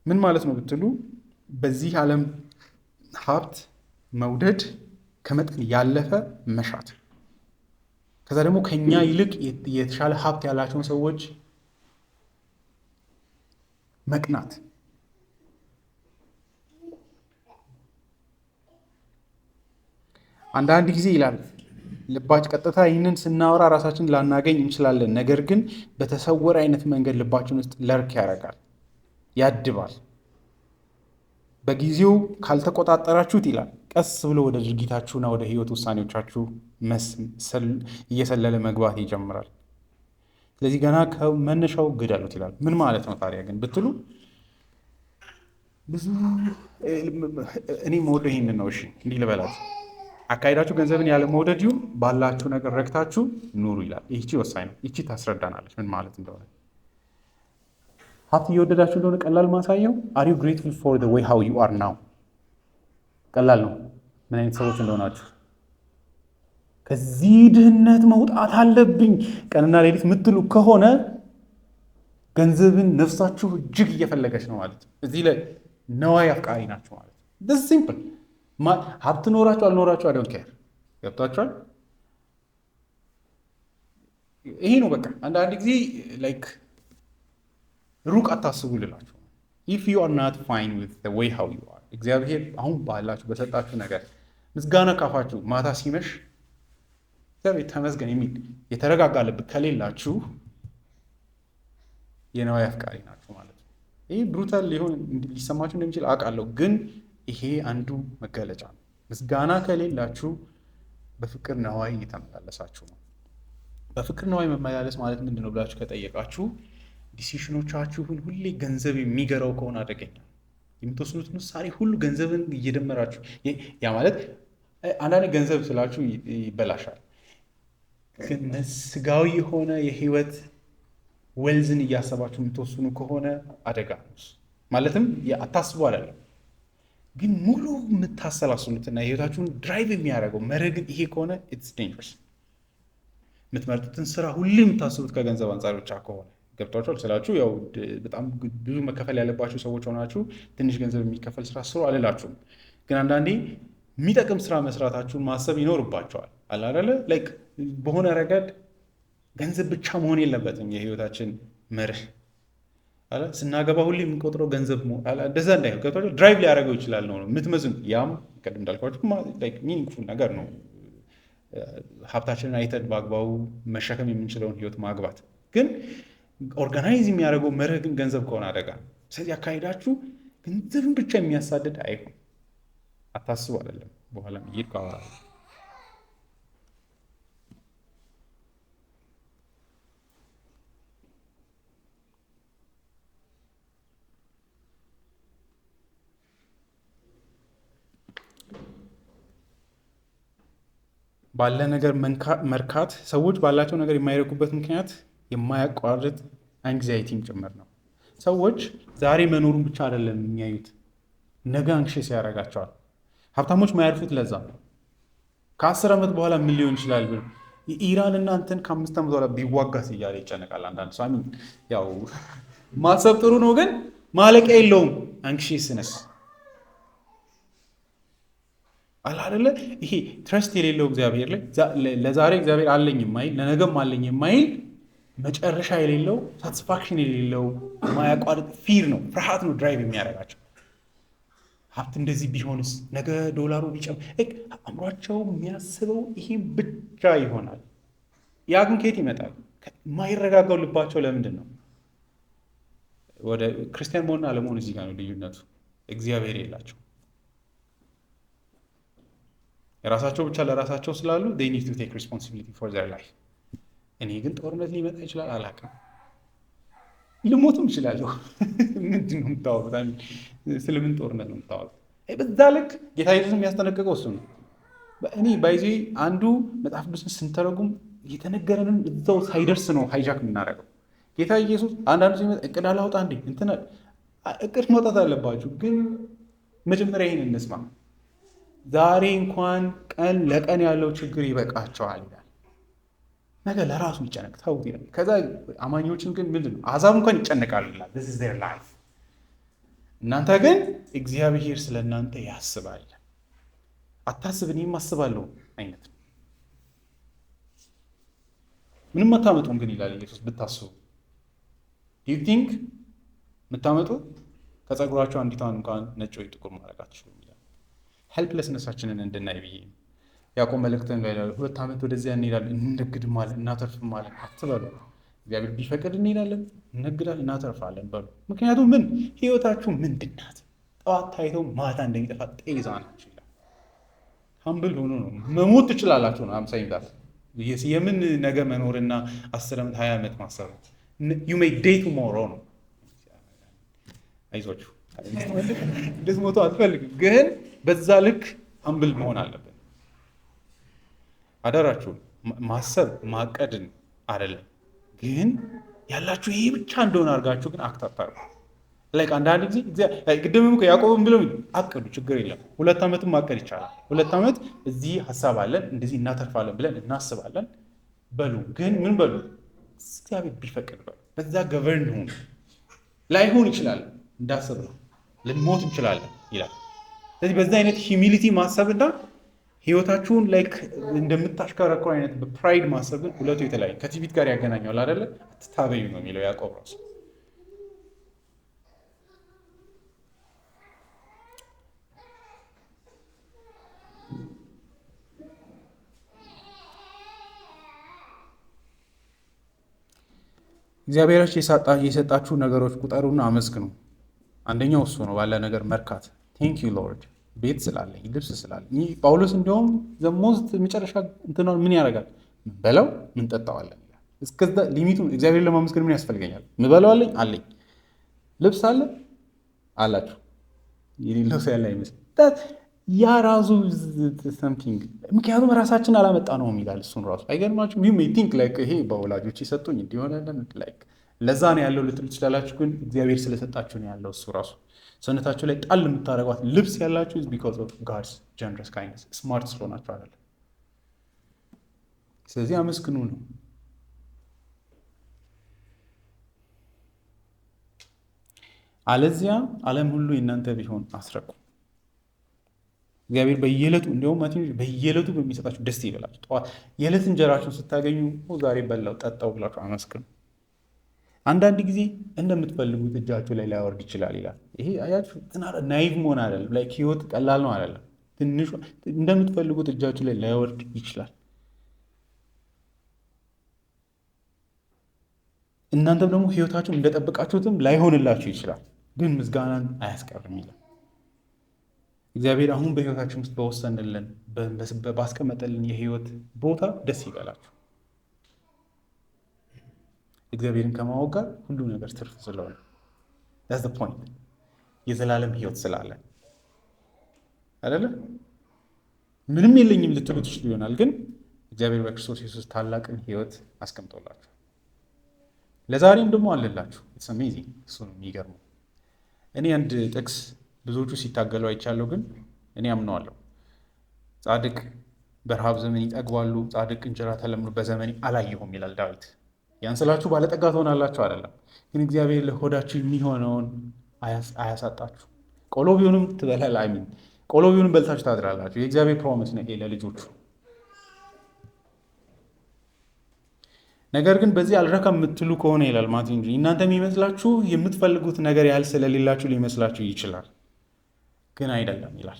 ምን ማለት ነው ብትሉ በዚህ ዓለም ሀብት መውደድ ከመጠን ያለፈ መሻት ከዛ ደግሞ ከኛ ይልቅ የተሻለ ሀብት ያላቸውን ሰዎች መቅናት። አንዳንድ ጊዜ ይላል ልባችን ቀጥታ ይህንን ስናወራ ራሳችን ላናገኝ እንችላለን። ነገር ግን በተሰወረ አይነት መንገድ ልባችን ውስጥ ለርክ ያደርጋል፣ ያድባል። በጊዜው ካልተቆጣጠራችሁት ይላል ቀስ ብሎ ወደ ድርጊታችሁና ወደ ህይወት ውሳኔዎቻችሁ እየሰለለ መግባት ይጀምራል። ስለዚህ ገና ከመነሻው ግደሉት ይላል። ምን ማለት ነው ታዲያ ግን ብትሉ ብዙ እኔ መወደው ይህንን ነው። እሺ እንዲህ ልበላችሁ፣ አካሄዳችሁ ገንዘብን ያለ መውደድ ይሁን፣ ባላችሁ ነገር ረክታችሁ ኑሩ ይላል። ይህቺ ወሳኝ ነው። ይህቺ ታስረዳናለች ምን ማለት እንደሆነ። ሀብት እየወደዳችሁ እንደሆነ ቀላል ማሳየው አር ዩ ግሬትፉል ፎር ዘ ዌይ ሃው ዩ አር ናው። ቀላል ነው ምን አይነት ሰዎች እንደሆናችሁ። ከዚህ ድህነት መውጣት አለብኝ ቀንና ሌሊት የምትሉ ከሆነ ገንዘብን ነፍሳችሁ እጅግ እየፈለገች ነው ማለት ነው። እዚህ ላይ ነዋይ አፍቃሪ ናቸው ማለት ነው። ሲምፕል። ሀብት ኖራችሁ አልኖራችሁ አይ ዶንት ኬር። ገብታችኋል? ይሄ ነው በቃ። አንዳንድ ጊዜ ላይክ ሩቅ አታስቡ ልላችሁ። ኢፍ ዩ አር ናት ፋይን ዊዝ ዘ ዌይ ሃው ዩ አር፣ እግዚአብሔር አሁን ባላችሁ በሰጣችሁ ነገር ምስጋና ካፋችሁ ማታ ሲመሽ እግዚአብሔር ተመስገን የሚል የተረጋጋ ልብ ከሌላችሁ የነዋይ አፍቃሪ ናችሁ ማለት ነው። ይህ ብሩታል ሊሆን ሊሰማችሁ እንደሚችል አውቃለሁ፣ ግን ይሄ አንዱ መገለጫ ነው። ምስጋና ከሌላችሁ በፍቅር ነዋይ እየተመላለሳችሁ ነው። በፍቅር ነዋይ መመላለስ ማለት ምንድን ነው ብላችሁ ከጠየቃችሁ ዲሲሽኖቻችሁን ሁሌ ገንዘብ የሚገራው ከሆነ አደገኛ። የምትወስኑትን ውሳኔ ሁሉ ገንዘብን እየደመራችሁ፣ ያ ማለት አንዳንድ ገንዘብ ስላችሁ ይበላሻል፣ ግን ስጋዊ የሆነ የህይወት ወልዝን እያሰባችሁ የምትወስኑ ከሆነ አደጋ ነው። ማለትም አታስቡ አይደለም፣ ግን ሙሉ የምታሰላስሉትና የህይወታችሁን ድራይቭ የሚያደርገው መርህ ግን ይሄ ከሆነ ኢትስ ዴንጀረስ። የምትመርጡትን ስራ ሁሌ የምታስቡት ከገንዘብ አንጻር ብቻ ከሆነ ገብቷችኋል ስላችሁ፣ ያው በጣም ብዙ መከፈል ያለባችሁ ሰዎች ሆናችሁ ትንሽ ገንዘብ የሚከፈል ስራ ስሩ አልላችሁም። ግን አንዳንዴ የሚጠቅም ስራ መስራታችሁን ማሰብ ይኖርባቸዋል። አላደለ ላይክ በሆነ ረገድ ገንዘብ ብቻ መሆን የለበትም የህይወታችን መርህ። ስናገባ ሁሌ የምንቆጥረው ገንዘብ እንደዛ እንዳይሆን ገብቷችኋል። ድራይቭ ሊያደርገው ይችላል ነው የምትመዝኑ። ያም ቅድም እንዳልኳችሁ ሚኒንግፉል ነገር ነው። ሀብታችንን አይተን በአግባቡ መሸከም የምንችለውን ህይወት ማግባት። ግን ኦርጋናይዝ የሚያደርገው መርህ ግን ገንዘብ ከሆነ አደጋ። ስለዚህ አካሄዳችሁ ገንዘብን ብቻ የሚያሳድድ አይሆን። አታስቡ አይደለም በኋላ ይሄድ ካወራ ባለ ነገር መርካት። ሰዎች ባላቸው ነገር የማይረኩበት ምክንያት የማያቋርጥ አንግዛይቲም ጭምር ነው። ሰዎች ዛሬ መኖሩን ብቻ አይደለም የሚያዩት፣ ነገ አንክሽስ ያደርጋቸዋል። ሀብታሞች ማያርፉት ለዛ ነው። ከ10 ዓመት በኋላ ምን ሊሆን ይችላል ብሎ ኢራን እና እንትን ከ5 ዓመት በኋላ ቢዋጋስ እያለ ይጨነቃል አንዳንድ ሰው። ያው ማሰብ ጥሩ ነው፣ ግን ማለቂያ የለውም አንክሽስነስ አላደለ። ይሄ ትረስት የሌለው እግዚአብሔር ላይ ለዛሬ እግዚአብሔር አለኝ የማይል ለነገም አለኝ የማይል መጨረሻ የሌለው ሳቲስፋክሽን የሌለው ማያቋርጥ ፊር ነው፣ ፍርሃት ነው ድራይቭ የሚያደርጋቸው። ሀብት እንደዚህ ቢሆንስ፣ ነገ ዶላሩ ቢጨምር፣ አእምሯቸው የሚያስበው ይሄ ብቻ ይሆናል። ያ ግን ከየት ይመጣል? የማይረጋጋው ልባቸው ለምንድን ነው? ወደ ክርስቲያን መሆንና አለመሆን እዚህ ጋር ነው ልዩነቱ። እግዚአብሔር የላቸው የራሳቸው ብቻ ለራሳቸው ስላሉ they need to take responsibility for their life። እኔ ግን ጦርነት ሊመጣ ይችላል አላውቅም፣ ልሞትም እችላለሁ። ምንድን ነው የምታወሩት? ስለምን ጦርነት ነው የምታወሩት? በዛ ልክ ጌታ ኢየሱስ የሚያስጠነቅቀው እሱ ነው። እኔ ባይዜ አንዱ መጽሐፍ ቅዱስን ስንተረጉም የተነገረንን እዛው ሳይደርስ ነው ሃይጃክ የምናደርገው። ጌታ ኢየሱስ አንዳንዱ ሲመጣ እቅድ አላውጣ እንዴ እንትን እቅድ መውጣት አለባችሁ፣ ግን መጀመሪያ ይህን እንስማ። ዛሬ እንኳን ቀን ለቀን ያለው ችግር ይበቃቸዋል ይላል። ነገ ለራሱ ይጨነቅ ተውት ይላል። ከዛ አማኞችን ግን ምንድን ነው አሕዛብ እንኳን ይጨነቃሉ ይላል። this is their life። እናንተ ግን እግዚአብሔር ስለ እናንተ ያስባል። አታስብ እኔም አስባለሁ አይነት ነው። ምንም አታመጡም ግን ይላል ኢየሱስ ብታስቡ። ዩ ቲንክ የምታመጡ ከጸጉራቸው አንዲቷን እንኳን ነጭ ወይ ጥቁር ማድረግ አትችሉም ይላል። ሄልፕለስነሳችንን እንድናይ ብዬ ያዕቆብ መልእክትን ላይ ይላል 2 ዓመት ወደዚያ እንሄዳለን እንነግድማለን እናተርፍማለን አትበሉ። እግዚአብሔር ቢፈቅድ እንሄዳለን እንነግዳለን እናተርፋለን በሉ። ምክንያቱም ምን ህይወታችሁ ምንድን ናት? ጠዋት ታይተው ማታ እንደሚጠፋ ጤዛ ናችሁ ይላል። ሀምብል ሆኖ ነው መሞት ትችላላችሁ ነው አምሳኝ ዳት የምን ነገ መኖርና 10 ዓመት 20 ዓመት ማሰብ you may day tomorrow ነው። አይዟችሁ ልትሞቱ አትፈልግም፣ ግን በዛ ልክ ሀምብል መሆን አለብን። አደራችሁ ማሰብ ማቀድን አይደለም፣ ግን ያላችሁ ይሄ ብቻ እንደሆነ አድርጋችሁ ግን አክት አታርጉ። ላይክ አንዳንድ ጊዜ ቅድምም ያዕቆብም ብለው አቅዱ፣ ችግር የለም 2 ዓመትም ማቀድ ይቻላል። 2 ዓመት እዚህ ሀሳብ አለን እንደዚህ እናተርፋለን ብለን እናስባለን በሉ። ግን ምን በሉ እግዚአብሔር ቢፈቅድ በሉ። በዛ ገቨርን ሆኑ። ላይሆን ይችላል እንዳስብ ነው ልንሞት እንችላለን ይላል። ስለዚህ በዛ አይነት ሂዩሚሊቲ ማሰብና ህይወታችሁን ላይክ እንደምታሽከረክሩ አይነት በፕራይድ ማሰብ ግን ሁለቱ የተለያዩ ከትዕቢት ጋር ያገናኘዋል አይደለ? አትታበዩ ነው የሚለው ያዕቆብ ራሱ። እግዚአብሔራችሁ የሰጣችሁ ነገሮች ቁጠሩና አመስግኑ። አንደኛው እሱ ነው፣ ባለ ነገር መርካት። ቴንክ ዩ ሎርድ ቤት ስላለኝ ልብስ ስላለኝ። ጳውሎስ እንዲሁም ዘሞስት መጨረሻ እንትናን ምን ያደርጋል? ምን በለው ምን ጠጣዋለን ይላል። እስከዛ ሊሚቱ እግዚአብሔር ለማመስገን ምን ያስፈልገኛል? ምን በለው አለኝ፣ ልብስ አለ አላችሁ። የሌለው ሰው ያለ አይመስል ያ ራሱ ሰምቲንግ። ምክንያቱም ራሳችን አላመጣ ነው ይላል። እሱን ራሱ አይገርማችሁም? ዩ ሜይ ቲንክ ላይክ ይሄ በወላጆች የሰጡኝ እንዲሆነለን ላይክ ለዛ ነው ያለው ልትሉ ትችላላችሁ። ግን እግዚአብሔር ስለሰጣችሁ ነው ያለው። እሱ ራሱ ሰውነታችሁ ላይ ጣል የምታደርጓት ልብስ ያላችሁ is because of God's generous kindness ስማርት ስለሆናችሁ አይደለም። ስለዚህ አመስግኑ ነው። አለዚያ ዓለም ሁሉ የእናንተ ቢሆን አስረቁ። እግዚአብሔር በየዕለቱ እንዲሁም በየዕለቱ በሚሰጣችሁ ደስ ይበላችሁ። ጠዋት የዕለት እንጀራችሁን ስታገኙ ዛሬ በላው ጠጣው ብላችሁ አመስግኑ። አንዳንድ ጊዜ እንደምትፈልጉት እጃችሁ ላይ ላይወርድ ይችላል ይላል። ይሄ አያችሁ ናይቭ መሆን አይደለም። ላይክ ህይወት ቀላል ነው አይደለም። ትንሹ እንደምትፈልጉት እጃችሁ ላይ ላይወርድ ይችላል። እናንተም ደግሞ ህይወታችሁን እንደጠበቃችሁትም ላይሆንላችሁ ይችላል። ግን ምስጋናን አያስቀርም ይላል እግዚአብሔር። አሁን በህይወታችን ውስጥ በወሰንልን ባስቀመጠልን የህይወት ቦታ ደስ ይበላችሁ። እግዚአብሔርን ከማወቅ ጋር ሁሉ ነገር ትርፍ ስለሆነ that's the point። የዘላለም ህይወት ስላለን አይደለ? ምንም የለኝም ልትሉ ትችሉ ይሆናል፣ ግን እግዚአብሔር በክርስቶስ ኢየሱስ ታላቅን ህይወት አስቀምጦላችሁ ለዛሬም ደግሞ አለላችሁ። it's amazing። እሱ ነው የሚገርመው። እኔ አንድ ጥቅስ ብዙዎቹ ሲታገሉ አይቻለሁ፣ ግን እኔ አምነዋለሁ። ጻድቅ በረሃብ ዘመን ይጠግባሉ፣ ጻድቅ እንጀራ ተለምኖ በዘመኔ አላየሁም ይላል ዳዊት። ያን ስላችሁ ባለጠጋ ትሆናላችሁ አይደለም፣ ግን እግዚአብሔር ለሆዳችሁ የሚሆነውን አያሳጣችሁ። ቆሎ ቢሆንም ትበላል አይሚን ቆሎ ቢሆንም በልታችሁ ታድራላችሁ። የእግዚአብሔር ፕሮሚስ ነው ይሄ ለልጆቹ። ነገር ግን በዚህ አልረካም የምትሉ ከሆነ ይላል ማቴዎስ እንጂ እናንተ የሚመስላችሁ የምትፈልጉት ነገር ያህል ስለሌላችሁ ሊመስላችሁ ይችላል፣ ግን አይደለም ይላል።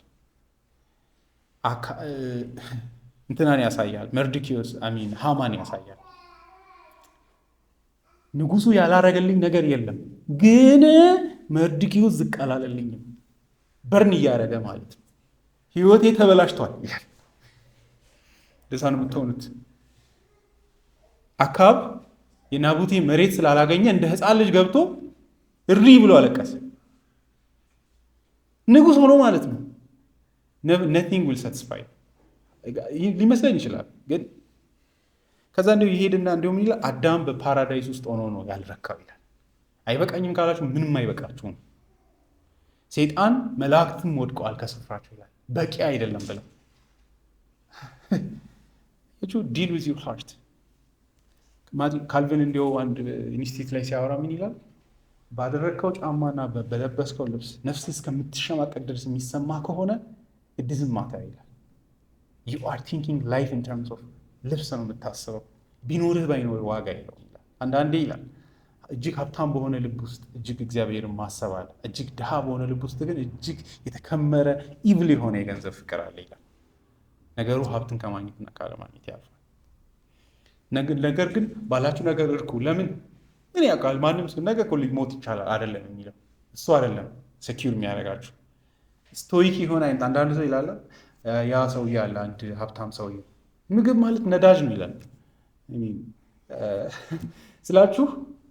እንትናን ያሳያል። መርዶክዮስ ሃማን ያሳያል። ንጉሱ ያላረገልኝ ነገር የለም፣ ግን መርዶክዮስ ዝቅ አላለልኝም። በርን እያደረገ ማለት ነው። ህይወቴ ተበላሽቷል ይላል። ደሳ ነው የምትሆኑት። አካብ የናቡቴ መሬት ስላላገኘ እንደ ህፃን ልጅ ገብቶ እሪ ብሎ አለቀሰ። ንጉስ ሆኖ ማለት ነው። nothing will satisfy ሊመስለን ይችላል፣ ግን ከዛ እንደው ይሄድና እንደውም ይላል አዳም በፓራዳይስ ውስጥ ሆኖ ነው ያልረካው ይላል። አይበቃኝም ካላችሁ ምንም አይበቃችሁም። ሰይጣን መላእክትም ወድቀዋል ከስፍራቸው ይላል። በቂ አይደለም ብለው ዲል ዊዝ ዩር ሃርት። ካልቪን እንዲያው አንድ ኢንስቲትዩት ላይ ሲያወራ ምን ይላል? ባደረግከው ጫማና በለበስከው ልብስ ነፍስ እስከምትሸማቀቅ ድረስ የሚሰማ ከሆነ it doesn't matter ይላል። you are thinking life in terms of ልብስ ነው የምታስበው። ቢኖርህ ባይኖርህ ዋጋ የለውም ይላል። አንዳንዴ ይላል እጅግ ሀብታም በሆነ ልብ ውስጥ እጅግ እግዚአብሔርን ማሰብ አለ። እጅግ ድሃ በሆነ ልብ ውስጥ ግን እጅግ የተከመረ ኢቭል የሆነ የገንዘብ ፍቅር አለ ይላል። ነገሩ ሀብትን ከማግኘትና ካለማግኘት ያልፋል። ነገር ግን ባላችሁ ነገር እርኩ። ለምን? ምን ያውቃል ማንም ሰው ነገ እኮ ሊሞት ይቻላል አይደለም የሚለው እሱ አይደለም ሴኪዩር የሚያደርጋችሁ። ስቶይክ የሆነ አይነት አንዳንድ ሰው ይላል ያ ሰውዬ አለ አንድ ሀብታም ሰውዬ ምግብ ማለት ነዳጅ ነው ይላል። ስላችሁ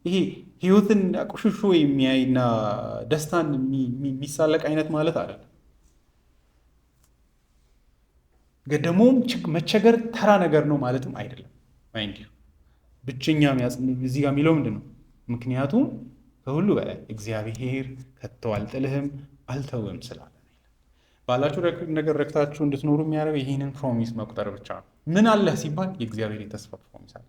ይሄ ህይወትን አቆሽሾ የሚያይና ደስታን የሚሳለቅ አይነት ማለት አይደለም። ደግሞም መቸገር ተራ ነገር ነው ማለትም አይደለም። እንዲሁ ብቸኛ እዚህ ጋር የሚለው ምንድን ነው? ምክንያቱም ከሁሉ በላይ እግዚአብሔር ከቶ አልጥልህም አልተውም ስላለ ባላችሁ ነገር ረክታችሁ እንድትኖሩ የሚያደርገው ይህንን ፕሮሚስ መቁጠር ብቻ ነው። ምን አለህ ሲባል የእግዚአብሔር የተስፋ ፕሮሚስ አለ።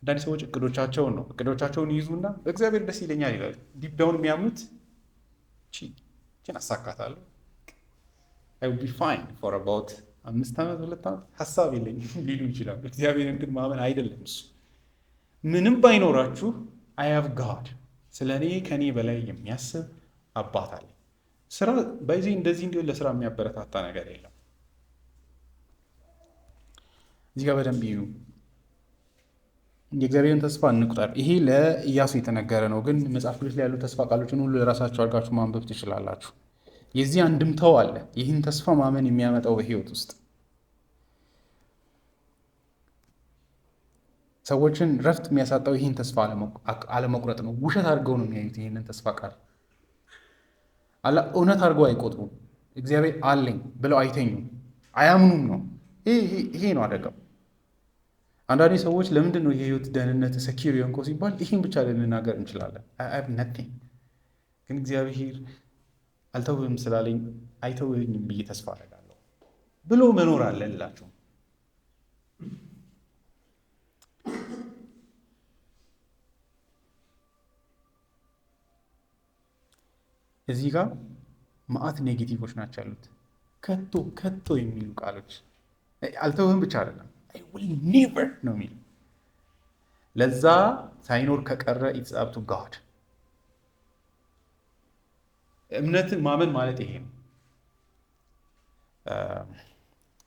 አንዳንድ ሰዎች እቅዶቻቸውን ይይዙና በእግዚአብሔር ደስ ይለኛል ይላሉ። ዲፕ ዳውን የሚያምኑት ቺን አሳካታለሁ I will be fine for about 5 ዓመት 2 ዓመት ሀሳብ የለኝም ሊሉ ይችላሉ። እግዚአብሔርን ግን ማመን አይደለም እሱ። ምንም ባይኖራችሁ I have God፣ ስለ እኔ ከኔ በላይ የሚያስብ አባት አለ። ስራ በዚህ እንደዚህ እንዲሆን ለስራ የሚያበረታታ ነገር የለም። እዚህ ጋር በደንብ ይዩ። የእግዚአብሔርን ተስፋ እንቁጠር። ይሄ ለኢያሱ የተነገረ ነው፣ ግን መጽሐፍ ቅዱስ ላይ ያሉ ተስፋ ቃሎችን ሁሉ ለራሳችሁ አድርጋችሁ ማንበብ ትችላላችሁ። የዚህ አንድምታው አለ። ይህን ተስፋ ማመን የሚያመጣው በህይወት ውስጥ ሰዎችን ረፍት የሚያሳጣው ይህን ተስፋ አለመቁረጥ ነው። ውሸት አድርገው ነው የሚያዩት። ይህንን ተስፋ ቃል እውነት አድርገው አይቆጥሩም። እግዚአብሔር አለኝ ብለው አይተኙም፣ አያምኑም ነው። ይሄ ነው አደጋው። አንዳንዴ ሰዎች ለምንድን ነው የህይወት ደህንነት ሰኪር የሆንከው ሲባል ይህን ብቻ ልንናገር እንችላለን። ነቲንግ ግን እግዚአብሔር አልተውህም ስላለኝ አይተውህኝም ብዬ ተስፋ አደርጋለሁ ብሎ መኖር አለ ልላቸው። እዚህ ጋር ማአት ኔጌቲቮች ናቸው ያሉት። ከቶ የሚሉ ቃሎች አልተውህም ብቻ አይደለም I will never ነው የሚሉ። ለዛ ሳይኖር ከቀረ it's up to God። እምነትን ማመን ማለት ይሄ ነው።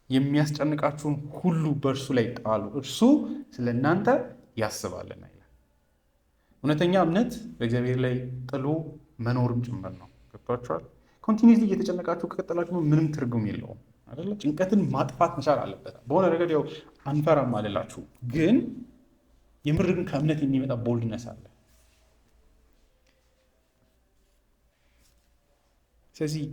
የሚያስጨንቃችሁን ሁሉ በእርሱ ላይ ጣሉ፣ እርሱ ስለ እናንተ ያስባልና ይላል። እውነተኛ እምነት በእግዚአብሔር ላይ ጥሎ መኖርም ጭምር ነው። ገብቷችኋል? ኮንቲኒስሊ እየተጨነቃችሁ ከቀጠላችሁ ምንም ትርጉም የለውም አይደለ? ጭንቀትን ማጥፋት መቻል አለበት። በሆነ ረገድ ያው አንፈራም አልላችሁ፣ ግን የምር ግን ከእምነት የሚመጣ ቦልድነስ አለ። ስለዚህ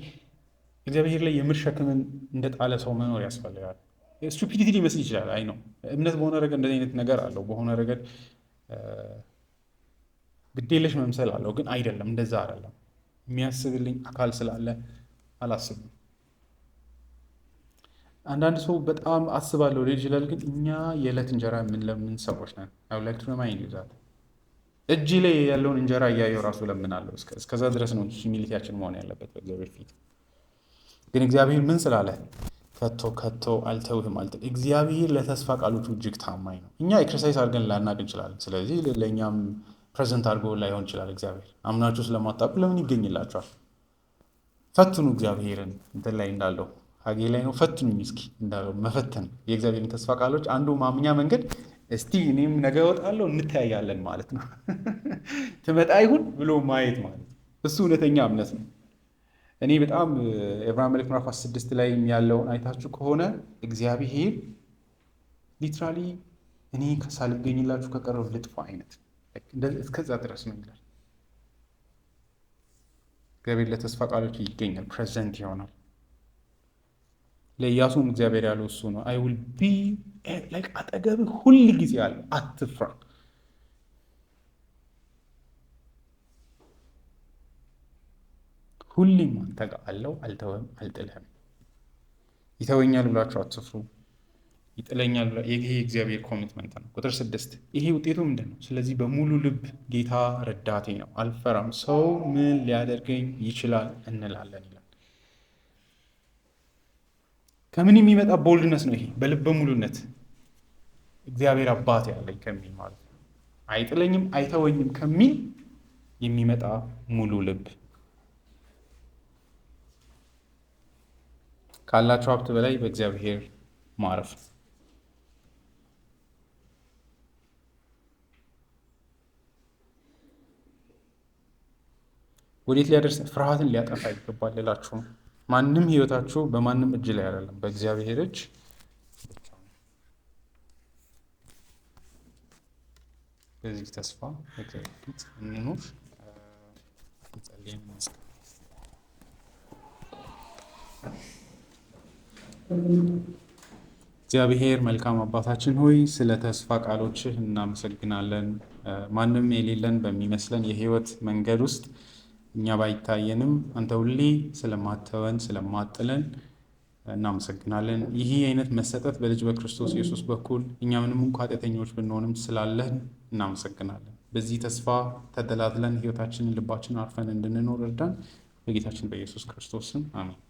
እግዚአብሔር ላይ የምር ሸክምን እንደጣለ ሰው መኖር ያስፈልጋል። ስቱፒዲቲ ሊመስል ይችላል። አይ ነው እምነት በሆነ ረገድ እንደዚህ አይነት ነገር አለው። በሆነ ረገድ ግዴለሽ መምሰል አለው፣ ግን አይደለም። እንደዛ አይደለም። የሚያስብልኝ አካል ስላለ አላስብም። አንዳንድ ሰው በጣም አስባለሁ ልጅ ይላል፣ ግን እኛ የዕለት እንጀራ የምንለምን ሰዎች ነን። አይ ላይክ ቱ ሪማይንድ ዩ ዛት እጅ ላይ ያለውን እንጀራ እያየው ራሱ ለምናለሁ። እስከዛ ድረስ ነው ሂሚሊቲያችን መሆን ያለበት በእግዚአብሔር ፊት። ግን እግዚአብሔር ምን ስላለ ከቶ አልተውህም አልተ እግዚአብሔር ለተስፋ ቃሎቹ እጅግ ታማኝ ነው። እኛ ኤክሰርሳይዝ አድርገን ላናቅ እንችላለን። ስለዚህ ለእኛም ፕሬዘንት አድርጎ ላይሆን ይችላል። እግዚአብሔር አምናችሁ ስለማታውቁ ለምን ይገኝላችኋል? ፈትኑ እግዚአብሔርን። እንትን ላይ እንዳለው ሀጌ ላይ ነው ፈትኑኝ እስኪ እንዳለው መፈተን የእግዚአብሔርን ተስፋ ቃሎች አንዱ ማምኛ መንገድ እስቲ እኔም ነገ እወጣለሁ እንተያያለን ማለት ነው። ትመጣ ይሁን ብሎ ማየት ማለት እሱ እውነተኛ እምነት ነው። እኔ በጣም ዕብራውያን መልእክት ምዕራፍ 6 ላይ ያለውን አይታችሁ ከሆነ እግዚአብሔር ሊትራሊ እኔ ሳልገኝላችሁ ከቀረው ልጥፋ አይነት እስከዛ ድረስ ነው ይላል። እግዚአብሔር ለተስፋ ቃሎች ይገኛል፣ ፕሬዘንት ይሆናል። ለኢያሱም እግዚአብሔር ያለው እሱ ነው። አይ ዊል ቢ ላይክ አጠገብህ ሁል ጊዜ አለ፣ አትፍራ። ሁሌም አንተ ጋር አለው፣ አልተወህም፣ አልጥልህም። ይተወኛል ብላችሁ አትፍሩ፣ ይጥለኛል ብላ ይሄ እግዚአብሔር ኮሚትመንት ነው። ቁጥር 6 ይሄ ውጤቱ ምንድን ነው? ስለዚህ በሙሉ ልብ ጌታ ረዳቴ ነው፣ አልፈራም፣ ሰው ምን ሊያደርገኝ ይችላል እንላለን ይላል። ከምን የሚመጣ ቦልድነስ ነው ይሄ? በልበ ሙሉነት እግዚአብሔር አባት ያለኝ ከሚል ማለት ነው። አይጥለኝም አይተወኝም ከሚል የሚመጣ ሙሉ ልብ ካላቸው ሀብት በላይ በእግዚአብሔር ማረፍ ነው። ወዴት ሊያደርስ? ፍርሃትን ሊያጠፋ ይገባል ልላችሁ ነው። ማንም ህይወታችሁ በማንም እጅ ላይ አይደለም፣ በእግዚአብሔር እጅ ብቻ ነው። በዚህ ተስፋ በእግዚአብሔር ፊት እንኑር። ጸልየን እንመስገን። እግዚአብሔር መልካም አባታችን ሆይ ስለ ተስፋ ቃሎችህ እናመሰግናለን። ማንም የሌለን በሚመስለን የህይወት መንገድ ውስጥ እኛ ባይታየንም አንተ ሁሌ ስለማተወን ስለማጥለን እናመሰግናለን። ይህ አይነት መሰጠት በልጅ በክርስቶስ ኢየሱስ በኩል እኛ ምንም እንኳ ኃጢአተኞች ብንሆንም ስላለህን እናመሰግናለን። በዚህ ተስፋ ተደላትለን ህይወታችንን ልባችንን አርፈን እንድንኖር እርዳን። በጌታችን በኢየሱስ ክርስቶስ ስም አሜን።